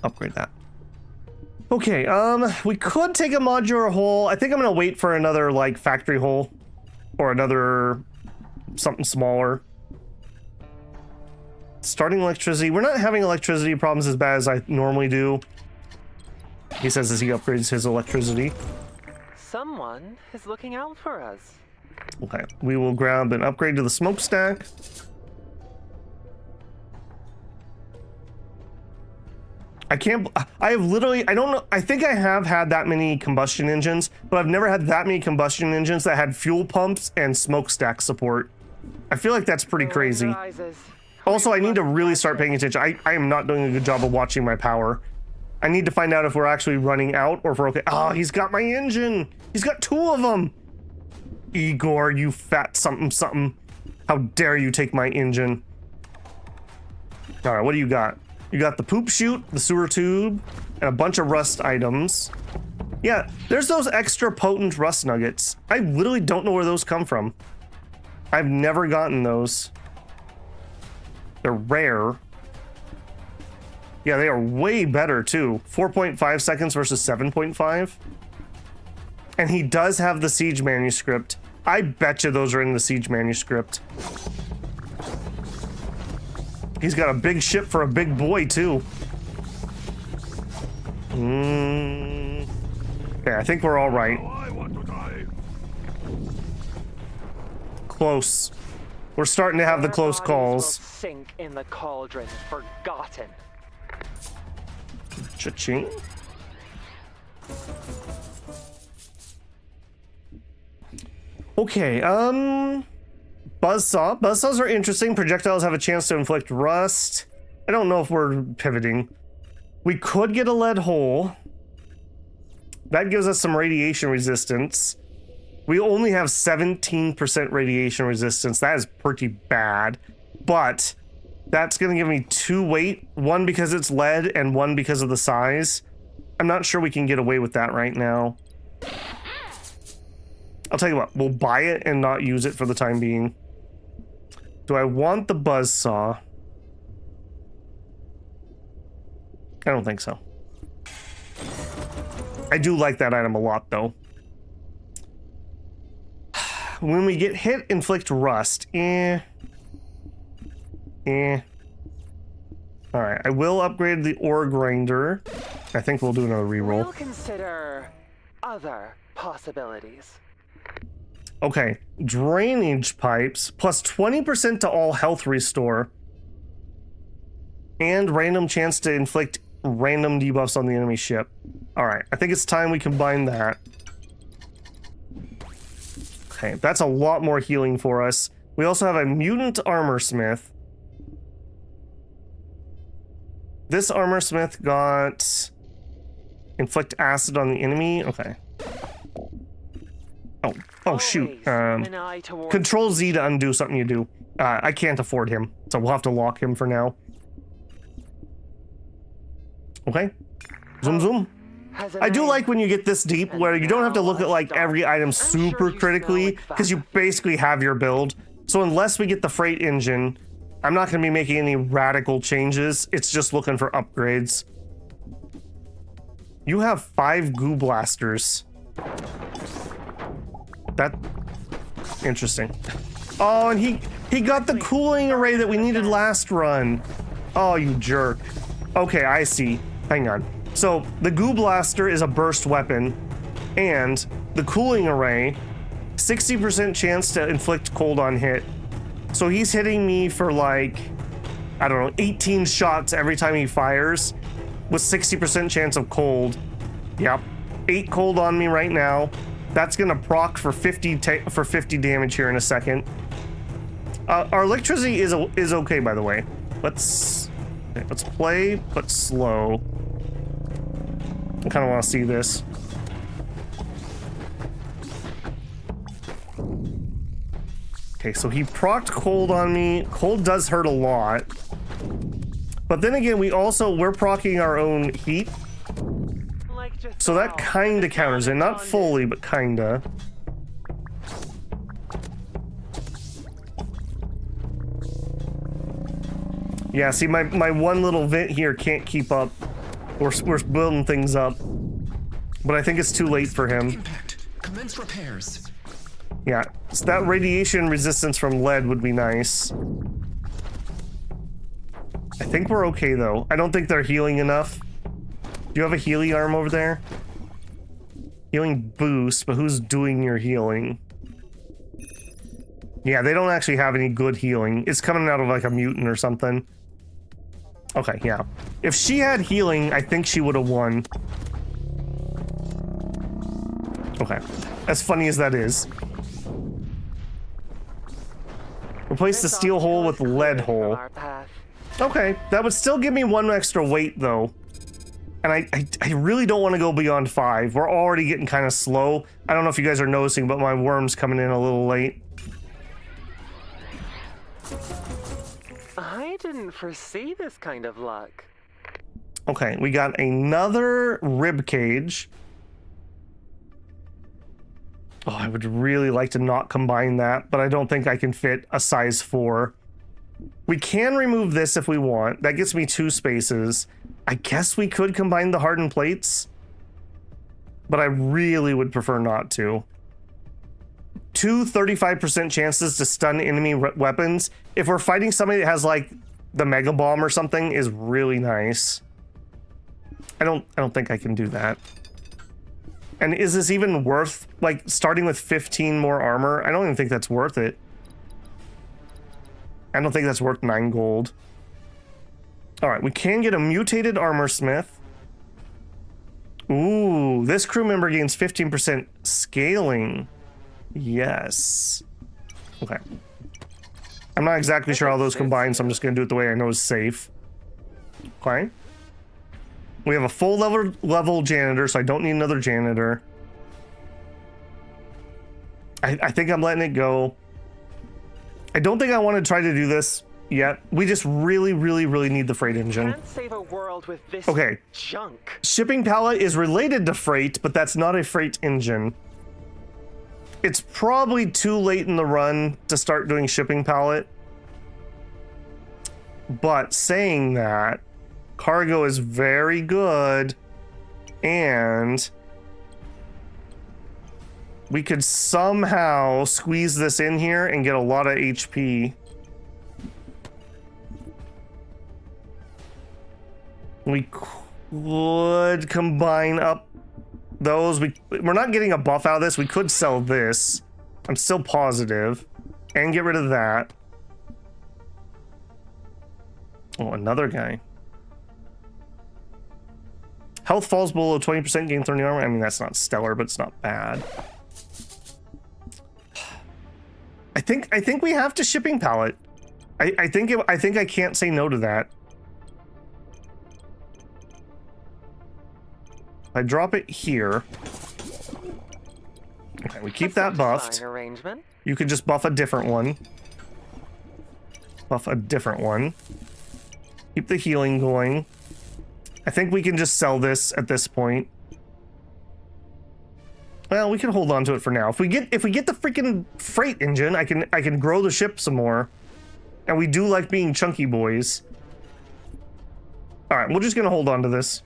Upgrade that. Okay, we could take a modular hull. I think I'm gonna wait for another like factory hull or another something smaller. Starting electricity. We're not having electricity problems as bad as I normally do. He says as he upgrades his electricity. Someone is looking out for us. Okay, we will grab an upgrade to the smokestack. I don't know, I think I have had that many combustion engines, but I've never had that many combustion engines that had fuel pumps and smokestack support. I feel like that's pretty crazy. Also, I need to really start paying attention. I am not doing a good job of watching my power. I need to find out if we're actually running out or if we're okay. Oh, he's got my engine. He's got 2 of them. Igor, you fat something. How dare you take my engine? All right, what do you got? You got the poop chute, the sewer tube, and a bunch of rust items. Yeah, there's those extra potent rust nuggets. I literally don't know where those come from. I've never gotten those. They're rare. Yeah, they are way better too. 4.5 seconds versus 7.5. And he does have the siege manuscript. I bet you those are in the siege manuscript. He's got a big ship for a big boy too. Okay, I think we're all right. I want to die. Close. We're starting to have the close Our bodies calls. will sink in the cauldron, forgotten. Cha-ching. Okay, buzzsaw. Buzzsaws are interesting. Projectiles have a chance to inflict rust. I don't know if we're pivoting. We could get a lead hole. That gives us some radiation resistance. We only have 17% radiation resistance. That is pretty bad. But that's going to give me 2 weight. 1 because it's lead and 1 because of the size. I'm not sure we can get away with that right now. I'll tell you what, we'll buy it and not use it for the time being. Do I want the buzzsaw? I don't think so. I do like that item a lot, though. When we get hit, inflict rust. Alright, I will upgrade the ore grinder. I think we'll do another reroll. We'll consider other possibilities. Okay, drainage pipes, plus 20% to all health restore. And random chance to inflict random debuffs on the enemy ship. Alright, I think it's time we combine that. Okay, that's a lot more healing for us. We also have a mutant armor smith. This armor smith got inflict acid on the enemy. Okay. Oh shoot. An eye towards Control Z to undo something you do. I can't afford him, so we'll have to lock him for now. Okay. Zoom zoom. has a I do name. like when you get this deep where you don't have to look at like every item super critically because you basically have your build. So unless we get the freight engine, I'm not going to be making any radical changes. It's just looking for upgrades. You have 5 goo blasters. That interesting. Oh, and he got the cooling array that we needed last run. Oh, you jerk. Okay, I see. Hang on. So the goo blaster is a burst weapon, and the cooling array, 60% chance to inflict cold on hit. So he's hitting me for like, I don't know, 18 shots every time he fires with 60% chance of cold. Yep. 8 cold on me right now. That's gonna proc for 50 damage here in a second. Our electricity is okay, by the way. Let's play, but slow. I kind of want to see this. Okay, so he procced cold on me. Cold does hurt a lot. But then again, we're proccing our own heat. Like just So that now, kind of counters it. Not fully, but kinda. Yeah, see, my one little vent here can't keep up. We're building things up. But I think it's too late for him. Impact. Commence repairs. Yeah, so that radiation resistance from lead would be nice. I think we're okay, though. I don't think they're healing enough. Do you have a healing arm over there? Healing boost, but who's doing your healing? Yeah, they don't actually have any good healing. It's coming out of like a mutant or something. Okay, yeah. If she had healing, I think she would have won. Okay. As funny as that is. Replace the steel hole with lead hole. Okay, that would still give me 1 extra weight though. And I really don't want to go beyond 5. We're already getting kind of slow. I don't know if you guys are noticing, but my worm's coming in a little late. I didn't foresee this kind of luck. Okay, we got another rib cage. Oh, I would really like to not combine that, but I don't think I can fit a size 4. We can remove this if we want. That gets me 2 spaces. I guess we could combine the hardened plates, but I really would prefer not to. 2 35% chances to stun enemy weapons. If we're fighting somebody that has like the mega bomb or something is really nice. I don't think I can do that. And is this even worth, like, starting with 15 more armor? I don't even think that's worth it. I don't think that's worth 9 gold. All right, we can get a mutated armor smith. Ooh, this crew member gains 15% scaling. Yes. Okay. I'm not exactly sure how those combine, so I'm just going to do it the way I know is safe. Okay. We have a full level janitor, so I don't need another janitor. I think I'm letting it go. I don't think I want to try to do this yet. We just really need the freight engine. Can't save a world with this junk. Shipping pallet is related to freight, but that's not a freight engine. It's probably too late in the run to start doing shipping pallet. But saying that, cargo is very good, and we could somehow squeeze this in here and get a lot of HP. We could combine up those. We're not getting a buff out of this. We could sell this. I'm still positive. And get rid of that. Oh, another guy. Health falls below 20%, gain 30 armor. I mean, that's not stellar, but it's not bad. I think we have to shipping pallet. I think I can't say no to that. If I drop it here. Okay, we keep that buffed. You could just buff a different one. Buff a different one. Keep the healing going. I think we can just sell this at this point. Well, we can hold on to it for now. If we get the freaking freight engine, I can grow the ship some more. And we do like being chunky boys. All right, we're just gonna hold on to this.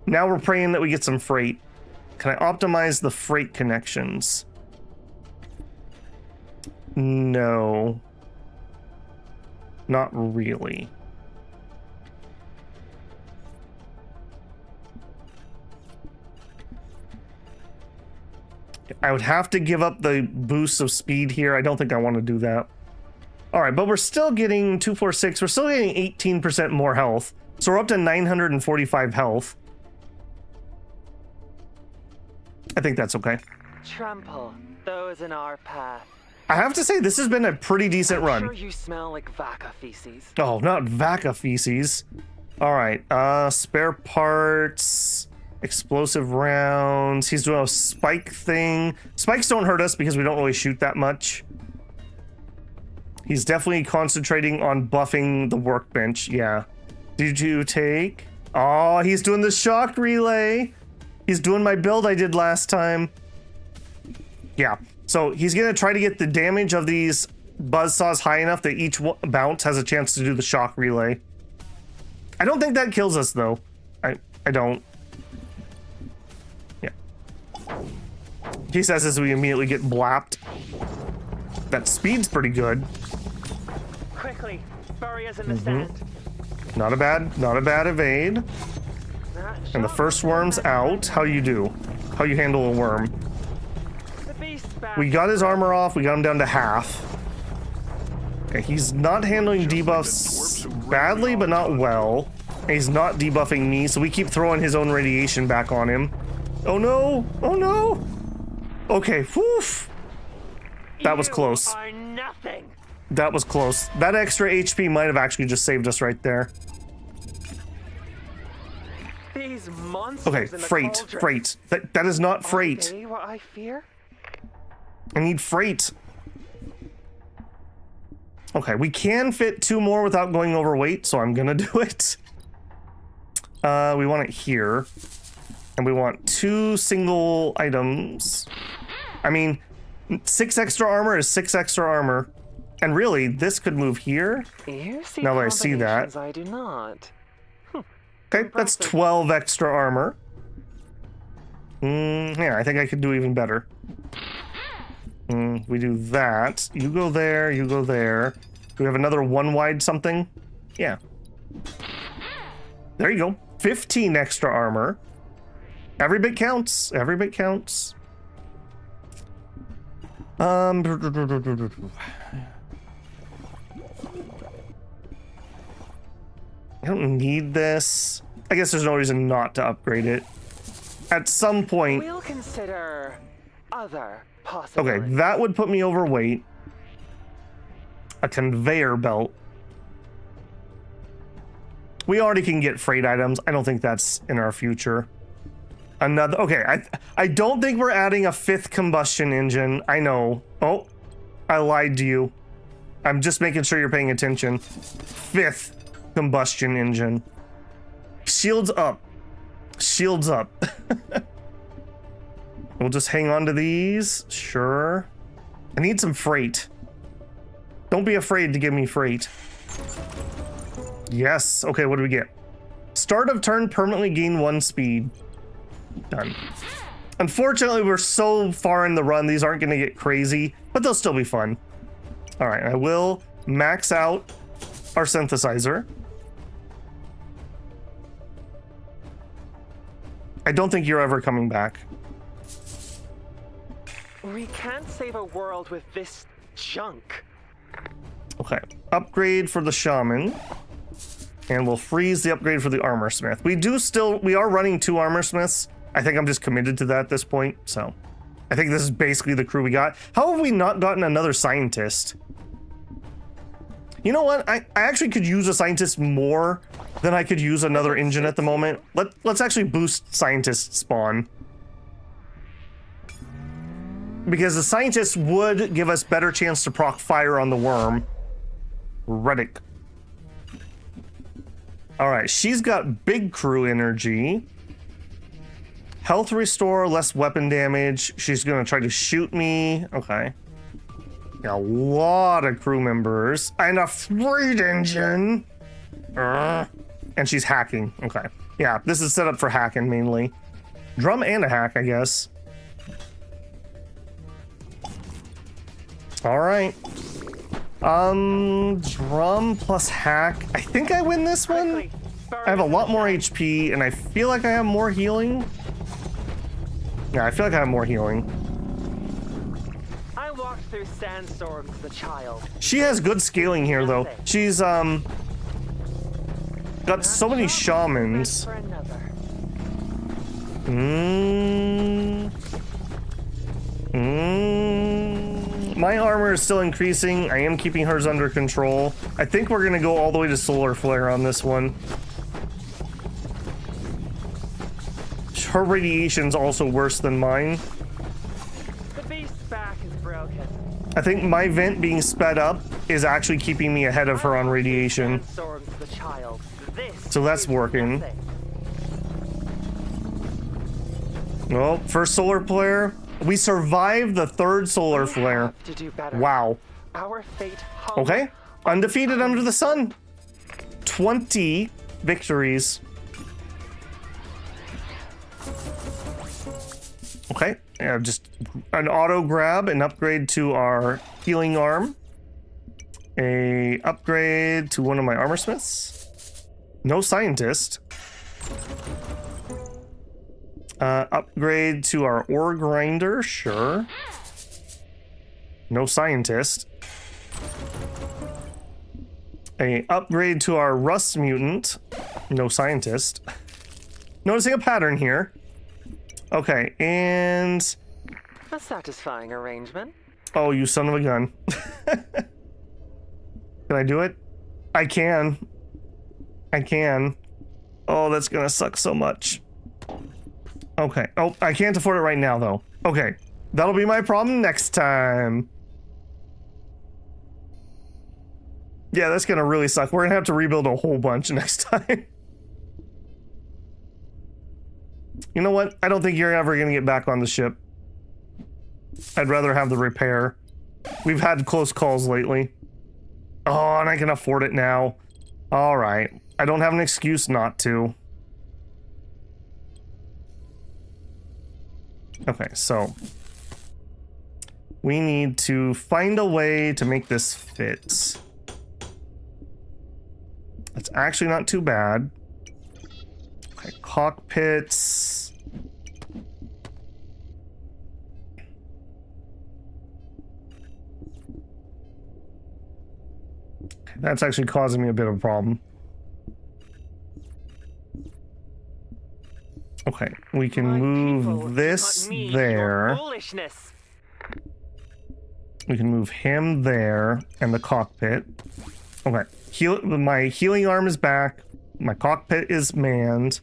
Now we're praying that we get some freight. Can I optimize the freight connections? No. Not really. I would have to give up the boost of speed here. I don't think I want to do that. All right, but we're still getting 246. We're still getting 18% more health. So we're up to 945 health. I think that's okay. Trample those in our path. I have to say, this has been a pretty decent run. Sure you smell like vaca feces. Oh, not vaca feces. All right, spare parts. Explosive rounds. He's doing a spike thing. Spikes don't hurt us because we don't really shoot that much. He's definitely concentrating on buffing the workbench. Yeah. Did you take? Oh, he's doing the shock relay. He's doing my build I did last time. Yeah. So he's going to try to get the damage of these buzzsaws high enough that each bounce has a chance to do the shock relay. I don't think that kills us, though. I don't. He says as we immediately get blapped. That speed's pretty good. Quickly, bury us in the sand. Not a bad evade. And the first worm's out. How you do? How you handle a worm? We got his armor off. We got him down to half. Okay, he's not handling debuffs badly, but not well. And he's not debuffing me, so we keep throwing his own radiation back on him. Oh no! Oh no! Okay, whew. That was close. That was close. That extra HP might have actually just saved us right there. These monsters okay, freight. That is not freight. Are they what I fear? I need freight. Okay, we can fit 2 more without going overweight, so I'm gonna do it. We want it here. And we want 2 single items. I mean, 6 extra armor is 6 extra armor. And really, this could move here. You see Now that I see that. combinations I do not. Okay, that's 12 extra armor. Yeah, I think I could do even better. We do that. You go there, you go there. Do we have another 1 wide something? Yeah. There you go. 15 extra armor. Every bit counts. Every bit counts. I don't need this. I guess there's no reason not to upgrade it. At some point... We'll consider other possibilities. Okay, that would put me overweight. A conveyor belt. We already can get freight items. I don't think that's in our future. Another... Okay, I don't think we're adding a 5th combustion engine. I know. Oh, I lied to you. I'm just making sure you're paying attention. 5th combustion engine. Shields up. Shields up. We'll just hang on to these. Sure. I need some freight. Don't be afraid to give me freight. Yes. Okay, what do we get? Start of turn, permanently gain 1 speed. Done. Unfortunately, we're so far in the run, these aren't going to get crazy, but they'll still be fun. All right, I will max out our synthesizer. I don't think you're ever coming back. We can't save a world with this junk. Okay, upgrade for the shaman. And we'll freeze the upgrade for the armor smith. We are running 2 armor smiths. I think I'm just committed to that at this point, so. I think this is basically the crew we got. How have we not gotten another scientist? You know what? I actually could use a scientist more than I could use another engine at the moment. Let's actually boost scientist spawn. Because the scientist would give us better chance to proc fire on the worm. Reddick. All right, she's got big crew energy. Health restore, less weapon damage. She's gonna try to shoot me. Okay. Got a lot of crew members. And a freight engine. And she's hacking. Okay. Yeah, this is set up for hacking mainly. Drum and a hack, I guess. All right. Drum plus hack. I think I win this one. I have a lot more HP, and I feel like I have more healing. Yeah, I feel like I have more healing. I walked through sandstorms as a child. She has good scaling here, though. She's, got so many shamans. For another. My armor is still increasing. I am keeping hers under control. I think we're gonna go all the way to solar flare on this one. Her radiation's also worse than mine. The beast's back is broken. I think my vent being sped up is actually keeping me ahead of her on radiation. Sandstorms as a child. This So that's is working. nothing. Well, first solar flare. We survived the 3rd solar We flare. have to do better. Wow. Our fate hung Okay. Undefeated under the sun. 20 victories. Okay. Yeah, just an auto grab, an upgrade to our healing arm. A upgrade to one of my armor smiths. No scientist. Upgrade to our ore grinder, sure. No scientist. A upgrade to our rust mutant. No scientist. Noticing a pattern here. Okay, and... a satisfying arrangement. Oh, you son of a gun. Can I do it? I can. I can. Oh, that's gonna suck so much. Okay. Oh, I can't afford it right now, though. Okay. That'll be my problem next time. Yeah, that's gonna really suck. We're gonna have to rebuild a whole bunch next time. You know what? I don't think you're ever going to get back on the ship. I'd rather have the repair. We've had close calls lately. Oh, and I can afford it now. All right. I don't have an excuse not to. Okay, so we need to find a way to make this fit. It's actually not too bad. Okay, cockpits. Okay, that's actually causing me a bit of a problem. Okay, we can move this there. We can move him there and the cockpit. Okay, my healing arm is back. My cockpit is manned.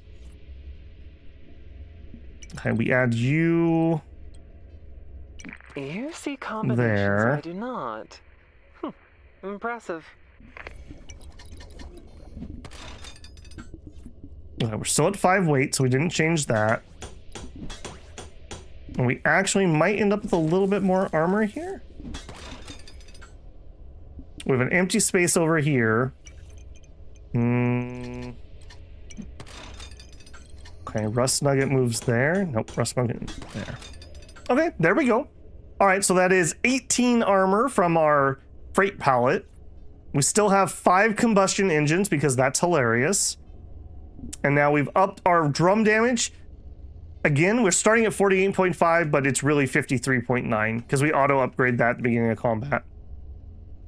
Okay, we add you. You see combinations there. I do not. Impressive. Okay, we're still at 5 weight, so we didn't change that. And we actually might end up with a little bit more armor here. We have an empty space over here. Okay, Rust Nugget moves there. Nope, Rust Nugget there. Okay, there we go. All right, so that is 18 armor from our freight pallet. We still have 5 combustion engines because that's hilarious. And now we've upped our drum damage. Again, we're starting at 48.5, but it's really 53.9 because we auto upgrade that at the beginning of combat.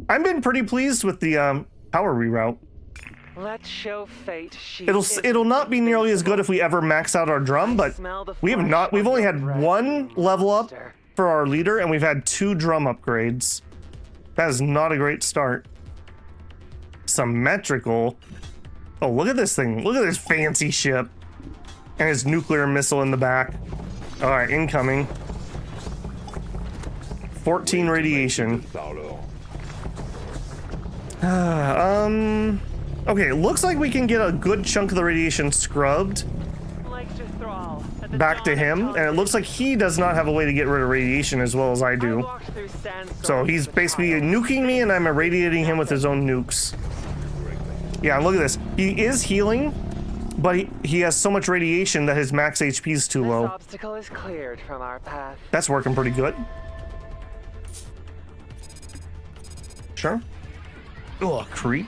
I've been pretty pleased with the power reroute. Let's show fate. It'll not be nearly as good if we ever max out our drum, but we've only had 1 level up for our leader, and we've had 2 drum upgrades. That is not a great start. Symmetrical. Oh, look at this thing. Look at this fancy ship. And his nuclear missile in the back. All right, incoming. 14 radiation. Okay, looks like we can get a good chunk of the radiation scrubbed back to him, and it looks like he does not have a way to get rid of radiation as well as I do. So he's basically nuking me, and I'm irradiating him with his own nukes. Yeah, look at this. He is healing, but he has so much radiation that his max HP is too low. This obstacle is cleared from our path. That's working pretty good. Sure. Oh, creep.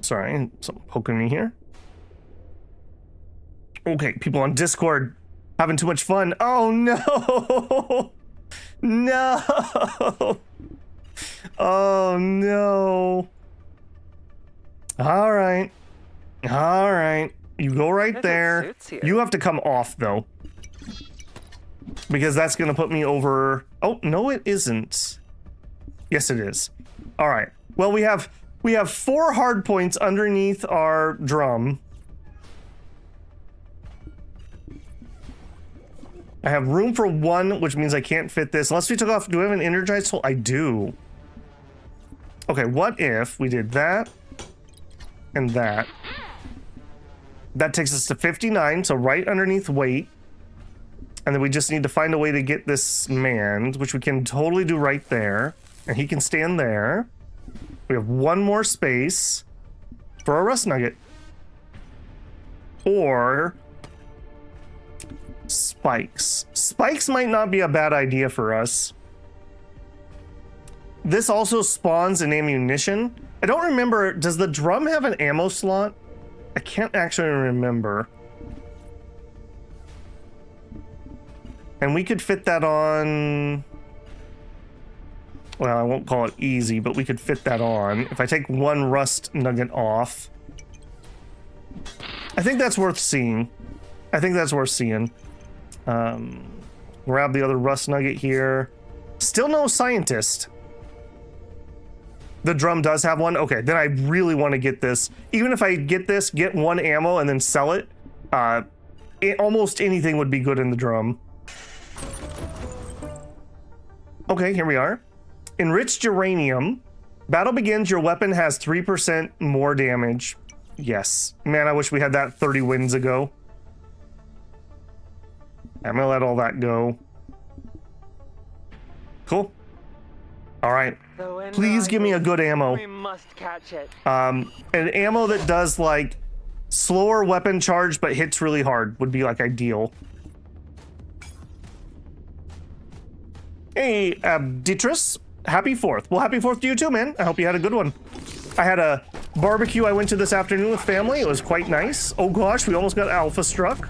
Sorry, something poking me here. Okay, people on Discord having too much fun. Oh no! No! Oh no! All right, all right. You go right there. You have to come off though, because that's gonna put me over. Oh no, it isn't. Yes, it is. All right. Well, we have 4 hard points underneath our drum. I have room for 1, which means I can't fit this unless we took off. Do I have an energized hole? I do. Okay, what if we did that and that? That takes us to 59, so right underneath weight. And then we just need to find a way to get this manned, which we can totally do right there. And he can stand there. We have 1 more space for a Rust Nugget. Or spikes. Spikes might not be a bad idea for us. This also spawns an ammunition. I don't remember, does the drum have an ammo slot? I can't actually remember. And we could fit that on... Well, I won't call it easy, but we could fit that on. If I take 1 Rust Nugget off. I think that's worth seeing. I think that's worth seeing. Grab the other Rust Nugget here. Still no scientist. The drum does have 1. Okay, then I really want to get this. Even if I get this, get 1 ammo and then sell it, almost anything would be good in the drum. Okay, here we are. Enriched uranium. Battle begins, your weapon has 3% more damage. Yes. Man, I wish we had that 30 wins ago. I'm gonna let all that go. Cool. All right. Please give me a good ammo. We must catch it. An ammo that does like slower weapon charge but hits really hard would be like ideal. Hey, Beatrice, happy 4th. Well, happy 4th to you too, man. I hope you had a good one. I had a barbecue I went to this afternoon with family. It was quite nice. Oh gosh, we almost got alpha struck.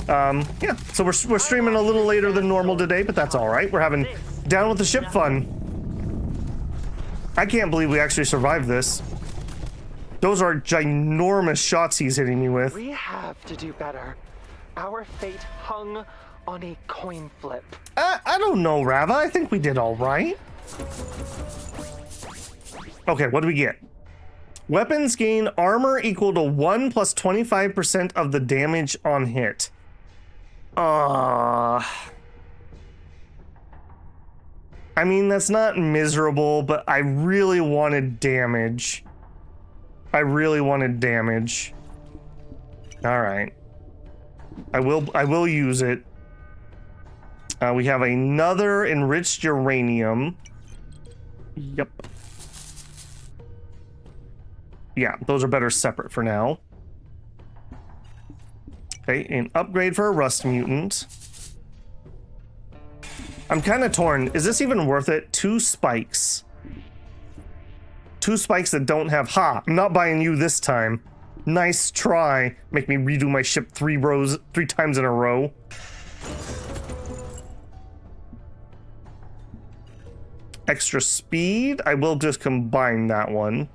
Yeah, so we're streaming a little later than normal today, but that's all right. We're having down with the ship fun. I can't believe we actually survived this. Those are ginormous shots he's hitting me with. We have to do better. Our fate hung on a coin flip. I don't know, Rava. I think we did all right. Okay, what do we get? Weapons gain armor equal to 1 plus 25% of the damage on hit. I mean, that's not miserable, but I really wanted damage. I really wanted damage. All right. I will use it. We have another enriched uranium. Yep. Yeah, those are better separate for now. Okay, an upgrade for a rust mutant. I'm kind of torn. Is this even worth it? 2 spikes. 2 spikes that don't have... Ha! I'm not buying you this time. Nice try. Make me redo my ship 3 times in a row. Extra speed. I will just combine that one.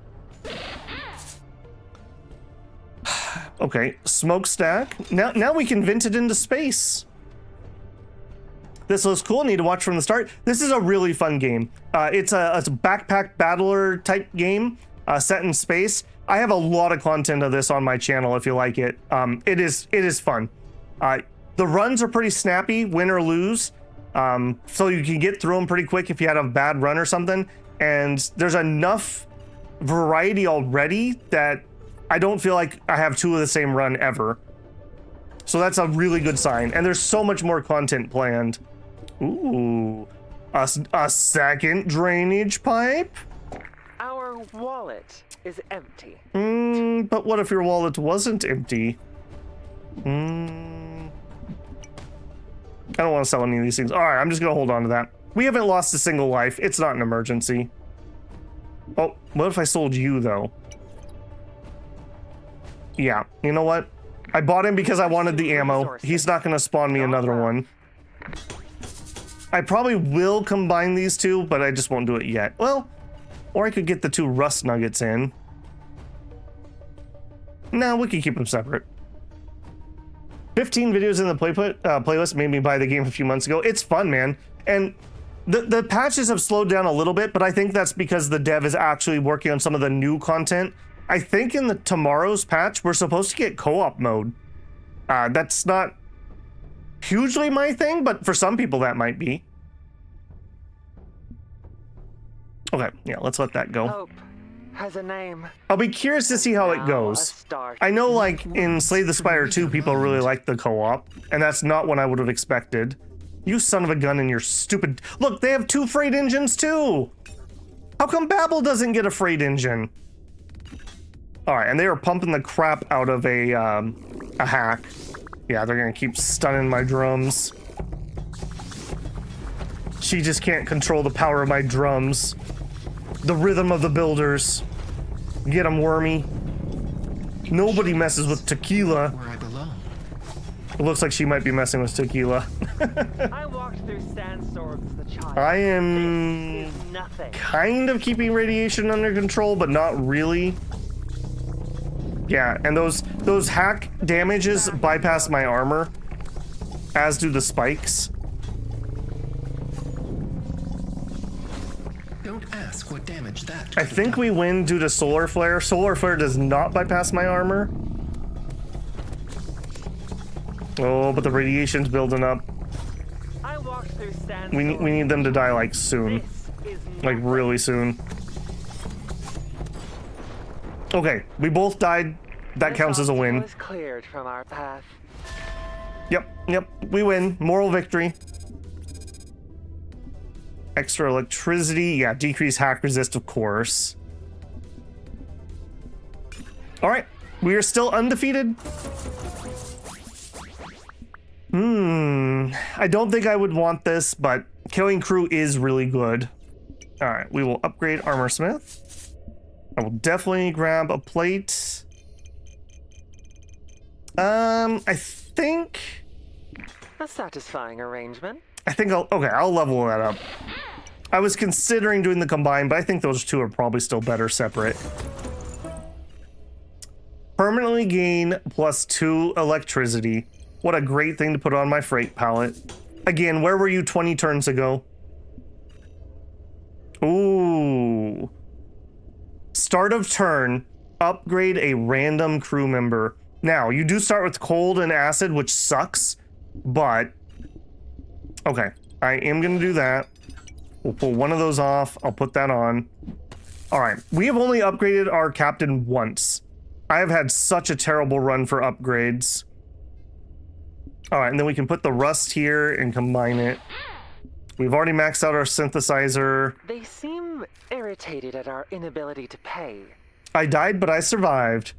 Okay, smokestack. Now we can vent it into space. This looks cool. Need to watch from the start. This is a really fun game. It's a backpack battler type game set in space. I have a lot of content of this on my channel if you like it. It is fun. The runs are pretty snappy, win or lose. So you can get through them pretty quick if you had a bad run or something. And there's enough variety already that I don't feel like I have 2 of the same run ever. So that's a really good sign. And there's so much more content planned. Ooh, a second drainage pipe? Our wallet is empty. But what if your wallet wasn't empty? I don't want to sell any of these things. All right, I'm just gonna hold on to that. We haven't lost a single life. It's not an emergency. Oh, what if I sold you though? Yeah, you know what? I bought him because I wanted the ammo. He's not gonna spawn me another one. I probably will combine these 2, but I just won't do it yet. Well, or I could get the 2 rust nuggets in. No, we can keep them separate. 15 videos in the playlist made me buy the game a few months ago. It's fun, man. And the patches have slowed down a little bit, but I think that's because the dev is actually working on some of the new content. I think in the tomorrow's patch, we're supposed to get co-op mode. That's not hugely my thing, but for some people that might be. Okay, yeah, let's let that go. Hope has a name. I'll be curious to see how it goes. I know, like, in Slay the Spire 2, people really like the co-op, and that's not what I would have expected. You son of a gun and your stupid... Look, they have 2 freight engines, too! How come Babel doesn't get a freight engine? Alright, and they are pumping the crap out of a hack. Yeah, they're gonna keep stunning my drums. She just can't control the power of my drums. The rhythm of the builders. Get 'em, Wormy. Nobody messes with tequila. Where I belong. It looks like she might be messing with tequila. I walked through sandstorms as a child. I am This is nothing. kind of keeping radiation under control, but not really. Yeah, and those hack damages bypass my armor, as do the spikes. Don't ask what damage that. I think we win due to solar flare. Solar flare does not bypass my armor. Oh, but the radiation's building up. I walked through sandstorms. We need them to die like soon, This is like nothing. really soon. Okay, we both died. That counts as a win. Was cleared from our path. Yep, we win. Moral victory. Extra electricity. Yeah, decrease hack resist, of course. All right, we are still undefeated. I don't think I would want this, but killing crew is really good. All right, we will upgrade Armor Smith. I will definitely grab a plate. I think A satisfying arrangement. I'll level that up. I was considering doing the combine, but I think those two are probably still better separate. Permanently gain +2 electricity. What a great thing to put on my freight pallet. Again, where were you 20 turns ago? Ooh. Start of turn, upgrade a random crew member. Now, you do start with cold and acid, which sucks, but okay, I am gonna do that. We'll pull one of those off. I'll put that on. All right, we have only upgraded our captain once. I have had such a terrible run for upgrades. All right, and then we can put the rust here and combine it. We've already maxed out our synthesizer. They seem irritated at our inability to pay. I died, but I survived.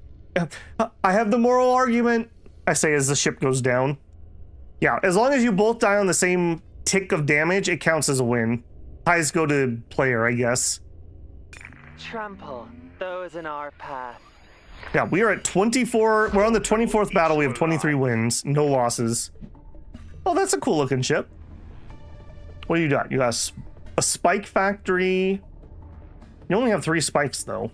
I have the moral argument, I say as the ship goes down. Yeah, as long as you both die on the same tick of damage, it counts as a win. Ties go to player, I guess. Trample those in our path. Yeah, we are at 24. We're on the 24th battle. We have 23 wins, no losses. Oh, that's a cool looking ship. What do you got? You got a spike factory. You only have 3 spikes though.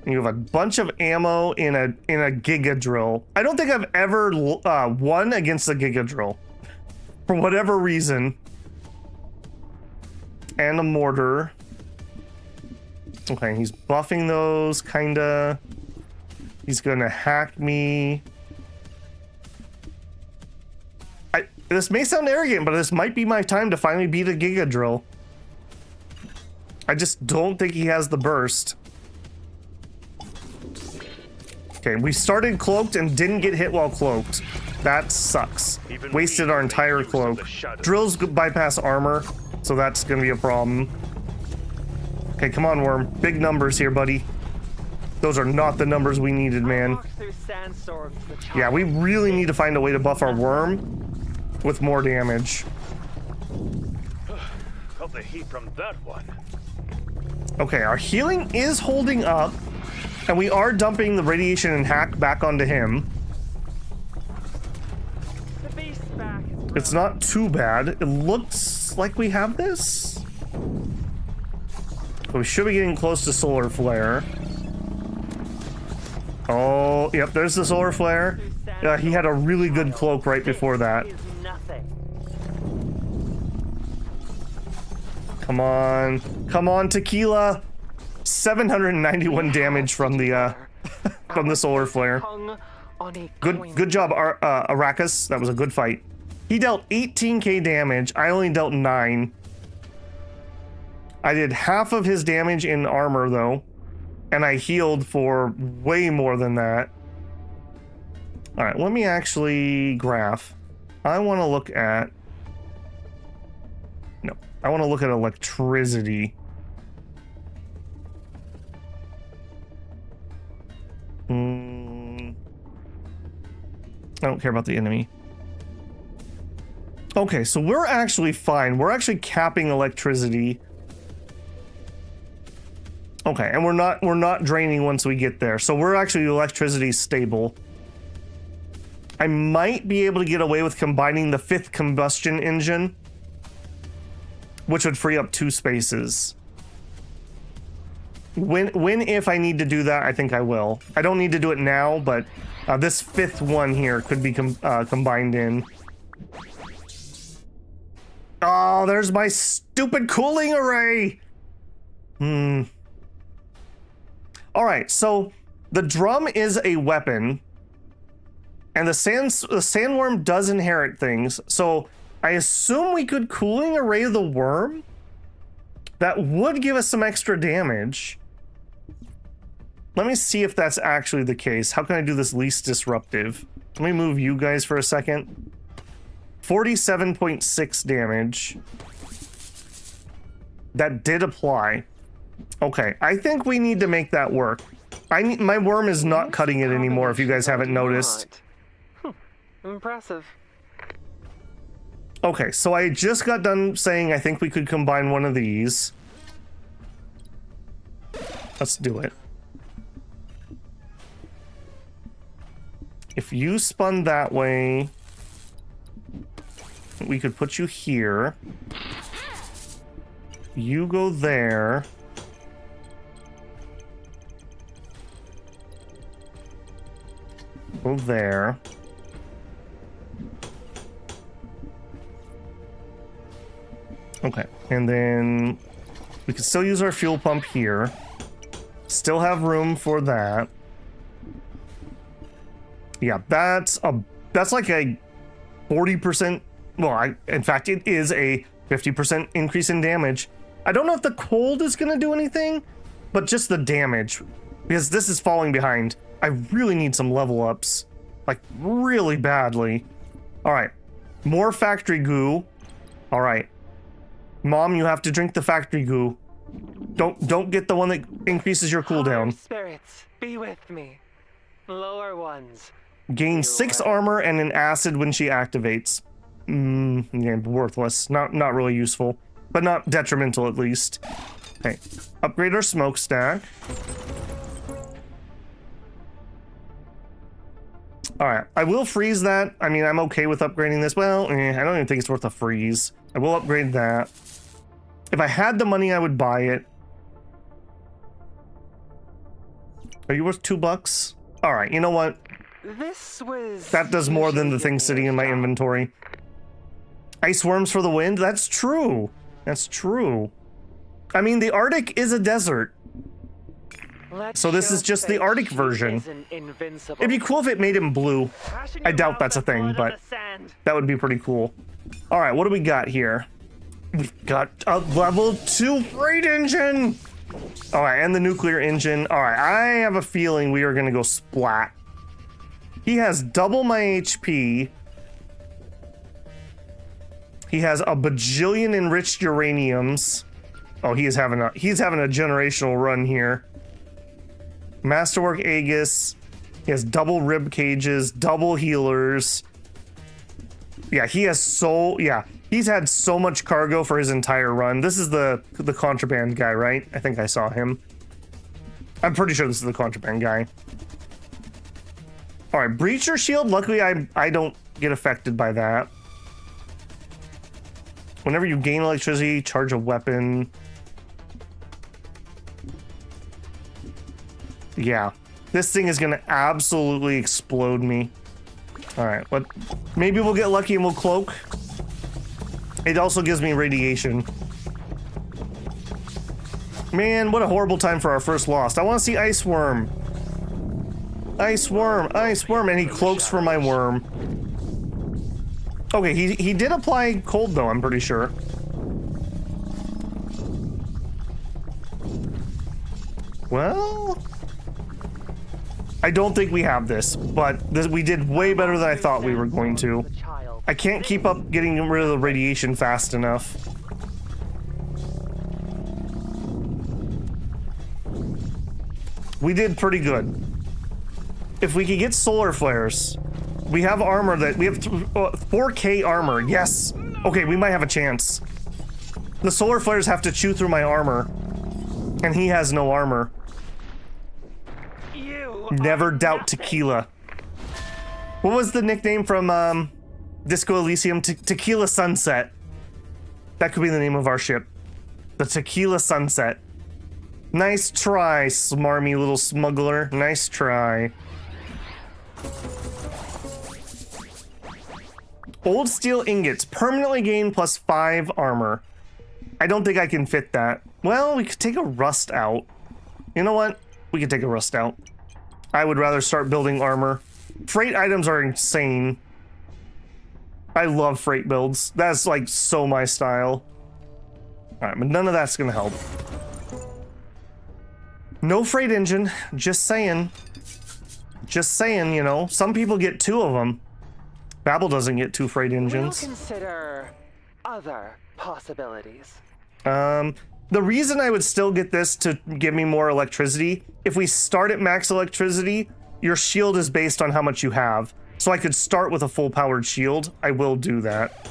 And you have a bunch of ammo in a giga drill. I don't think I've ever won against a giga drill for whatever reason. And a mortar. Okay, he's buffing those, kinda. He's gonna hack me. This may sound arrogant, but this might be my time to finally beat a giga drill. I just don't think he has the burst. Okay, we started cloaked and didn't get hit while cloaked. That sucks. Wasted our entire cloak. Drills bypass armor, so that's gonna be a problem. Okay, come on, Worm. Big numbers here, buddy. Those are not the numbers we needed, man. Yeah, we really need to find a way to buff our Worm with more damage. Felt the heat from that one. Okay, our healing is holding up, and we are dumping the radiation and hack back onto him. It's not too bad. It looks like we have this. We should be getting close to solar flare. Oh, yep, there's the solar flare. He had a really good cloak right before that. Come on. Come on, tequila. 791 damage from the solar flare. Good job, Arrakis. That was a good fight. He dealt 18k damage. I only dealt 9. I did half of his damage in armor though, and I healed for way more than that. All right, let me actually graph. I want to look at electricity. I don't care about the enemy. Okay, so we're actually fine. We're actually capping electricity. Okay, and we're not draining once we get there. So we're actually electricity stable. I might be able to get away with combining the 5th combustion engine, which would free up 2 spaces. If I need to do that, I think I will. I don't need to do it now, but this 5th one here could be combined in. Oh, there's my stupid cooling array. All right, so the drum is a weapon, and the sandworm does inherit things. So I assume we could cooling array the worm. That would give us some extra damage. Let me see if that's actually the case. How can I do this least disruptive? Let me move you guys for a second. 47.6 damage. That did apply. Okay, I think we need to make that work. My worm is not cutting it anymore, if you guys haven't noticed. Impressive. Okay, so I just got done saying I think we could combine one of these. Let's do it. If you spun that way, we could put you here. You go there. Go there. Okay, and then we can still use our fuel pump here. Still have room for that. Yeah, that's like a 40%. Well, in fact, it is a 50% increase in damage. I don't know if the cold is going to do anything, but just the damage, because this is falling behind. I really need some level ups, like really badly. All right, more factory goo. All right, Mom, you have to drink the factory goo. Don't get the one that increases your cooldown. Higher spirits, be with me. Lower ones. Gain 6 armor and an acid when she activates. Yeah, worthless. Not really useful, but not detrimental at least. Okay, upgrade our smokestack. All right, I will freeze that. I mean, I'm okay with upgrading this. Well, I don't even think it's worth a freeze. I will upgrade that. If I had the money, I would buy it. Are you worth $2? All right, you know what? This was... That does more than the thing sitting in my inventory. Ice worms for the wind? That's true. That's true. I mean, the Arctic is a desert. So this is just the Arctic version. It'd be cool if it made him blue. I doubt that's a thing, but that would be pretty cool. All right, what do we got here? We've got a level 2 freight engine. All right, and the nuclear engine. All right, I have a feeling we are going to go splat. He has double my HP. He has a bajillion enriched uraniums. Oh, he's having a generational run here. Masterwork Aegis. He has double rib cages, double healers. Yeah, he's had so much cargo for his entire run. This is the contraband guy, right? I think I saw him. I'm pretty sure this is the contraband guy. All right, breacher shield. Luckily, I don't get affected by that. Whenever you gain electricity, charge a weapon. Yeah, this thing is gonna absolutely explode me. All right, but maybe we'll get lucky and we'll cloak. It also gives me radiation. Man, what a horrible time for our first loss. I want to see Ice Worm. Ice Worm, Ice Worm, and he cloaks for my worm. Okay, he did apply cold though, I'm pretty sure. Well, I don't think we have this, but we did way better than I thought we were going to. I can't keep up getting rid of the radiation fast enough. We did pretty good. If we could get solar flares, we have armor that we have 4K armor. Yes. Okay, we might have a chance. The solar flares have to chew through my armor, and he has no armor. Never doubt Tequila. What was the nickname from Disco Elysium? Tequila Sunset. That could be the name of our ship. The Tequila Sunset. Nice try, smarmy little smuggler. Nice try. Old steel ingots. Permanently gain +5 armor. I don't think I can fit that. Well, we could take a rust out. You know what? We could take a rust out. I would rather start building armor. Freight items are insane. I love freight builds. That's like so my style. All right, but none of that's gonna help. No freight engine. Just saying. Just saying, you know. Some people get 2 of them. Babel doesn't get 2 freight We'll engines. consider other possibilities. The reason I would still get this to give me more electricity, if we start at max electricity, your shield is based on how much you have. So I could start with a full powered shield. I will do that.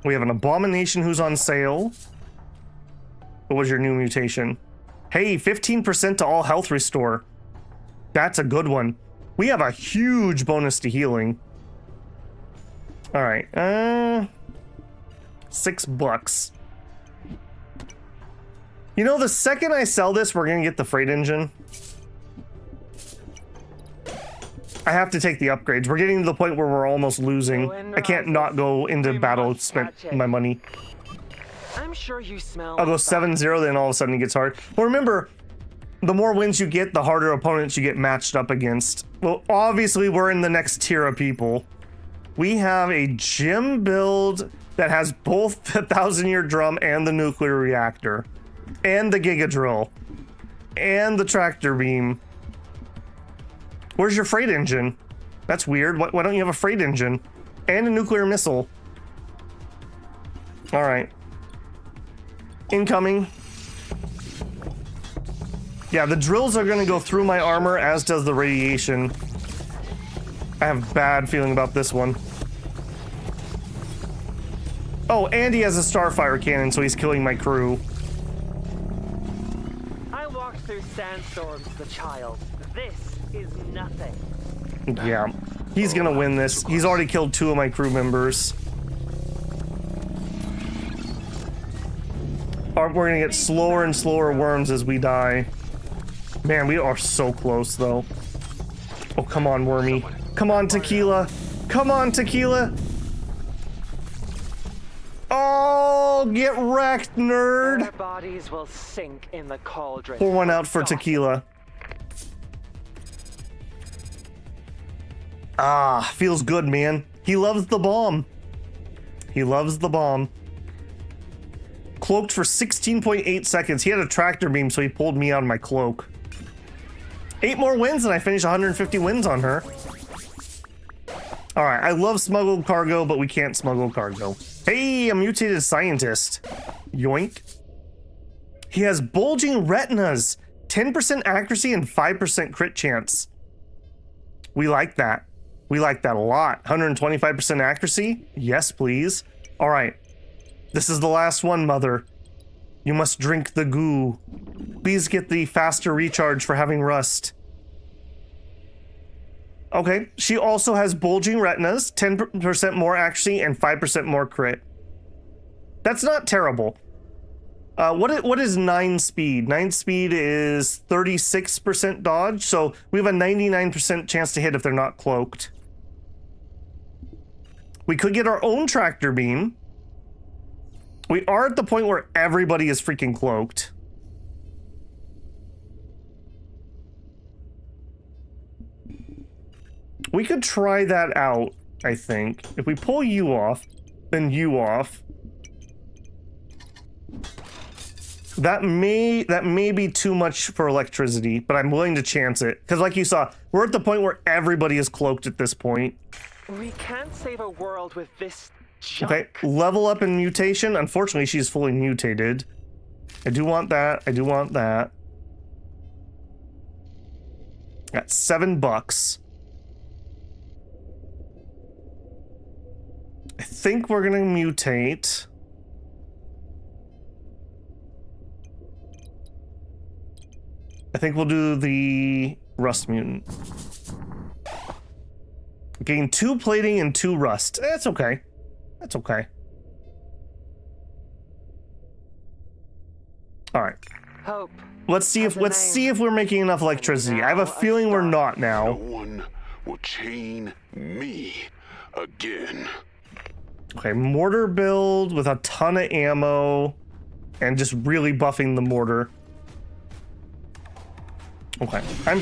We have an abomination who's on sale. What was your new mutation? Hey, 15% to all health restore. That's a good one. We have a huge bonus to healing. All right, $6. You know, the second I sell this, we're gonna get the freight engine. I have to take the upgrades. We're getting to the point where we're almost losing. I can't not go into battle, spend my money. I'm sure you smell. I'll go 7-0, then all of a sudden it gets hard. Well, remember, the more wins you get, the harder opponents you get matched up against. Well, obviously, we're in the next tier of people. We have a gym build that has both the 1,000-year drum and the nuclear reactor, and the giga drill, and the tractor beam. Where's your freight engine? That's weird. Why don't you have a freight engine and a nuclear missile? All right. Incoming. Yeah, the drills are gonna go through my armor, as does the radiation. I have a bad feeling about this one. Oh, and he has a starfire cannon, so he's killing my crew. I walked through sandstorms as a child. This is nothing. Yeah, he's gonna win this. He's already killed 2 of my crew members. We're gonna get slower and slower worms as we die. Man, we are so close, though. Oh, come on, Wormy. Come on, Tequila. Come on, Tequila. Oh, get wrecked, nerd. Their bodies will sink in the cauldron. Pour one out for Tequila. Ah, feels good, man. He loves the bomb. He loves the bomb. Cloaked for 16.8 seconds. He had a tractor beam, so he pulled me out of my cloak. 8 more wins and I finish 150 wins on her. All right, I love smuggled cargo, but we can't smuggle cargo. Hey, a mutated scientist. Yoink. He has bulging retinas, 10% accuracy and 5% crit chance. We like that. We like that a lot. 125% accuracy? Yes, please. All right. This is the last one, Mother. You must drink the goo. Please get the faster recharge for having rust. Okay, she also has bulging retinas, 10% more accuracy, and 5% more crit. That's not terrible. What is 9 speed? 9 speed is 36% dodge, so we have a 99% chance to hit if they're not cloaked. We could get our own tractor beam. We are at the point where everybody is freaking cloaked. We could try that out, I think. If we pull you off, then you off. That may be too much for electricity, but I'm willing to chance it. Because like you saw, we're at the point where everybody is cloaked at this point. We can't save a world with this junk. Okay, level up in mutation. Unfortunately, she's fully mutated. I do want that. I do want that. Got $7. I think we're gonna mutate. I think we'll do the rust mutant. Gain 2 plating and 2 rust. That's okay. That's okay. All right. Hope. Let's see if we're making enough electricity. I have a feeling we're not No now. one will chain me again. Okay, mortar build with a ton of ammo and just really buffing the mortar. Okay, I'm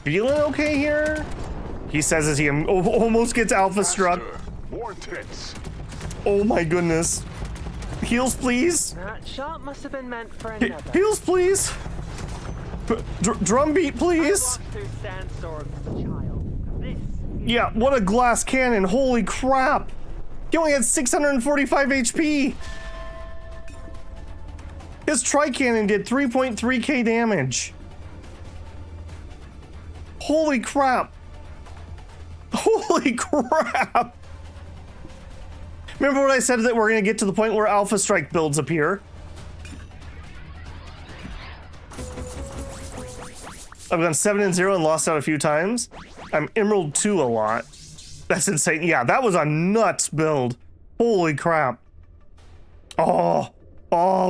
feeling okay here. He says as he almost gets alpha struck. More intense. Oh my goodness. Heals, please. That shot must have been meant for another. Heals, please. Drum beat, I please. walked through sandstorms as a child. This Yeah, what a glass cannon. Holy crap. He only had 645 HP. His tri-cannon did 3.3k damage. Holy crap. Holy crap. Remember what I said that we're going to get to the point where Alpha Strike builds appear? I've gone 7-0 and lost out a few times. I'm Emerald 2 a lot. That's insane. Yeah, that was a nuts build. Holy crap. Oh,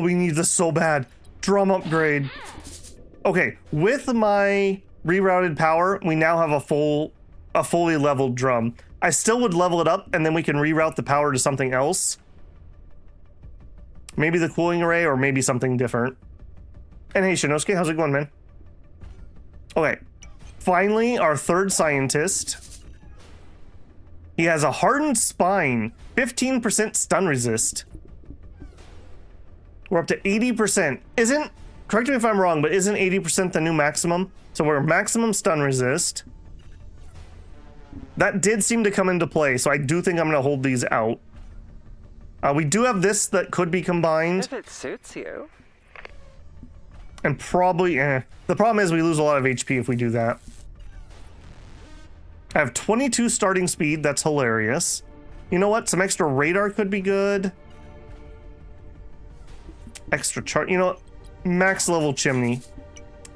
we need this so bad. Drum upgrade. Okay, with my rerouted power, we now have a fully leveled drum. I still would level it up and then we can reroute the power to something else. Maybe the cooling array or maybe something different. And hey, Shinosuke, how's it going, man? Okay, finally, our third scientist. He has a hardened spine, 15% stun resist. We're up to 80%. Correct me if I'm wrong, but isn't 80% the new maximum? So we're maximum stun resist. That did seem to come into play, so I do think I'm going to hold these out. We do have this that could be combined. If it suits you. And probably, The problem is we lose a lot of HP if we do that. I have 22 starting speed. That's hilarious. You know what? Some extra radar could be good. Extra chart. You know what? Max level chimney.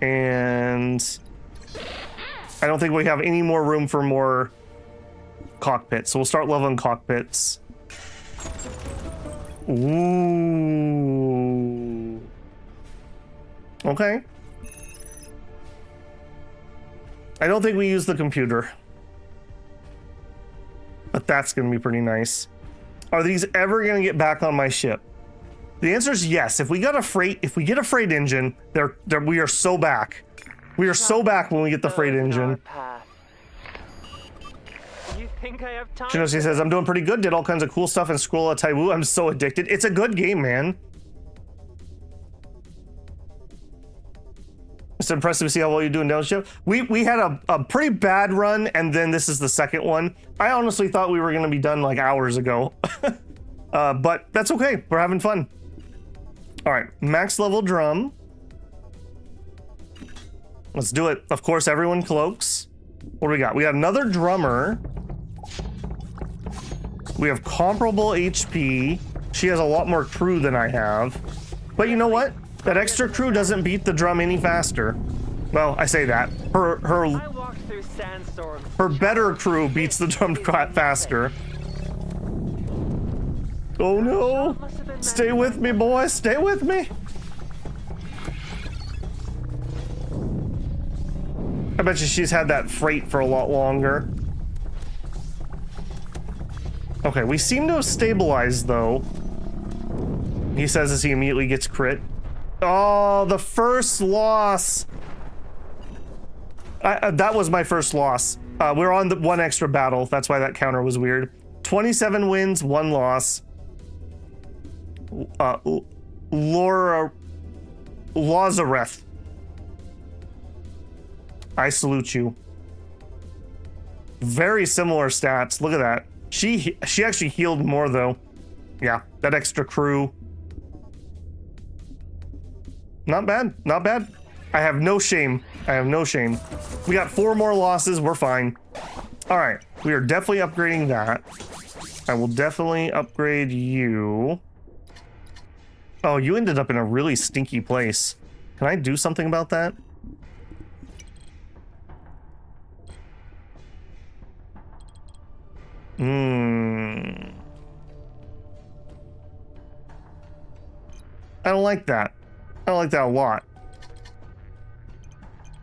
And I don't think we have any more room for more cockpits. So we'll start leveling cockpits. Ooh. Okay. I don't think we use the computer. But that's going to be pretty nice. Are these ever going to get back on my ship? The answer is yes. If we get a freight engine, we are so back. We are so back when we get the freight engine. You think I have time? Shinosuke says, I'm doing pretty good. Did all kinds of cool stuff in Scroll of Taiwu. I'm so addicted. It's a good game, man. It's impressive to see how well you're doing down the ship. We had a pretty bad run, and then this is the second one. I honestly thought we were going to be done like hours ago. But that's okay. We're having fun. All right, max level drum. Let's do it. Of course, everyone cloaks. What do we got? We got another drummer. We have comparable HP. She has a lot more crew than I have. But you know what? That extra crew doesn't beat the drum any faster. Well, I say that. I walked through sandstorms. Her better crew beats the drum faster. Oh no! Stay with me, boy. Stay with me. I bet you she's had that freight for a lot longer. Okay, we seem to have stabilized though. He says as he immediately gets crit. Oh, the first loss. That was my first loss. We're on the one extra battle. That's why that counter was weird. 27 wins, 1 loss. Lazareth. I salute you. Very similar stats. Look at that. She actually healed more though. Yeah, that extra crew. Not bad. Not bad. I have no shame. I have no shame. We got 4 more losses. We're fine. All right. We are definitely upgrading that. I will definitely upgrade you. Oh, you ended up in a really stinky place. Can I do something about that? I don't like that. I don't like that a lot.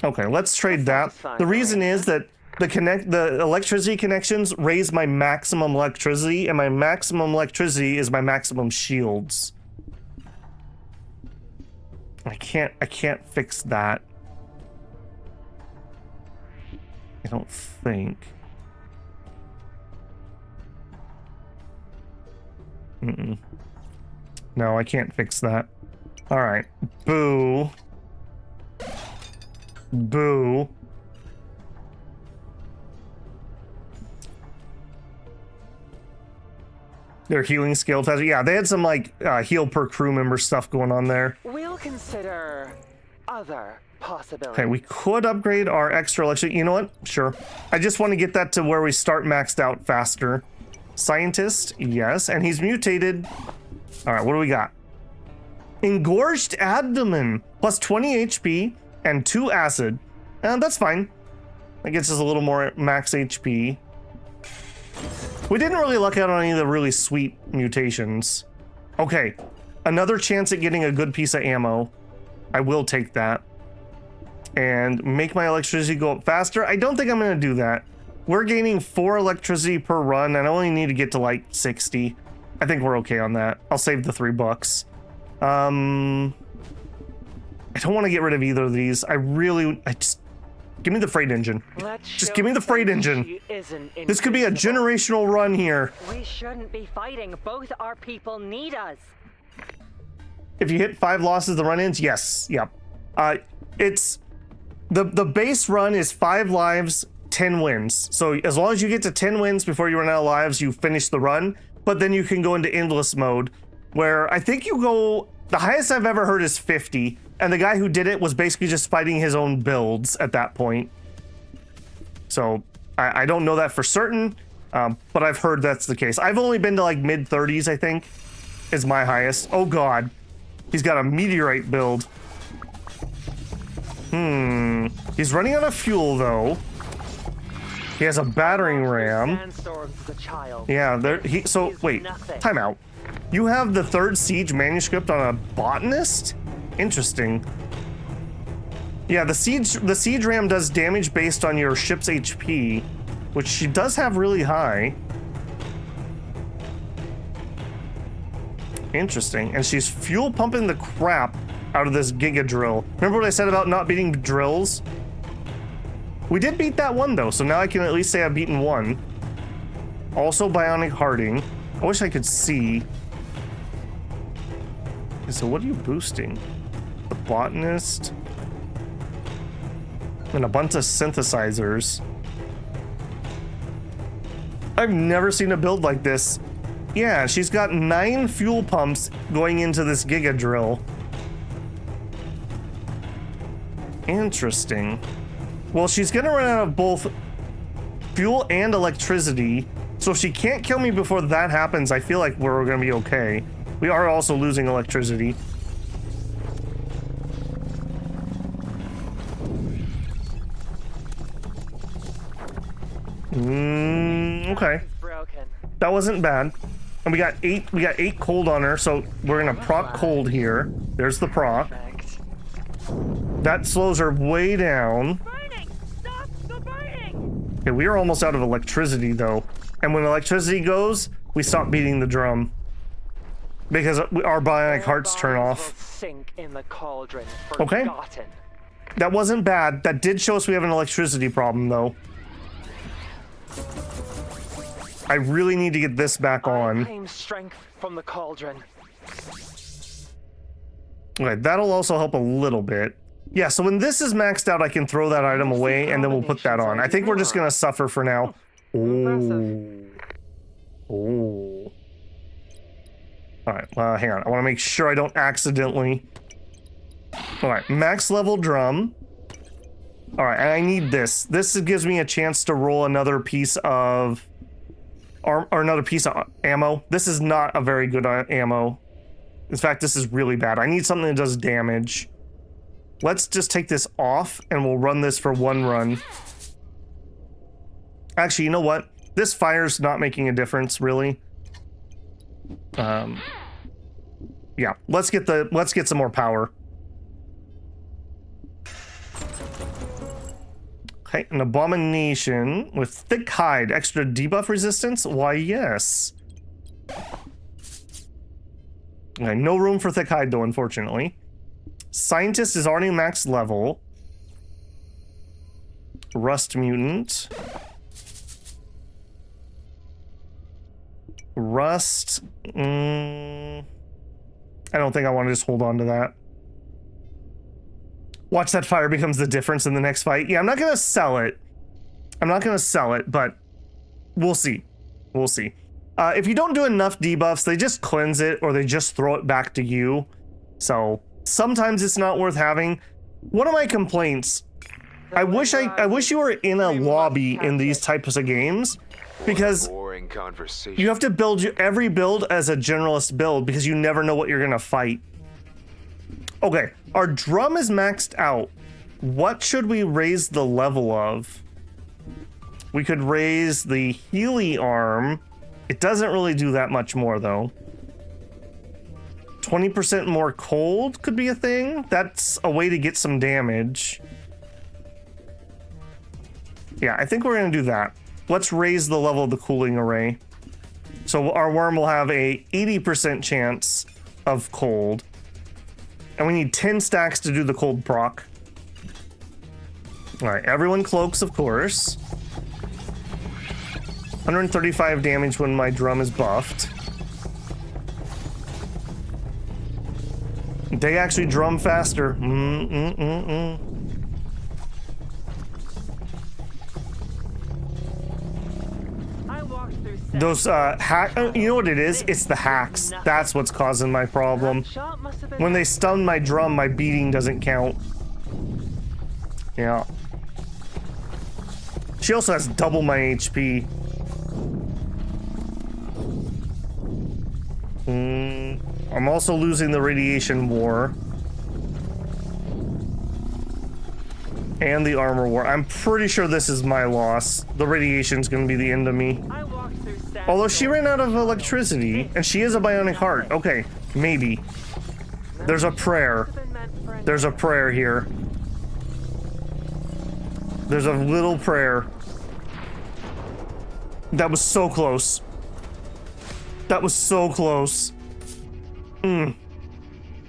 Okay, let's trade that. The reason is that the electricity connections raise my maximum electricity, and my maximum electricity is my maximum shields. I can't fix that. I don't think. No, I can't fix that. All right. Boo. Boo. Their healing skill test. Yeah, they had some like heal per crew member stuff going on there. We'll consider other possibilities. Okay, we could upgrade our extra electricity. You know what? Sure. I just want to get that to where we start maxed out faster. Scientist, yes, and he's mutated. All right, what do we got? Engorged abdomen, plus 20 HP and 2 acid. And that's fine. That gets us a little more max HP. We didn't really luck out on any of the really sweet mutations. Okay, another chance at getting a good piece of ammo. I will take that. And make my electricity go up faster. I don't think I'm going to do that. We're gaining 4 electricity per run, and I only need to get to like 60. I think we're okay on that. I'll save the $3. I don't want to get rid of either of these. Give me the freight engine. Just give me the freight engine. This could be a generational run here. We shouldn't be fighting. Both our people need us. If you hit 5 losses, the run ends. Yes. Yep. It's the base run is 5 lives, 10 wins. So as long as you get to 10 wins before you run out of lives, you finish the run. But then you can go into endless mode, where I think you go. The highest I've ever heard is 50. And the guy who did it was basically just fighting his own builds at that point. So I don't know that for certain, but I've heard that's the case. I've only been to like mid 30s, I think, is my highest. Oh God, he's got a meteorite build. He's running out of fuel though. He has a battering ram. Yeah, so wait, time out. You have the 3rd siege manuscript on a botanist? Interesting. Yeah, the siege ram does damage based on your ship's HP, which she does have really high. Interesting. And she's fuel pumping the crap out of this giga drill. Remember what I said about not beating drills? We did beat that one though, so now I can at least say I've beaten one. Also bionic hearting. I wish I could see. Okay, so what are you boosting? The botanist and a bunch of synthesizers. I've never seen a build like this. Yeah, she's got 9 fuel pumps going into this giga drill. Interesting. Well, she's gonna run out of both fuel and electricity, so if she can't kill me before that happens, I feel like we're gonna be okay. We are also losing electricity. Okay. That wasn't bad. And we got 8 cold on her, so we're gonna proc cold here. There's the proc. That slows her way down. Burning! Stop the burning! Okay, we are almost out of electricity though. And when electricity goes, we stop beating the drum. Because our bionic hearts turn off. Sink in the cauldron, Okay. forgotten. That wasn't bad. That did show us we have an electricity problem though. I really need to get this back on. Claim strength from the cauldron. Okay, that'll also help a little bit. Yeah, so when this is maxed out, I can throw that item away and then we'll put that on. I think we're just gonna suffer for now. Oh. Oh. Alright, hang on. I want to make sure I don't accidentally. Alright, max level drum. Alright, and I need this. This gives me a chance to roll another piece of... or another piece of ammo. This is not a very good ammo. In fact, this is really bad. I need something that does damage. Let's just take this off and we'll run this for 1 run. Actually, you know what? This fire's not making a difference, really. Yeah, let's get some more power. Okay, an abomination with thick hide, extra debuff resistance. Why, yes. Okay, no room for thick hide though, unfortunately. Scientist is already max level. Rust mutant. Rust. I don't think I want to just hold on to that. Watch that fire becomes the difference in the next fight. Yeah, I'm not going to sell it. I'm not going to sell it, but we'll see. We'll see. If you don't do enough debuffs, they just cleanse it or they just throw it back to you. So sometimes it's not worth having. One of my complaints, I wish you were in a lobby in these types of games, because Boring conversation. you have to build every build as a generalist build because you never know what you're gonna fight. Okay, our drum is maxed out. What should we raise the level of? We could raise the Healy arm. It doesn't really do that much more though. 20% more cold could be a thing. That's a way to get some damage. Yeah, I think we're gonna do that. Let's raise the level of the cooling array. So our worm will have a 80% chance of cold. And we need 10 stacks to do the cold proc. All right, everyone cloaks, of course. 135 damage when my drum is buffed. They actually drum faster. Those hack, you know what it is? It's the hacks. That's what's causing my problem. When they stun my drum, my beating doesn't count. Yeah. She also has double my HP. I'm also losing the radiation war. And the armor war. I'm pretty sure this is my loss. The radiation's gonna be the end of me. Although she ran out of electricity, and she is a bionic heart. Okay, maybe. There's a prayer. There's a prayer here. There's a little prayer. That was so close. That was so close.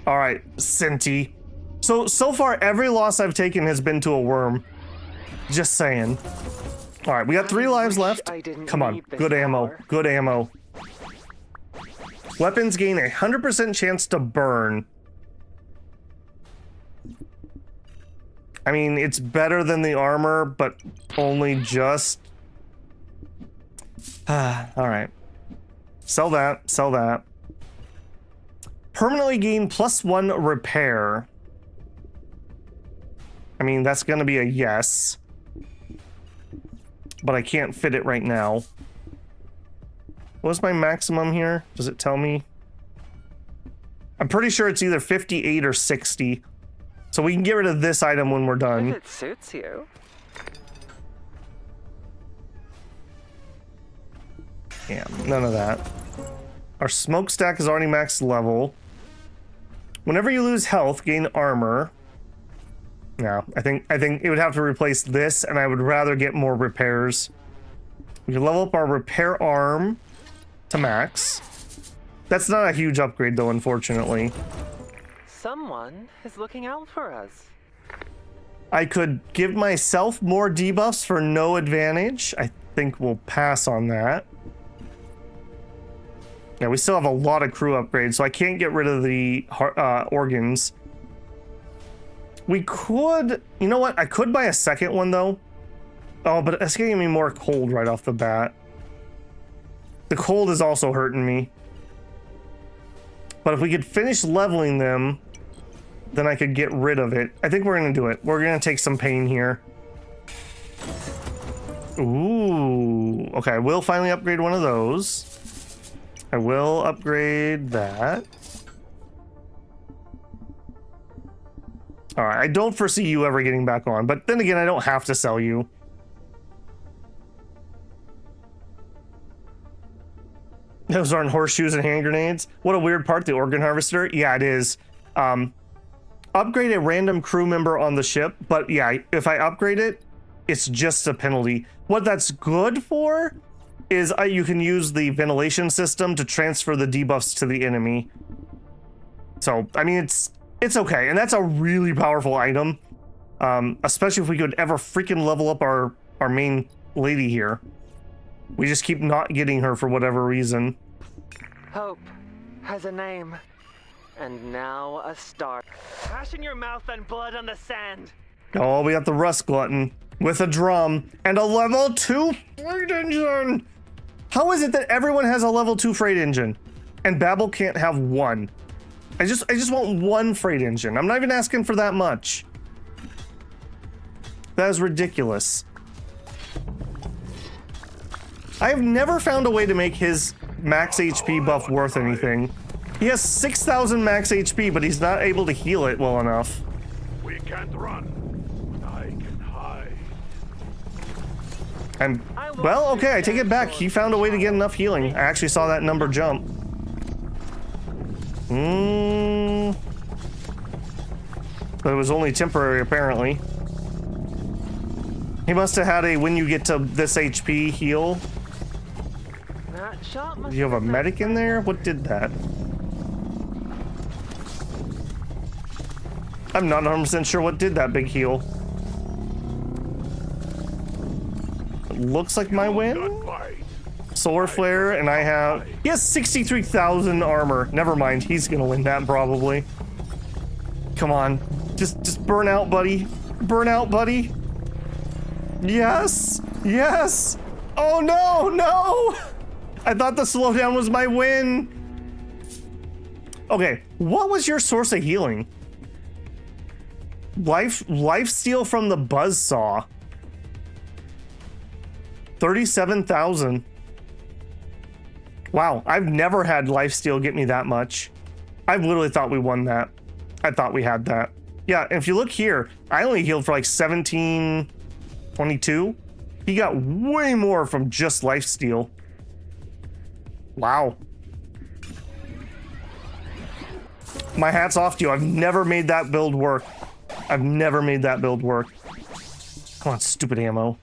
Alright, Senti. So far, every loss I've taken has been to a worm. Just saying. Alright, we got 3 lives left. Come on, good ammo. Good ammo. Weapons gain 100% chance to burn. I mean, it's better than the armor, but only just... Alright. Sell that, sell that. Permanently gain +1 repair. I mean, that's gonna be a yes. But I can't fit it right now. What's my maximum here? Does it tell me? I'm pretty sure it's either 58 or 60. So we can get rid of this item when we're done. If it suits you. Yeah, none of that. Our smokestack is already max level. Whenever you lose health, gain armor. No, I think it would have to replace this, and I would rather get more repairs. We can level up our repair arm to max. That's not a huge upgrade though, unfortunately. Someone is looking out for us. I could give myself more debuffs for no advantage. I think we'll pass on that. Yeah, we still have a lot of crew upgrades, so I can't get rid of the organs. We could... You know what? I could buy a second one, though. Oh, but it's getting me more cold right off the bat. The cold is also hurting me. But if we could finish leveling them, then I could get rid of it. I think we're going to do it. We're going to take some pain here. Ooh. Okay, I will finally upgrade one of those. I will upgrade that. Alright, I don't foresee you ever getting back on, but then again, I don't have to sell you. Those aren't horseshoes and hand grenades. What a weird part, the organ harvester. Yeah, it is. Upgrade a random crew member on the ship, but yeah, if I upgrade it, it's just a penalty. What that's good for is you can use the ventilation system to transfer the debuffs to the enemy. So, I mean, it's okay, and that's a really powerful item. Especially if we could ever freaking level up our main lady here. We just keep not getting her for whatever reason. Hope has a name. And now a star. Ash in your mouth and blood on the sand. Oh, we got the Rust Glutton with a drum and a level 2 freight engine. How is it that everyone has a level 2 freight engine and Babel can't have one? I just want one freight engine. I'm not even asking for that much. That is ridiculous. I have never found a way to make his max HP buff worth anything. He has 6,000 max HP, but he's not able to heal it well enough. We can't run, but I can hide. Well, okay, I take it back. He found a way to get enough healing. I actually saw that number jump. But it was only temporary, apparently. He must have had a when you get to this HP heal. That shot must Do you have a medic in there? What did that? I'm not 100% sure what did that big heal. It looks like my win. Solar flare, and I have... He has 63,000 armor. Never mind, he's gonna win that probably. Come on. Just burn out, buddy. Burn out, buddy. Yes! Yes! Oh no, no! I thought the slowdown was my win. Okay, what was your source of healing? Life steal from the buzzsaw. 37,000. Wow, I've never had lifesteal get me that much. I literally thought we won that. I thought we had that. Yeah, and if you look here, I only healed for like 1722. He got way more from just lifesteal. Wow. My hat's off to you. I've never made that build work. I've never made that build work. Come on, stupid ammo.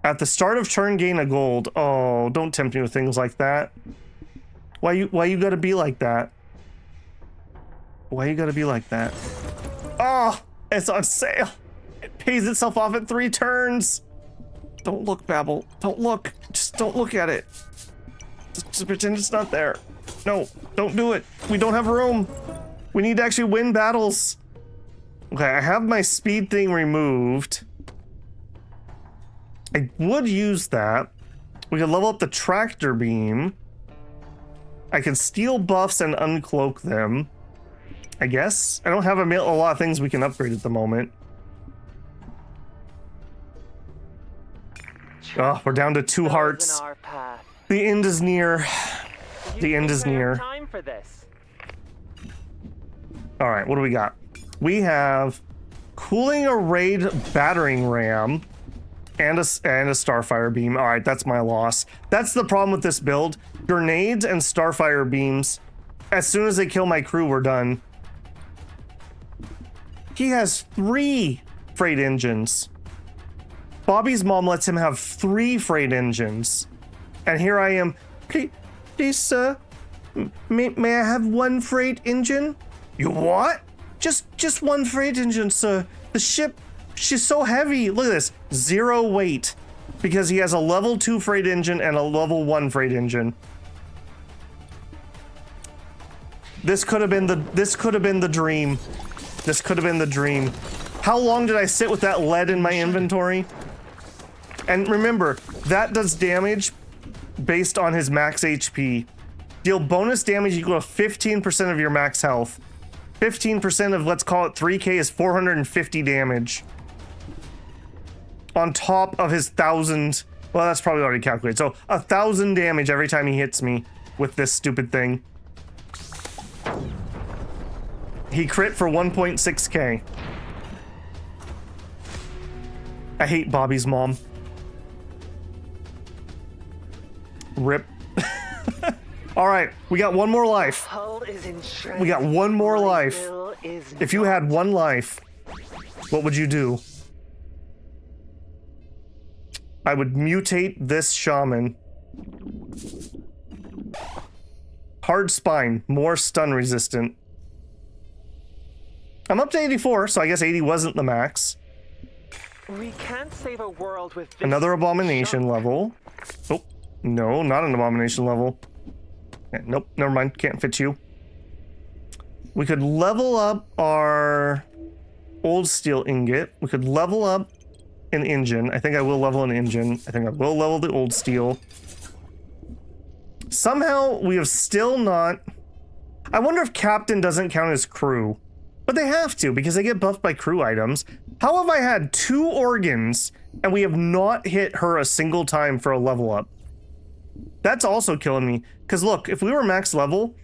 At the start of turn, gain a gold. Oh, don't tempt me with things like that. Why you gotta be like that? Why you gotta be like that? Oh, it's on sale. It pays itself off at 3 turns. Don't look, Babel. Don't look. Just don't look at it. Just pretend it's not there. No, don't do it. We don't have room. We need to actually win battles. Okay, I have my speed thing removed. I would use that. We could level up the tractor beam. I can steal buffs and uncloak them, I guess. I don't have a lot of things we can upgrade at the moment. Oh, we're down to 2 hearts. The end is near. The end is near. Time for this. All right, what do we got? We have cooling arrayed battering ram and a starfire beam. All right, that's my loss. That's the problem with this build. Grenades and starfire beams. As soon as they kill my crew, we're done. He has 3 freight engines. Bobby's mom lets him have 3 freight engines. And here I am. Please, sir, may I have 1 freight engine? You what? Just 1 freight engine, sir. The ship, she's so heavy. Look at this, 0 weight. Because he has a level 2 freight engine and a level 1 freight engine. This could have been the dream. This could have been the dream. How long did I sit with that lead in my inventory? And remember, that does damage based on his max HP. Deal bonus damage equal to 15% of your max health. 15% of, let's call it 3k, is 450 damage. On top of his 1,000, well, that's probably already calculated. So 1,000 damage every time he hits me with this stupid thing. He crit for 1.6k. I hate Bobby's mom. Rip. All right, we got 1 more life. We got 1 more life. If you had 1 life, what would you do? I would mutate this shaman. Hard spine, more stun resistant. I'm up to 84, so I guess 80 wasn't the max. We can't save a world with this Another abomination level. Oh, no, not an abomination level. Nope, never mind, can't fit you. We could level up our old steel ingot. We could level up an engine. I think I will level an engine. I think I will level the old steel. Somehow we have still not... I wonder if captain doesn't count as crew. But they have to, because they get buffed by crew items. How have I had 2 organs and we have not hit her a single time for a level up? That's also killing me. Because look, if we were max level,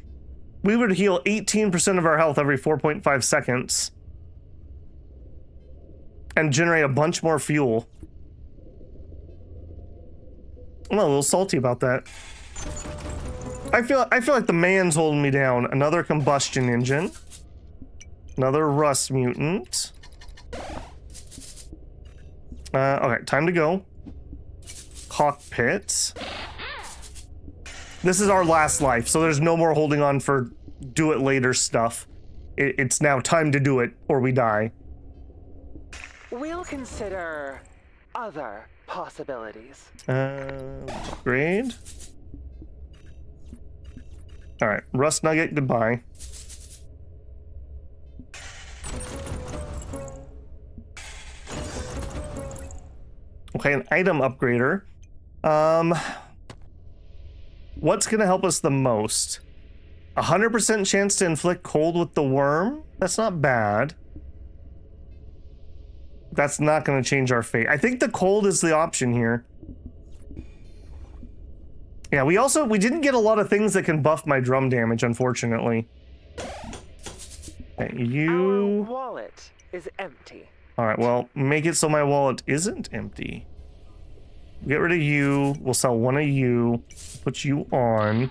we would heal 18% of our health every 4.5 seconds. And generate a bunch more fuel. I'm a little salty about that. I feel like the man's holding me down. Another combustion engine. Another rust mutant. Okay, time to go. Cockpit. This is our last life, so there's no more holding on for do it later stuff. It's now time to do it, or we die. We'll consider other possibilities. Upgrade. Alright, rust nugget, goodbye. Okay, an item upgrader. What's gonna help us the most? 100% chance to inflict cold with the worm? That's not bad. That's not gonna change our fate. I think the cold is the option here. Yeah, we didn't get a lot of things that can buff my drum damage, unfortunately. Okay, you... Our wallet is empty. Alright, well, make it so my wallet isn't empty. Get rid of you. We'll sell one of you. Put you on.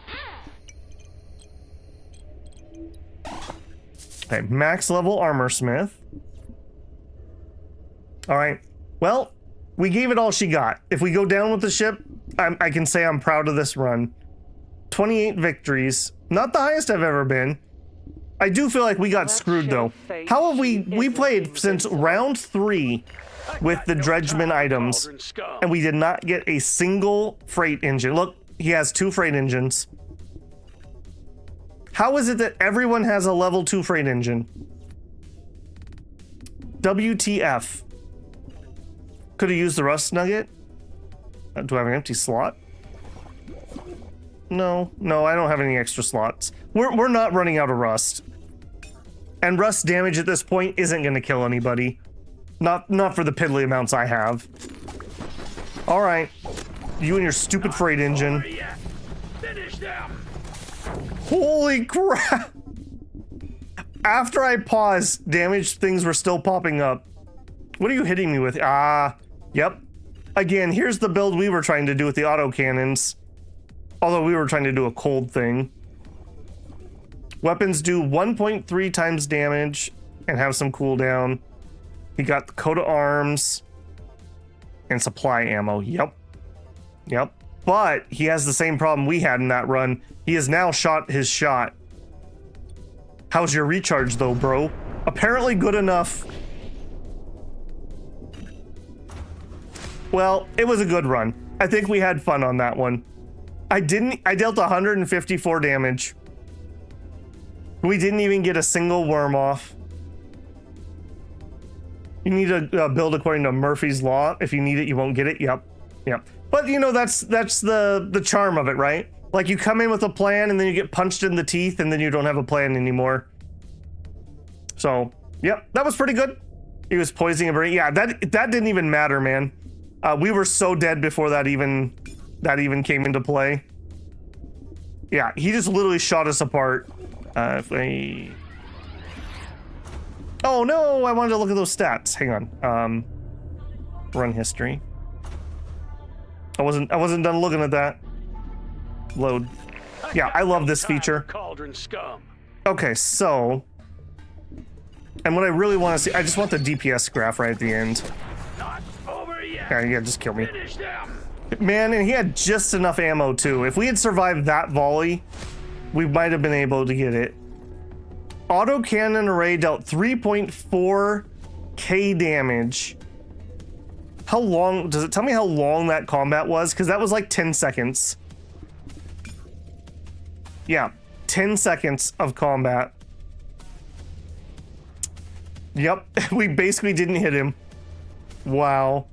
Okay, max level armor smith. Alright, well, we gave it all she got. If we go down with the ship, I can say I'm proud of this run. 28 victories. Not the highest I've ever been. I do feel like we got screwed though. How have we played since round 3 with the dredgeman items, and we did not get a single freight engine. Look, he has 2 freight engines. How is it that everyone has a level 2 freight engine? WTF. Could have used the rust nugget. Do I have an empty slot? No, I don't have any extra slots. We're not running out of rust. And rust damage at this point isn't going to kill anybody. Not for the piddly amounts I have. All right, you and your stupid freight engine. Finish them. Holy crap! After I paused, damage things were still popping up. What are you hitting me with? Yep. Again, here's the build we were trying to do with the autocannons. Although we were trying to do a cold thing. Weapons do 1.3 times damage and have some cooldown. He got the coat of arms and supply ammo. Yep. But he has the same problem we had in that run. He has now shot his shot. How's your recharge though, bro? Apparently good enough. Well, it was a good run. I think we had fun on that one. I dealt 154 damage. We didn't even get a single worm off. You need to build according to Murphy's Law. If you need it, you won't get it. Yep. But you know, that's the charm of it, right? Like you come in with a plan and then you get punched in the teeth and then you don't have a plan anymore. So, yep, that was pretty good. He was poisoning a brain. Yeah, that didn't even matter, man. We were so dead before that even came into play. Yeah, he just literally shot us apart. Oh no, I wanted to look at those stats. Hang on. Run history. I wasn't done looking at that. Load. Yeah, I love this feature. Cauldron scum. Okay, so, and what I really want to see, I just want the DPS graph right at the end. Not over yet. Yeah, just kill me. Finish them. Man, and he had just enough ammo too. If we had survived that volley, we might have been able to get it. Autocannon array dealt 3.4k damage. How long, does it tell me how long that combat was? Because that was like 10 seconds. Yeah, 10 seconds of combat. Yep, we basically didn't hit him. Wow.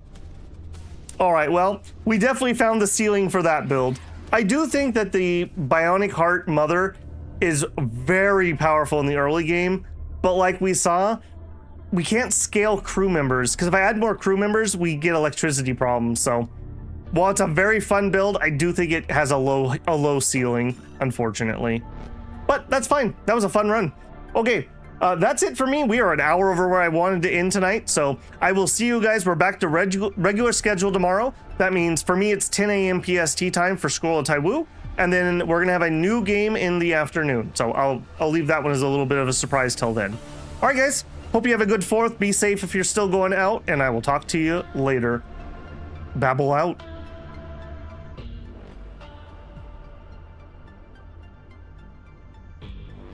All right, well, we definitely found the ceiling for that build. I do think that the Bionic Heart Mother is very powerful in the early game, but like we saw, we can't scale crew members, because if I add more crew members, we get electricity problems. So while it's a very fun build, I do think it has a low ceiling, unfortunately. But that's fine. That was a fun run. Okay, that's it for me. We are an hour over where I wanted to end tonight, so I will see you guys. We're back to regular schedule tomorrow. That means for me, it's 10 a.m. PST time for Scroll of Taiwu, and then we're gonna have a new game in the afternoon. So I'll leave that one as a little bit of a surprise till then. All right, guys. Hope you have a good 4th. Be safe if you're still going out, and I will talk to you later. Babble out.